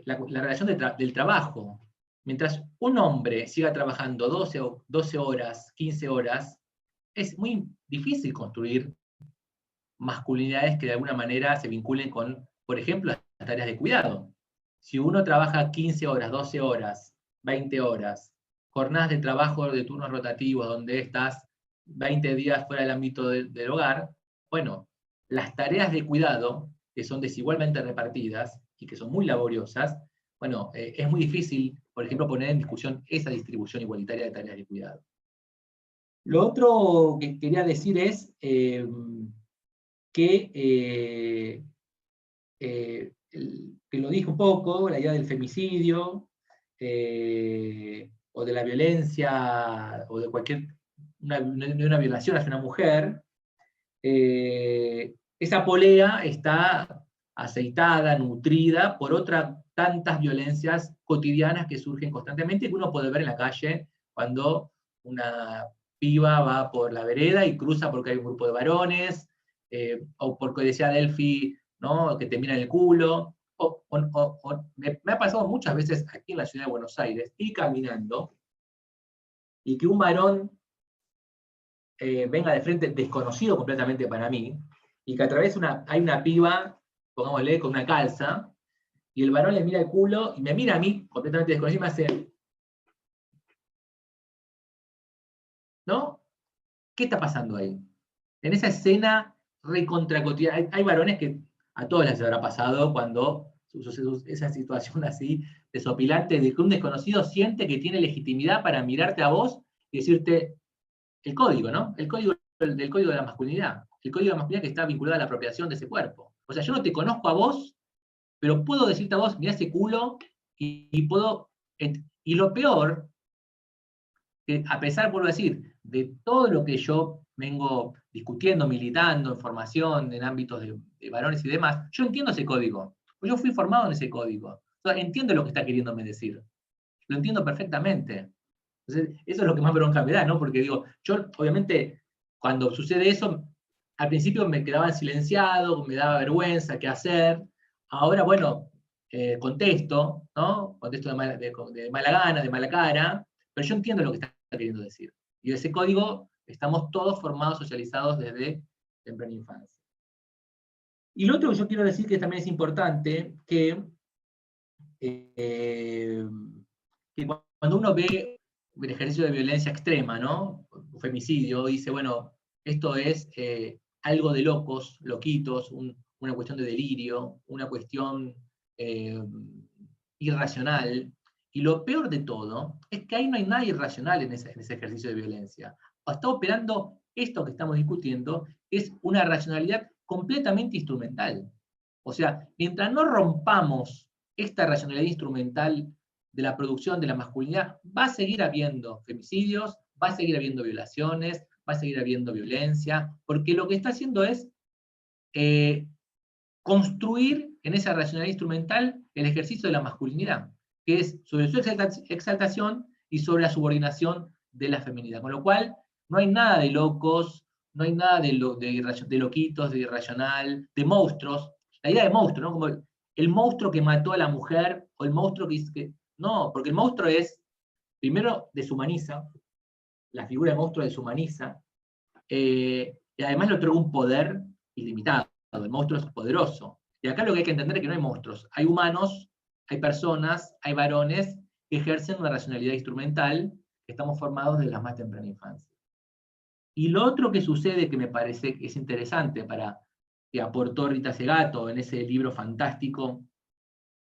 Speaker 6: la relación del trabajo. Mientras un hombre siga trabajando 12 horas, 15 horas, es muy difícil construir masculinidades que de alguna manera se vinculen con, por ejemplo, las tareas de cuidado. Si uno trabaja 15 horas, 12 horas, 20 horas, jornadas de trabajo de turnos rotativos donde estás 20 días fuera del ámbito del hogar, bueno, las tareas de cuidado, que son desigualmente repartidas y que son muy laboriosas, bueno, es muy difícil, por ejemplo, poner en discusión esa distribución igualitaria de tareas de cuidado. Lo otro que quería decir es que lo dije un poco, la idea del femicidio, o de la violencia, o de una violación hacia una mujer, esa polea está aceitada, nutrida por otras tantas violencias cotidianas que surgen constantemente y que uno puede ver en la calle cuando una piba va por la vereda y cruza porque hay un grupo de varones, o porque decía Delphi, ¿no? Que te miran el culo. Me ha pasado muchas veces aquí en la ciudad de Buenos Aires, ir caminando, y que un varón venga de frente, desconocido completamente para mí, y que a través hay una piba, pongámosle, con una calza, y el varón le mira el culo, y me mira a mí, completamente desconocido, y me hace, ¿no? ¿Qué está pasando ahí? En esa escena recontra cotidiana, hay varones que a todos les habrá pasado cuando esa situación así desopilante de que un desconocido siente que tiene legitimidad para mirarte a vos y decirte el código, ¿no? El código del código de la masculinidad. El código de la masculinidad que está vinculado a la apropiación de ese cuerpo. O sea, yo no te conozco a vos, pero puedo decirte a vos, mirá ese culo, y puedo... Y lo peor, que a pesar, vuelvo a decir, de todo lo que yo vengo discutiendo, militando en formación, en ámbitos de varones y demás, yo entiendo ese código. Yo fui formado en ese código. O sea, entiendo lo que está queriéndome decir. Lo entiendo perfectamente. Entonces, eso es lo que más bronca me da, ¿no? Porque digo, yo obviamente, cuando sucede eso, al principio me quedaba silenciado, me daba vergüenza qué hacer. Ahora, bueno, contesto, ¿no? Contesto de mala gana, de mala cara, pero yo entiendo lo que está queriendo decir. Y ese código estamos todos formados, socializados desde temprana infancia. Y lo otro que yo quiero decir que también es importante, que cuando uno ve el ejercicio de violencia extrema, ¿no? Un femicidio, dice, bueno, esto es algo de locos, loquitos, una cuestión de delirio, una cuestión irracional. Y lo peor de todo es que ahí no hay nada irracional en ese ejercicio de violencia. Está operando esto que estamos discutiendo, es una racionalidad completamente instrumental. O sea, mientras no rompamos esta racionalidad instrumental de la producción de la masculinidad, va a seguir habiendo femicidios, va a seguir habiendo violaciones, va a seguir habiendo violencia, porque lo que está haciendo es construir en esa racionalidad instrumental el ejercicio de la masculinidad, que es sobre su exaltación y sobre la subordinación de la feminidad. Con lo cual, no hay nada de locos, no hay nada de loquitos, de irracional, de monstruos. La idea de monstruo, ¿no? Como el monstruo que mató a la mujer, o el monstruo que... No, porque el monstruo es, primero, deshumaniza, la figura de monstruo deshumaniza, y además le otorga un poder ilimitado. El monstruo es poderoso. Y acá lo que hay que entender es que no hay monstruos. Hay humanos, hay personas, hay varones que ejercen una racionalidad instrumental, que estamos formados desde la más temprana infancia. Y lo otro que sucede, que me parece que es interesante, que aportó Rita Segato en ese libro fantástico,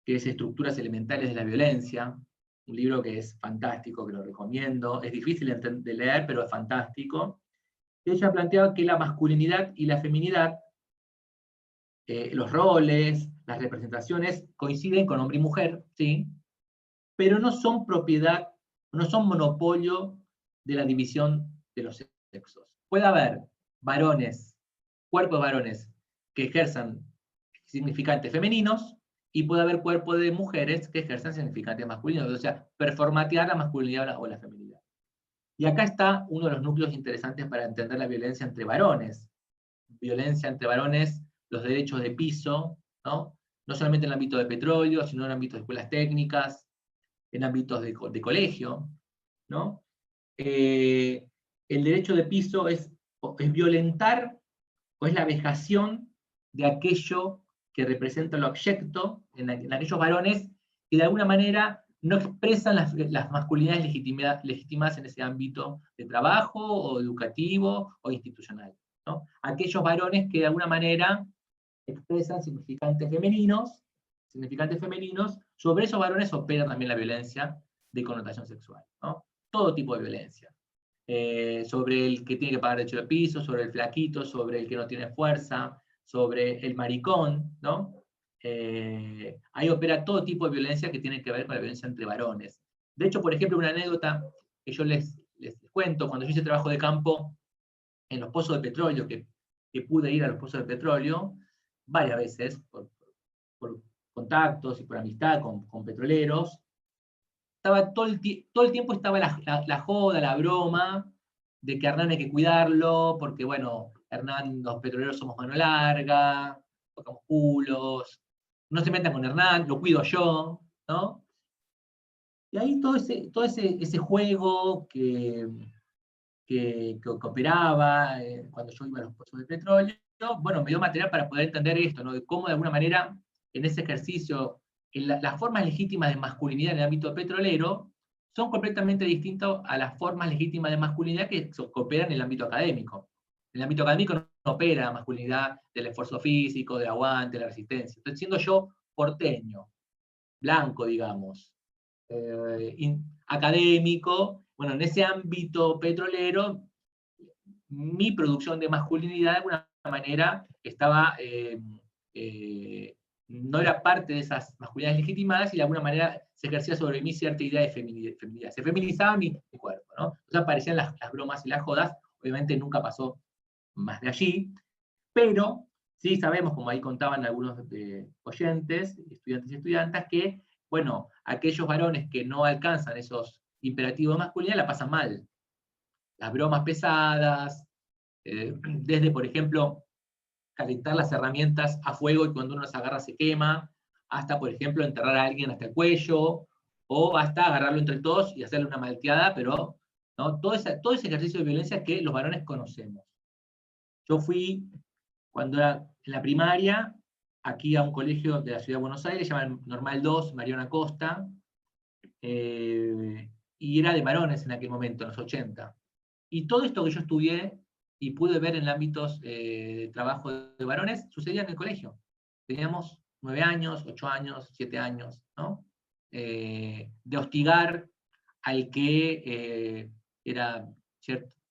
Speaker 6: que es Estructuras Elementales de la Violencia, un libro que es fantástico, que lo recomiendo, es difícil de leer, pero es fantástico. Ella planteaba que la masculinidad y la feminidad, los roles, las representaciones, coinciden con hombre y mujer, ¿sí? Pero no son propiedad, no son monopolio de la división de los sexos. Puede haber varones, cuerpos de varones que ejerzan significantes femeninos, y puede haber cuerpos de mujeres que ejerzan significantes masculinos, o sea, performatear la masculinidad o la feminidad. Y acá está uno de los núcleos interesantes para entender la violencia entre varones. Violencia entre varones, los derechos de piso, ¿no? No solamente en el ámbito de petróleo, sino en el ámbito de escuelas técnicas, en ámbitos de colegio, ¿no? El derecho de piso es violentar, o es la vejación de aquello que representa el objeto en aquellos varones que de alguna manera no expresan las masculinidades legítimas en ese ámbito de trabajo, o educativo, o institucional, ¿no? Aquellos varones que de alguna manera expresan significantes femeninos, sobre esos varones opera también la violencia de connotación sexual, ¿no? Todo tipo de violencia. Sobre el que tiene que pagar derecho de piso, sobre el flaquito, sobre el que no tiene fuerza, sobre el maricón, ¿no? Ahí opera todo tipo de violencia que tiene que ver con la violencia entre varones. De hecho, por ejemplo, una anécdota que yo les cuento, cuando yo hice trabajo de campo en los pozos de petróleo, que pude ir a los pozos de petróleo varias veces, por contactos y por amistad con petroleros, estaba todo el tiempo estaba la joda, la broma, de que Hernán hay que cuidarlo, porque bueno, Hernán, los petroleros somos mano larga, tocamos culos, no se metan con Hernán, lo cuido yo, ¿no? Y ahí todo ese juego que operaba cuando yo iba a los pozos de petróleo, bueno, me dio material para poder entender esto, ¿no? De cómo de alguna manera en ese ejercicio las formas legítimas de masculinidad en el ámbito petrolero son completamente distintas a las formas legítimas de masculinidad que operan en el ámbito académico. En el ámbito académico no opera la masculinidad del esfuerzo físico, del aguante, de la resistencia. Entonces, siendo yo porteño, blanco, digamos, académico, bueno, en ese ámbito petrolero, mi producción de masculinidad de alguna manera estaba... no era parte de esas masculinidades legitimadas, y de alguna manera se ejercía sobre mí cierta idea de feminidad. Se feminizaba mi cuerpo, ¿no? Entonces aparecían las bromas y las jodas, obviamente nunca pasó más de allí, pero sí sabemos, como ahí contaban algunos oyentes, estudiantes y estudiantas, que, bueno, aquellos varones que no alcanzan esos imperativos de masculinidad la pasan mal. Las bromas pesadas, desde, por ejemplo, calentar las herramientas a fuego y cuando uno las agarra se quema, hasta, por ejemplo, enterrar a alguien hasta el cuello, o hasta agarrarlo entre todos y hacerle una malteada, pero ¿no? Todo ese ejercicio de violencia que los varones conocemos. Yo fui, cuando era en la primaria, aquí a un colegio de la ciudad de Buenos Aires, llaman Normal 2, Mariana Costa, y era de varones en aquel momento, en los 80. Y todo esto que yo estudié y pude ver en ámbitos de trabajo de varones, sucedía en el colegio. Teníamos 9 años, 8 años, 7 años, ¿no? De hostigar al que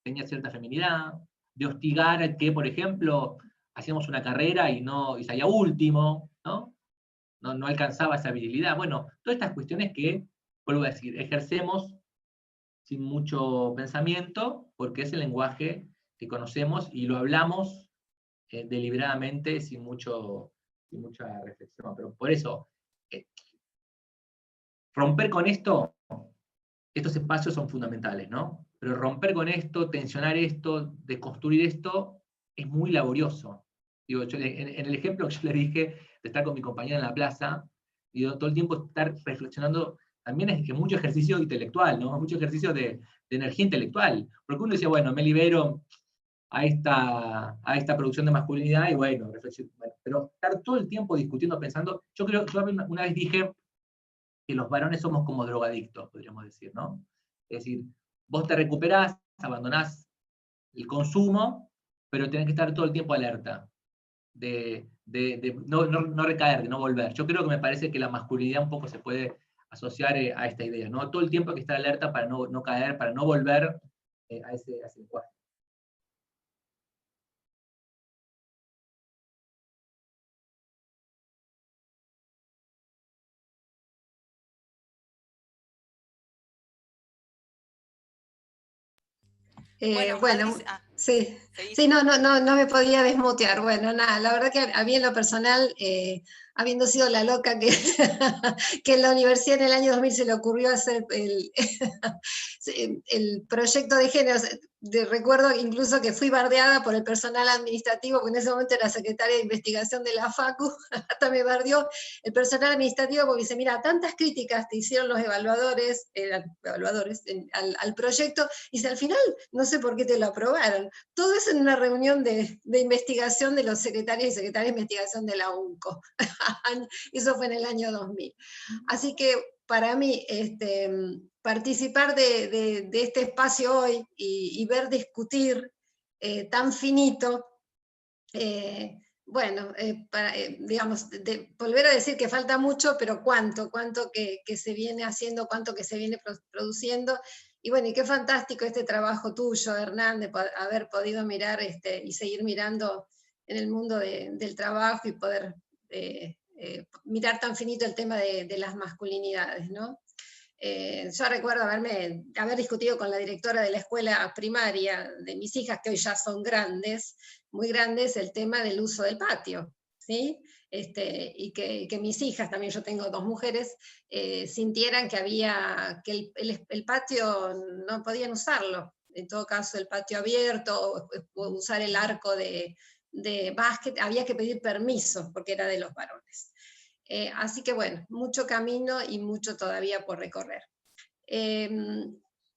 Speaker 6: tenía cierta feminidad, de hostigar al que, por ejemplo, hacíamos una carrera y salía último, ¿no? No alcanzaba esa habilidad. Bueno, todas estas cuestiones que vuelvo a decir, ejercemos sin mucho pensamiento, porque es el lenguaje que conocemos y lo hablamos deliberadamente sin mucha reflexión. Pero por eso, romper con esto, estos espacios son fundamentales, ¿no? Pero romper con esto, tensionar esto, deconstruir esto, es muy laborioso. Digo, en el ejemplo que yo le dije de estar con mi compañera en la plaza, digo, todo el tiempo estar reflexionando, también es mucho ejercicio intelectual, ¿no? Mucho ejercicio de energía intelectual. Porque uno decía, bueno, me libero a esta producción de masculinidad y bueno, pero estar todo el tiempo discutiendo, pensando, yo una vez dije que los varones somos como drogadictos, podríamos decir, ¿no? Es decir, vos te recuperás, abandonás el consumo, pero tenés que estar todo el tiempo alerta, de no recaer, de no volver. Yo creo que me parece que la masculinidad un poco se puede asociar a esta idea, ¿no? Todo el tiempo hay que estar alerta para no caer, para no volver a ese lenguaje.
Speaker 1: Bueno,
Speaker 7: Adri,
Speaker 1: sí,
Speaker 7: ¿seguís?
Speaker 1: sí, no me podía desmutear. Bueno, nada, la verdad que a mí en lo personal, habiendo sido la loca que, que en la universidad en el año 2000 se le ocurrió hacer el proyecto de género, recuerdo incluso que fui bardeada por el personal administrativo, porque en ese momento era secretaria de investigación de la FACU, hasta me bardeó el personal administrativo porque dice, mira, tantas críticas te hicieron los evaluadores al proyecto, y dice, al final no sé por qué te lo aprobaron. Todo eso en una reunión de investigación de los secretarios y secretarias de investigación de la UNCO. Eso fue en el año 2000. Así que para mí, participar de este espacio hoy y ver discutir tan finito, bueno, digamos, volver a decir que falta mucho, pero cuánto que se viene haciendo, cuánto que se viene produciendo. Y bueno, y qué fantástico este trabajo tuyo, Hernán, de haber podido mirar y seguir mirando en el mundo del trabajo y poder mirar tan finito el tema de las masculinidades, ¿no? Yo recuerdo haber discutido con la directora de la escuela primaria de mis hijas, que hoy ya son grandes, muy grandes, el tema del uso del patio, ¿sí? Y que mis hijas, también yo tengo 2 mujeres, sintieran que el patio no podían usarlo. En todo caso, el patio abierto, o usar el arco de básquet, había que pedir permiso, porque era de los varones. Así que bueno, mucho camino y mucho todavía por recorrer.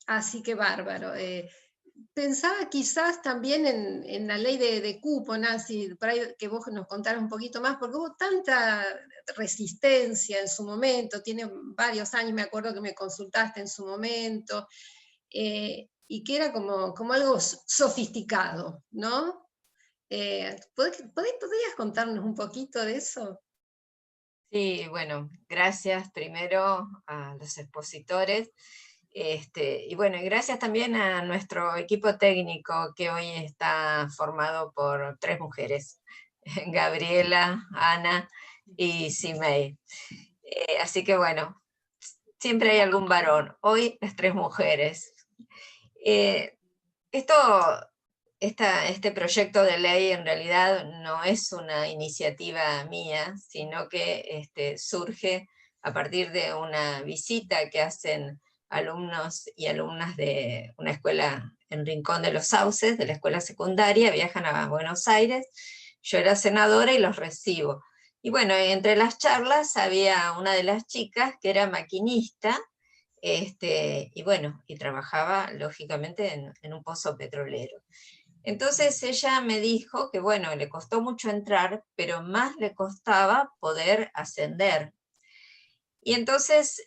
Speaker 1: Así que bárbaro. Pensaba quizás también en la ley de cupo, Nancy, para que vos nos contaras un poquito más, porque hubo tanta resistencia en su momento, tiene varios años, me acuerdo que me consultaste en su momento, y que era como algo sofisticado, ¿no? ¿Podrías contarnos un poquito de eso?
Speaker 3: Sí, bueno, gracias primero a los expositores. Y bueno, y gracias también a nuestro equipo técnico que hoy está formado por 3 mujeres, Gabriela, Ana y Simei. Así que bueno, siempre hay algún varón, hoy las 3 mujeres. Este proyecto de ley en realidad no es una iniciativa mía, sino que surge a partir de una visita que hacen alumnos y alumnas de una escuela en Rincón de los Sauces, de la escuela secundaria, viajan a Buenos Aires. Yo era senadora y los recibo. Y bueno, entre las charlas había una de las chicas que era maquinista, y bueno, y trabajaba lógicamente en un pozo petrolero. Entonces ella me dijo que bueno, le costó mucho entrar, pero más le costaba poder ascender. Y entonces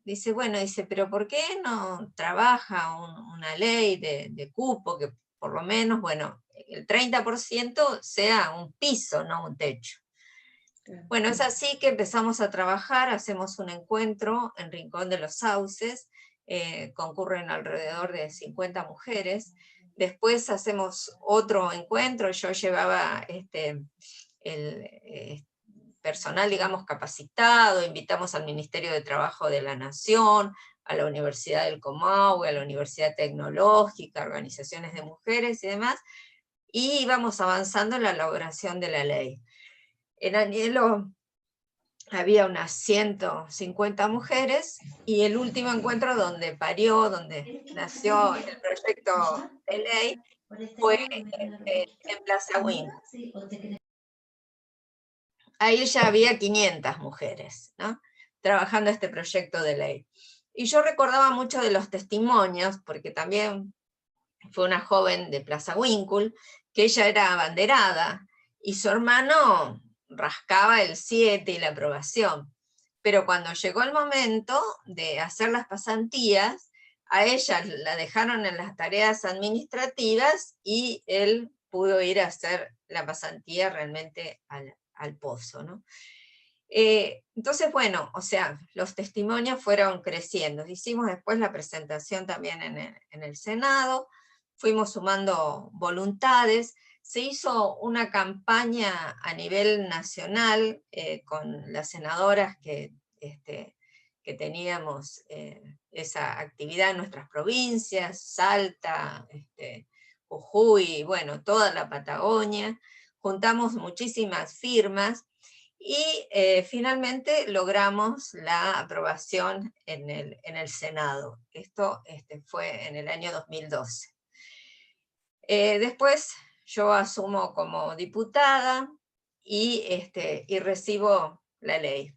Speaker 3: dice, pero ¿por qué no trabaja una ley de cupo que por lo menos, bueno, el 30% sea un piso, no un techo? Bueno, es así que empezamos a trabajar, hacemos un encuentro en Rincón de los Sauces, concurren alrededor de 50 mujeres, después hacemos otro encuentro, yo llevaba
Speaker 1: personal, digamos, capacitado, invitamos al Ministerio de Trabajo de la Nación, a la Universidad del Comahue, a la Universidad Tecnológica, organizaciones de mujeres y demás, y íbamos avanzando en la elaboración de la ley. En Añelo había unas 150 mujeres, y el último encuentro donde nació el proyecto de ley fue en Plaza Winkle. Ahí ya había 500 mujeres, ¿no?, trabajando este proyecto de ley. Y yo recordaba mucho de los testimonios, porque también fue una joven de Plaza Winkle, que ella era abanderada, y su hermano rascaba el 7 y la aprobación. Pero cuando llegó el momento de hacer las pasantías, a ella la dejaron en las tareas administrativas, y él pudo ir a hacer la pasantía realmente al pozo, ¿no? Entonces, bueno, o sea, los testimonios fueron creciendo. Hicimos después la presentación también en el Senado, fuimos sumando voluntades, se hizo una campaña a nivel nacional con las senadoras que teníamos esa actividad en nuestras provincias, Salta, Jujuy, bueno, toda la Patagonia, juntamos muchísimas firmas, y finalmente logramos la aprobación en el Senado. Esto fue en el año 2012. Después yo asumo como diputada y recibo la ley.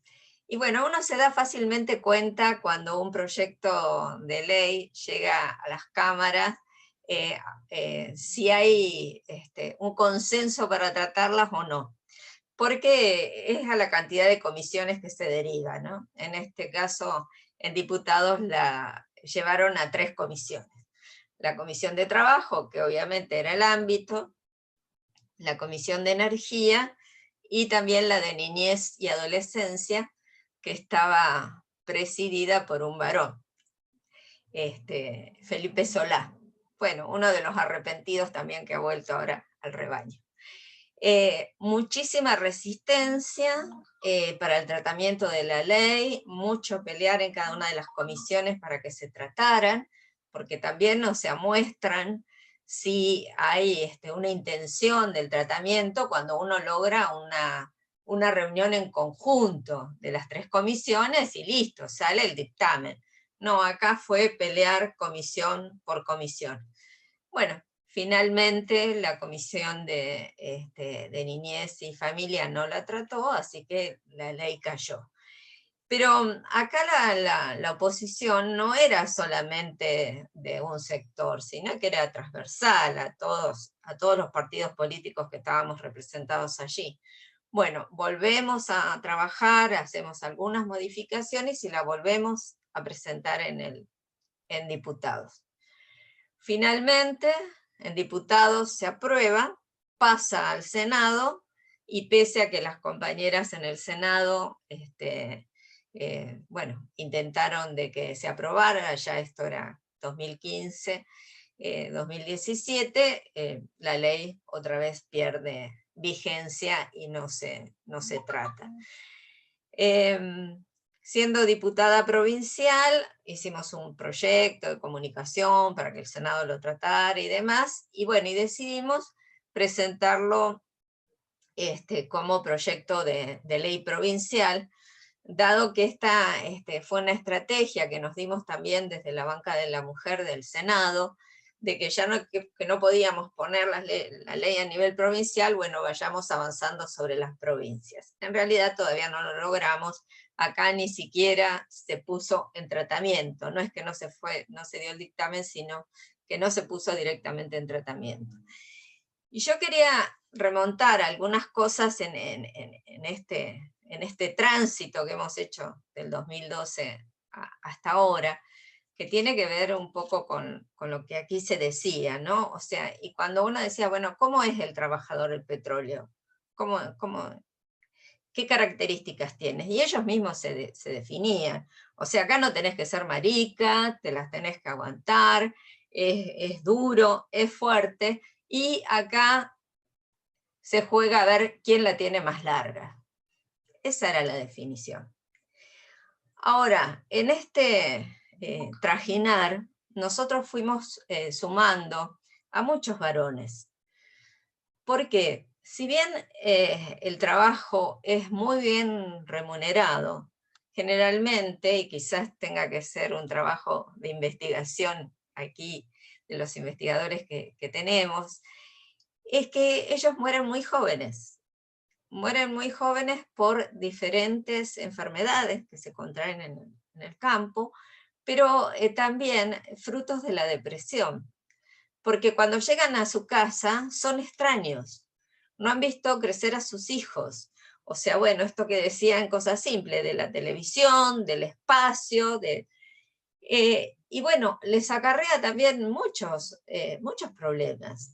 Speaker 1: Y bueno, uno se da fácilmente cuenta cuando un proyecto de ley llega a las cámaras, si hay un consenso para tratarlas o no, porque es a la cantidad de comisiones que se deriva, ¿no? En este caso, en diputados la llevaron a 3 comisiones. La Comisión de Trabajo, que obviamente era el ámbito, la Comisión de Energía, y también la de Niñez y Adolescencia, que estaba presidida por un varón, Felipe Solá. Bueno, uno de los arrepentidos también que ha vuelto ahora al rebaño. Muchísima resistencia para el tratamiento de la ley, mucho pelear en cada una de las comisiones para que se trataran, porque también no se muestran si hay una intención del tratamiento cuando uno logra una reunión en conjunto de las 3 comisiones y listo, sale el dictamen. No, acá fue pelear comisión por comisión. Bueno, finalmente la Comisión de Niñez y Familia no la trató, así que la ley cayó. Pero acá la oposición no era solamente de un sector, sino que era transversal a todos los partidos políticos que estábamos representados allí. Bueno, volvemos a trabajar, hacemos algunas modificaciones y la volvemos a presentar en diputados. Finalmente, en diputados se aprueba, pasa al Senado, y pese a que las compañeras en el Senado bueno, intentaron de que se aprobara, ya esto era 2015, 2017, la ley otra vez pierde vigencia y no se trata. Siendo diputada provincial, hicimos un proyecto de comunicación para que el Senado lo tratara y demás, y bueno, y decidimos presentarlo como proyecto de ley provincial, dado que esta fue una estrategia que nos dimos también desde la banca de la mujer del Senado, de que ya no podíamos poner la ley a nivel provincial, bueno, vayamos avanzando sobre las provincias. En realidad todavía no lo logramos, acá ni siquiera se puso en tratamiento, no es que no se dio el dictamen, sino que no se puso directamente en tratamiento. Y yo quería remontar algunas cosas en este tránsito que hemos hecho del 2012 hasta ahora, que tiene que ver un poco con lo que aquí se decía, ¿no? O sea, y cuando uno decía, bueno, ¿cómo es el trabajador del petróleo? ¿Qué características tiene? Y ellos mismos se definían. O sea, acá no tenés que ser marica, te las tenés que aguantar, es duro, es fuerte, y acá se juega a ver quién la tiene más larga.
Speaker 8: Esa era la definición. Ahora, en este trajinar, nosotros fuimos sumando a muchos varones. Porque si bien el trabajo es muy bien remunerado, generalmente, y quizás tenga que ser un trabajo de investigación aquí, de los investigadores que tenemos, es que ellos mueren muy jóvenes. Mueren muy jóvenes por diferentes enfermedades que se contraen en el campo, pero también frutos de la depresión. Porque cuando llegan a su casa son extraños, no han visto crecer a sus hijos. O sea, bueno, esto que decían, cosas simples, de la televisión, del espacio, y bueno, les acarrea también muchos problemas.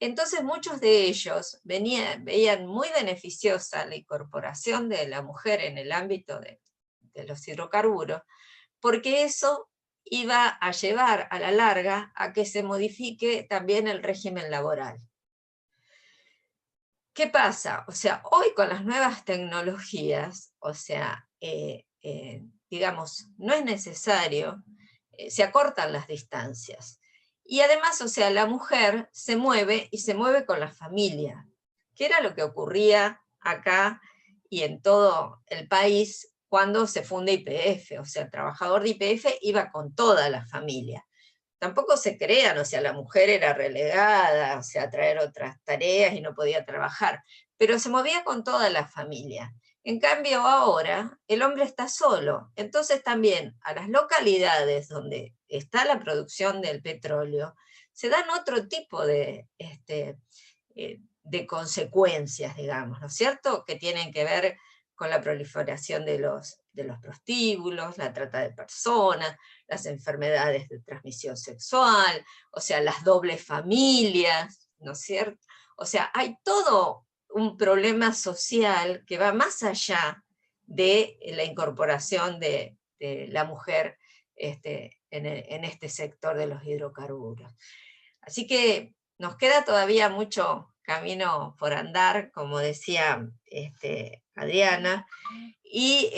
Speaker 8: Entonces muchos de ellos veían muy beneficiosa la incorporación de la mujer en el ámbito de los hidrocarburos, porque eso iba a llevar a la larga a que se modifique también el régimen laboral. ¿Qué pasa? O sea, hoy con las nuevas tecnologías, o sea, digamos, no es necesario, se acortan las distancias. Y además, o sea, la mujer se mueve y se mueve con la familia, que era lo que ocurría acá y en todo el país cuando se funda YPF. O sea, el trabajador de YPF iba con toda la familia. Tampoco se crean, o sea, la mujer era relegada, o sea, a traer otras tareas y no podía trabajar, pero se movía con toda la familia. En cambio ahora el hombre está solo, entonces también a las localidades donde está la producción del petróleo se dan otro tipo de consecuencias, digamos, ¿no es cierto?, que tienen que ver con la proliferación de los prostíbulos, la trata de personas, las enfermedades de transmisión sexual, o sea, las dobles familias, ¿no es cierto? O sea, hay todo un problema social que va más allá de la incorporación de la mujer en este sector de los hidrocarburos. Así que nos queda todavía mucho camino por andar, como decía Adriana, y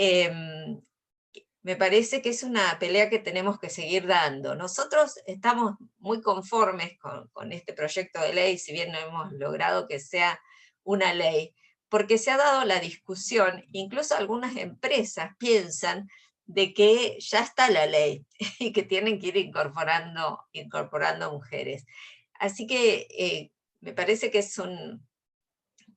Speaker 8: me parece que es una pelea que tenemos que seguir dando. Nosotros estamos muy conformes con este proyecto de ley, si bien no hemos logrado que sea una ley, porque se ha dado la discusión, incluso algunas empresas piensan de que ya está la ley y que tienen que ir incorporando mujeres. Así que me parece que es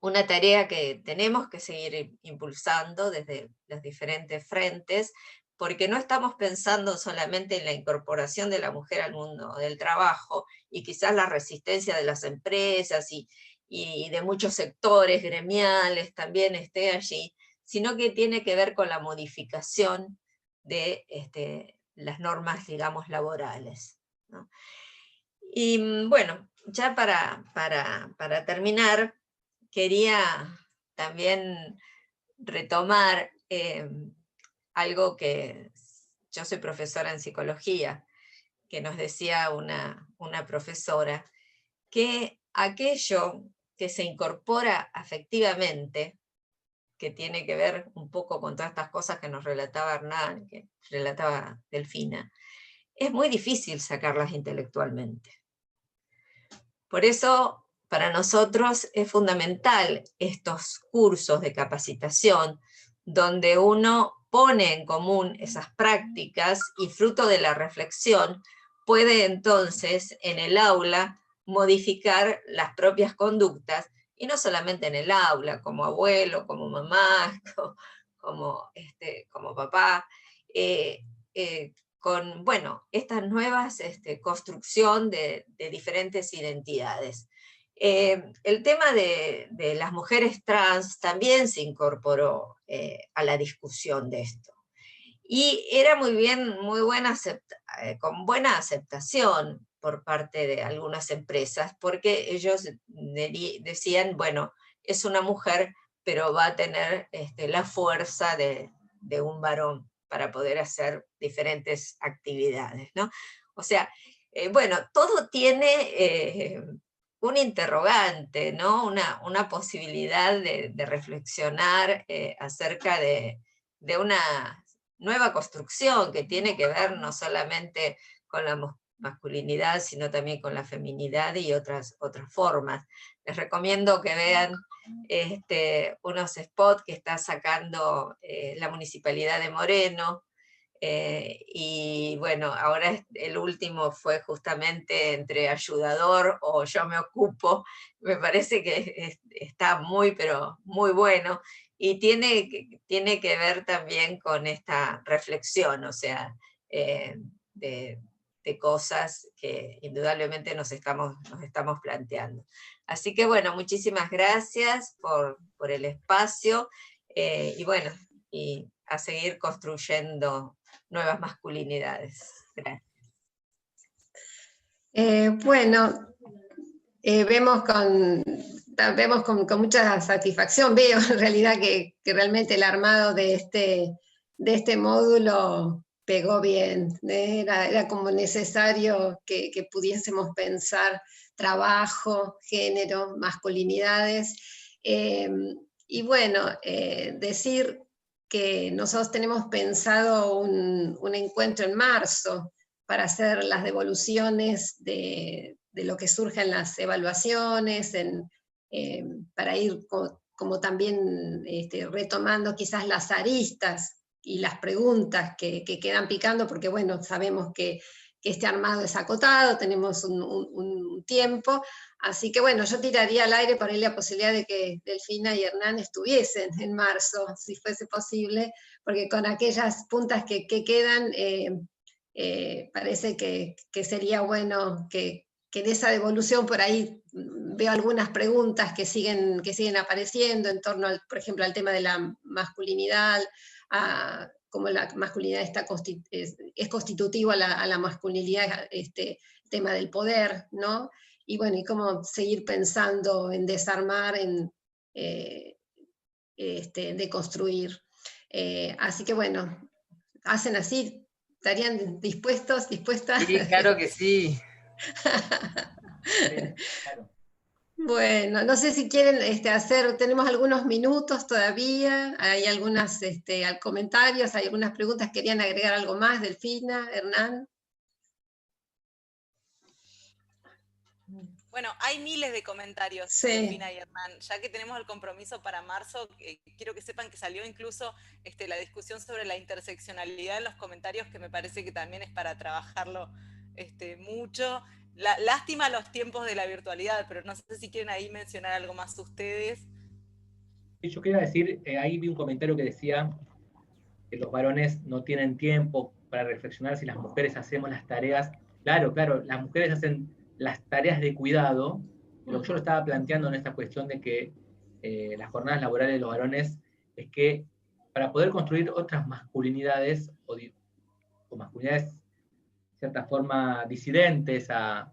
Speaker 8: una tarea que tenemos que seguir impulsando desde los diferentes frentes, porque no estamos pensando solamente en la incorporación de la mujer al mundo del trabajo, y quizás la resistencia de las empresas y de muchos sectores gremiales también esté allí, sino que tiene que ver con la modificación de las normas, digamos, laborales, ¿no? Y bueno, ya para terminar, quería también retomar algo que yo soy profesora en psicología, que nos decía una profesora, que aquello que se incorpora afectivamente, que tiene que ver un poco con todas estas cosas que nos relataba Hernán, que relataba Delfina, es muy difícil sacarlas intelectualmente. Por eso, para nosotros es fundamental estos cursos de capacitación, donde uno pone en común esas prácticas y fruto de la reflexión puede entonces en el aula modificar las propias conductas, y no solamente en el aula, como abuelo, como mamá, como papá, con, bueno, estas nuevas construcción de diferentes identidades. El tema de las mujeres trans también se incorporó a la discusión de esto. Y era con buena aceptación por parte de algunas empresas, porque ellos decían, bueno, es una mujer, pero va a tener la fuerza de un varón para poder hacer diferentes actividades, ¿no? O sea, bueno, todo tiene un interrogante, ¿no? Una posibilidad de reflexionar acerca de una nueva construcción que tiene que ver no solamente con la masculinidad, sino también con la feminidad y otras formas. Les recomiendo que vean unos spots que está sacando la Municipalidad de Moreno, y bueno, ahora el último fue justamente entre ayudador o yo me ocupo. Me parece que está pero muy bueno, y tiene que ver también con esta reflexión, o sea, de cosas que indudablemente nos estamos planteando. Así que bueno, muchísimas gracias por el espacio, y bueno, y a seguir construyendo nuevas masculinidades. Gracias.
Speaker 1: Bueno, vemos con mucha satisfacción, veo en realidad que realmente el armado de este módulo pegó bien, era como necesario que pudiésemos pensar trabajo, género, masculinidades, y bueno, decir que nosotros tenemos pensado un encuentro en marzo para hacer las devoluciones de lo que surge en las evaluaciones, para ir como también retomando quizás las aristas y las preguntas que quedan picando, porque bueno, sabemos que este armado es acotado, tenemos un tiempo, así que bueno, yo tiraría al aire por ahí la posibilidad de que Delfina y Hernán estuviesen en marzo, si fuese posible, porque con aquellas puntas que quedan, parece que sería bueno que en esa devolución por ahí veo algunas preguntas que siguen apareciendo en torno, por ejemplo, al tema de la masculinidad, cómo la masculinidad es constitutivo a la masculinidad, tema del poder, ¿no? Y bueno, y cómo seguir pensando en desarmar, en deconstruir. Así que bueno, hacen así, ¿estarían dispuestas?
Speaker 5: Sí, claro que sí.
Speaker 6: Claro.
Speaker 1: Bueno, no sé si quieren tenemos algunos minutos todavía, hay algunos comentarios, hay algunas preguntas, ¿querían agregar algo más, Delfina, Hernán?
Speaker 7: Bueno, hay miles de comentarios,
Speaker 1: Sí.
Speaker 7: Delfina y Hernán. Ya que tenemos el compromiso para marzo, quiero que sepan que salió incluso la discusión sobre la interseccionalidad en los comentarios, que me parece que también es para trabajarlo mucho. Lástima los tiempos de la virtualidad, pero no sé si quieren ahí mencionar algo más ustedes.
Speaker 6: Yo quería decir, ahí vi un comentario que decía que los varones no tienen tiempo para reflexionar si las mujeres hacemos las tareas. Claro, las mujeres hacen las tareas de cuidado. Lo que yo lo estaba planteando en esta cuestión de que las jornadas laborales de los varones es que para poder construir otras masculinidades o masculinidades de cierta forma disidentes a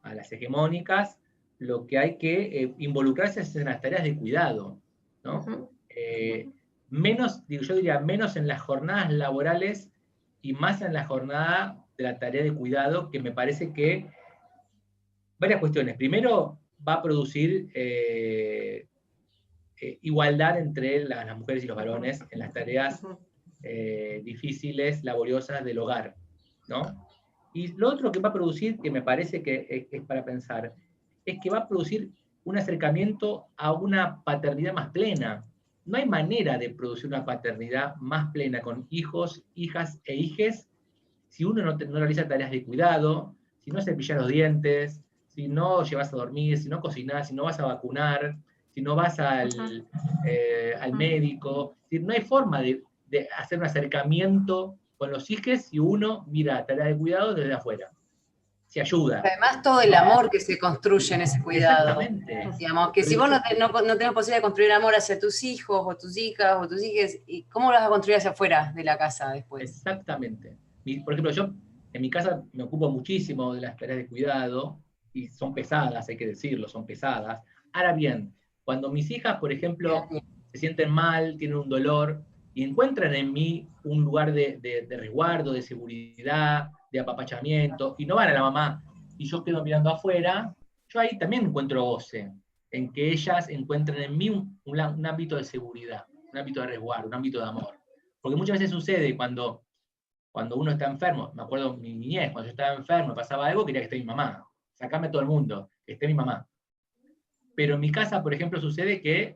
Speaker 6: las hegemónicas, lo que hay que involucrarse es en las tareas de cuidado, ¿no? Menos, yo diría, menos en las jornadas laborales y más en la jornada de la tarea de cuidado, que me parece que varias cuestiones. Primero, va a producir igualdad entre las mujeres y los varones en las tareas difíciles, laboriosas del hogar, ¿no? Y lo otro que va a producir, que me parece que es para pensar, es que va a producir un acercamiento a una paternidad más plena. No hay manera de producir una paternidad más plena con hijos, hijas e hijes si uno no realiza tareas de cuidado, si no cepillas los dientes, si no llevas a dormir, si no cocinas, si no vas a vacunar, si no vas al médico. Si no hay forma de hacer un acercamiento con los hijos si uno mira tareas de cuidado desde afuera. Se ayuda.
Speaker 5: Además, todo el amor que se construye en ese cuidado.
Speaker 6: Exactamente.
Speaker 5: Digamos, que si vos no tenés posibilidad de construir amor hacia tus hijos, o tus hijas, o tus hijas, ¿cómo lo vas a construir hacia afuera de la casa después?
Speaker 6: Exactamente. Por ejemplo, yo en mi casa me ocupo muchísimo de las tareas de cuidado, y son pesadas, hay que decirlo, son pesadas. Ahora bien, cuando mis hijas, por ejemplo, se sienten mal, tienen un dolor, y encuentran en mí un lugar de resguardo, de seguridad, de apapachamiento, y no van a la mamá, y yo quedo mirando afuera, yo ahí también encuentro goce, en que ellas encuentren en mí un ámbito de seguridad, un ámbito de resguardo, un ámbito de amor. Porque muchas veces sucede cuando uno está enfermo, me acuerdo mi niñez, cuando yo estaba enfermo, pasaba algo, quería que esté mi mamá, sacame a todo el mundo, que esté mi mamá. Pero en mi casa, por ejemplo, sucede que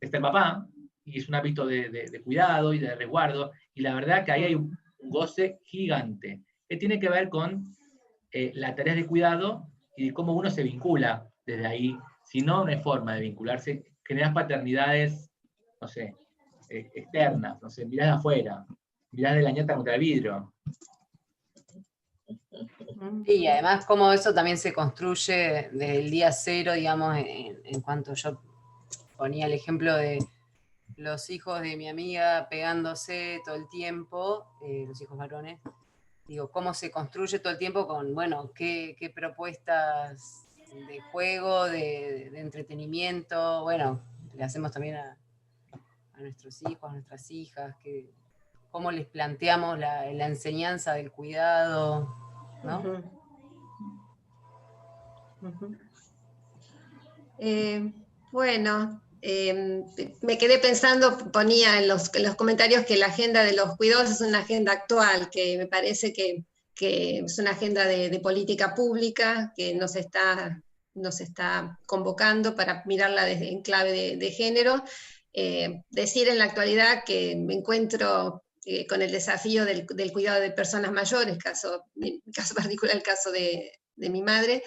Speaker 6: está el papá, y es un hábito de cuidado y de resguardo, y la verdad que ahí hay un goce gigante, que tiene que ver con la tarea de cuidado y de cómo uno se vincula desde ahí. Si no, no hay forma de vincularse. Generas paternidades, no sé, externas, no sé, mirás de afuera, mirás de la ñata contra el vidrio.
Speaker 5: Y además cómo eso también se construye desde el día cero, digamos, en cuanto yo ponía el ejemplo de los hijos de mi amiga pegándose todo el tiempo, los hijos varones, digo, cómo se construye todo el tiempo con, bueno, qué propuestas de juego, de entretenimiento, bueno, le hacemos también a nuestros hijos, a nuestras hijas, cómo les planteamos la enseñanza del cuidado, ¿no?
Speaker 1: Bueno, me quedé pensando, ponía en los comentarios que la agenda de los cuidados es una agenda actual, que me parece que es una agenda de política pública que nos está convocando para mirarla en clave de género. Decir en la actualidad que me encuentro con el desafío del cuidado de personas mayores, en mi caso particular, el caso de mi madre,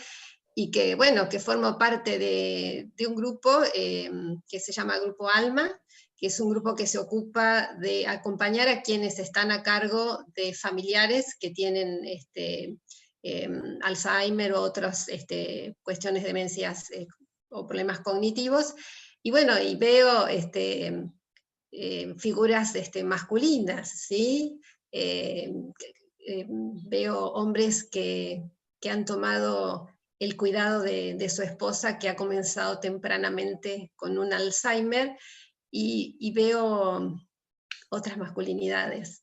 Speaker 1: y que, bueno, que formo parte de un grupo que se llama Grupo Alma, que es un grupo que se ocupa de acompañar a quienes están a cargo de familiares que tienen Alzheimer o otras cuestiones de demencias o problemas cognitivos. Y bueno, y veo figuras masculinas, ¿sí? Veo hombres que han tomado el cuidado de su esposa, que ha comenzado tempranamente con un Alzheimer, y veo otras masculinidades.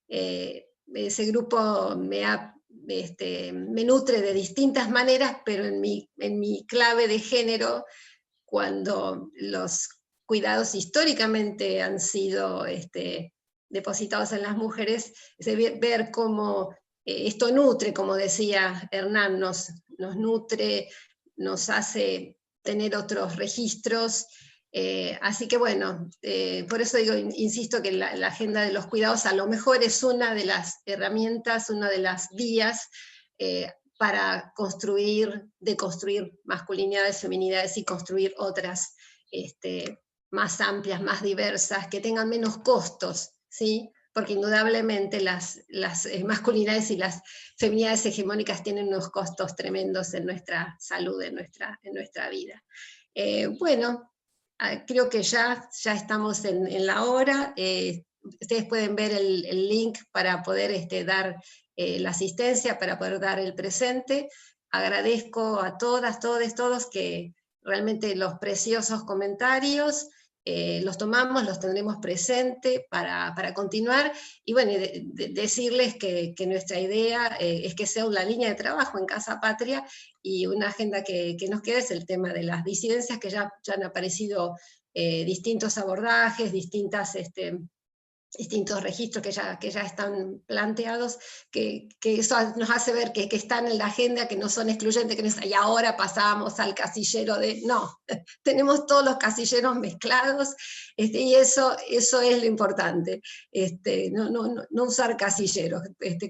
Speaker 1: Ese grupo me nutre de distintas maneras, pero en mi clave de género, cuando los cuidados históricamente han sido depositados en las mujeres, es ver cómo esto nutre, como decía Hernán, nos nutre, nos hace tener otros registros. Así que bueno, por eso digo, insisto que la agenda de los cuidados a lo mejor es una de las herramientas, una de las vías para deconstruir masculinidades, feminidades y construir otras más amplias, más diversas, que tengan menos costos, ¿sí? Porque indudablemente las masculinidades y las feminidades hegemónicas tienen unos costos tremendos en nuestra salud, en nuestra vida. Bueno, creo que ya estamos en la hora. Ustedes pueden ver el link para poder dar la asistencia, para poder dar el presente. Agradezco a todas, todos que realmente los preciosos comentarios los tomamos, los tendremos presente para continuar, y bueno, decirles que nuestra idea es que sea una línea de trabajo en Casa Patria, y una agenda que nos queda es el tema de las disidencias, que ya han aparecido distintos abordajes, distintos registros que ya están planteados, que eso nos hace ver que están en la agenda, que no son excluyentes, que no es, y ahora pasamos al casillero no, tenemos todos los casilleros mezclados, y eso es lo importante, no usar casilleros,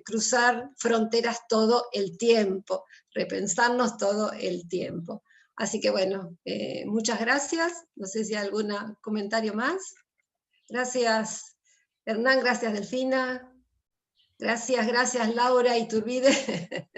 Speaker 1: cruzar fronteras todo el tiempo, repensarnos todo el tiempo. Así que bueno, muchas gracias, no sé si hay algún comentario más. Gracias Hernán, gracias Delfina, gracias Laura Iturbide.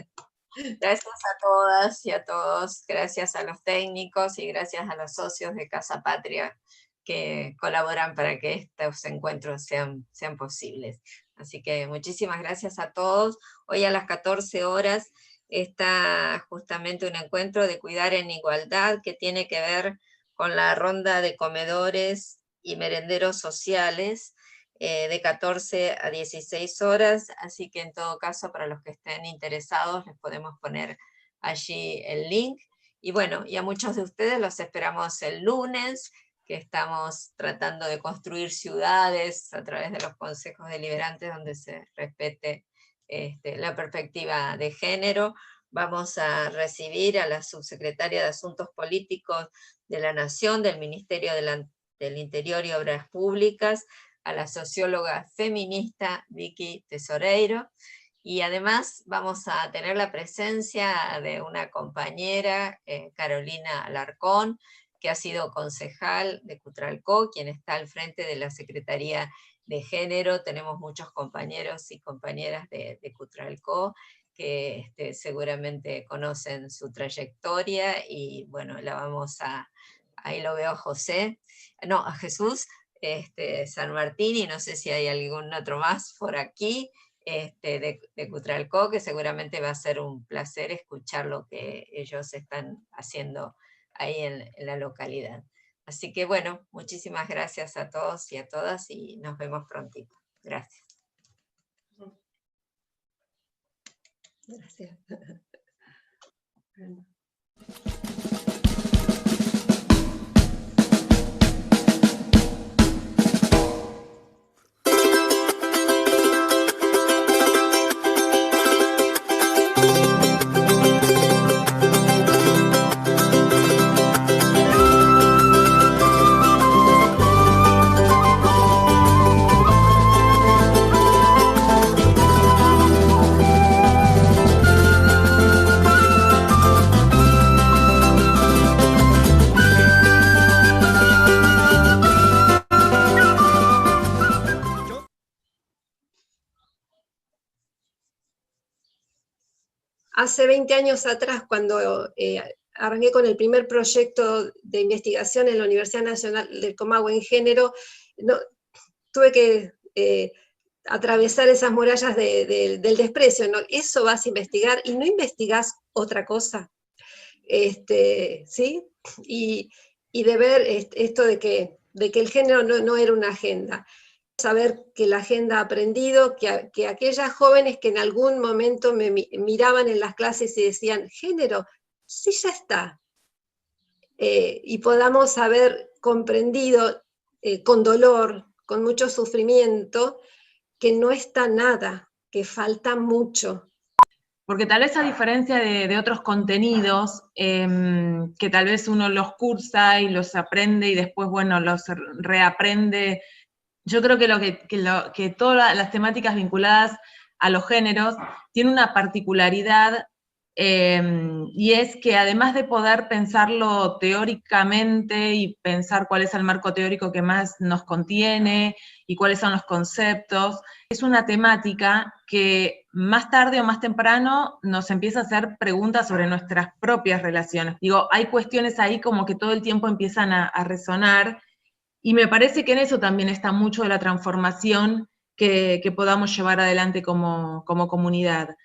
Speaker 8: Gracias a todas y a todos, gracias a los técnicos y gracias a los socios de Casa Patria que colaboran para que estos encuentros sean posibles. Así que muchísimas gracias a todos. Hoy a las 14 horas está justamente un encuentro de Cuidar en Igualdad, que tiene que ver con la ronda de comedores y merenderos sociales, de 14 a 16 horas, así que en todo caso para los que estén interesados les podemos poner allí el link, Y bueno, y a muchos de ustedes los esperamos el lunes, que estamos tratando de construir ciudades a través de los consejos deliberantes donde se respete la perspectiva de género. Vamos a recibir a la subsecretaria de Asuntos Políticos de la Nación, del Ministerio del Interior y Obras Públicas, a la socióloga feminista Vicky Tesoreiro, y además vamos a tener la presencia de una compañera, Carolina Alarcón, que ha sido concejal de Cutralcó, quien está al frente de la Secretaría de Género. Tenemos muchos compañeros y compañeras de Cutralcó que seguramente conocen su trayectoria, y bueno, la vamos ahí lo veo a Jesús San Martín, y no sé si hay algún otro más por aquí, de Cutralcó, que seguramente va a ser un placer escuchar lo que ellos están haciendo ahí en la localidad. Así que bueno, muchísimas gracias a todos y a todas, y nos vemos prontito. Gracias.
Speaker 1: Gracias. Hace 20 años atrás, cuando arranqué con el primer proyecto de investigación en la Universidad Nacional del Comahue en género, tuve que atravesar esas murallas del desprecio, ¿no? Eso vas a investigar y no investigás otra cosa. ¿Sí? Y de ver esto de que el género no era una agenda. Saber que la agenda ha aprendido, que aquellas jóvenes que en algún momento me miraban en las clases y decían, género, sí, ya está. Y podamos haber comprendido con dolor, con mucho sufrimiento, que no está nada, que falta mucho.
Speaker 2: Porque tal vez a diferencia de otros contenidos, que tal vez uno los cursa y los aprende y después, bueno, los reaprende. Yo creo que todas las temáticas vinculadas a los géneros tienen una particularidad, y es que además de poder pensarlo teóricamente y pensar cuál es el marco teórico que más nos contiene y cuáles son los conceptos, es una temática que más tarde o más temprano nos empieza a hacer preguntas sobre nuestras propias relaciones. Digo, hay cuestiones ahí como que todo el tiempo empiezan a resonar. Y me parece que en eso también está mucho de la transformación que podamos llevar adelante como comunidad.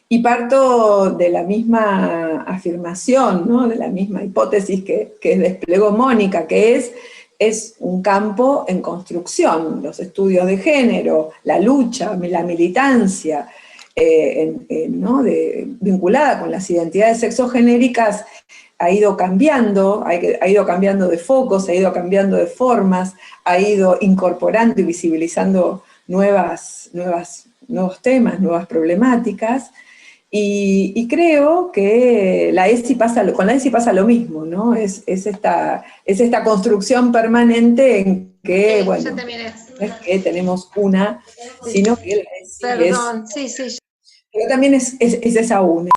Speaker 3: Y parto de la misma afirmación, ¿no? De la misma hipótesis que desplegó Mónica, que es un campo en construcción, los estudios de género, la lucha, la militancia, ¿no? Vinculada con las identidades sexogenéricas, ha ido cambiando de focos, ha ido cambiando de formas, ha ido incorporando y visibilizando nuevos temas, nuevas problemáticas, y creo que con la ESI pasa lo mismo, ¿no? Es esta construcción permanente en que, bueno, no es que tenemos una, sino que la ESI
Speaker 1: Perdón, sí.
Speaker 3: pero también es esa una.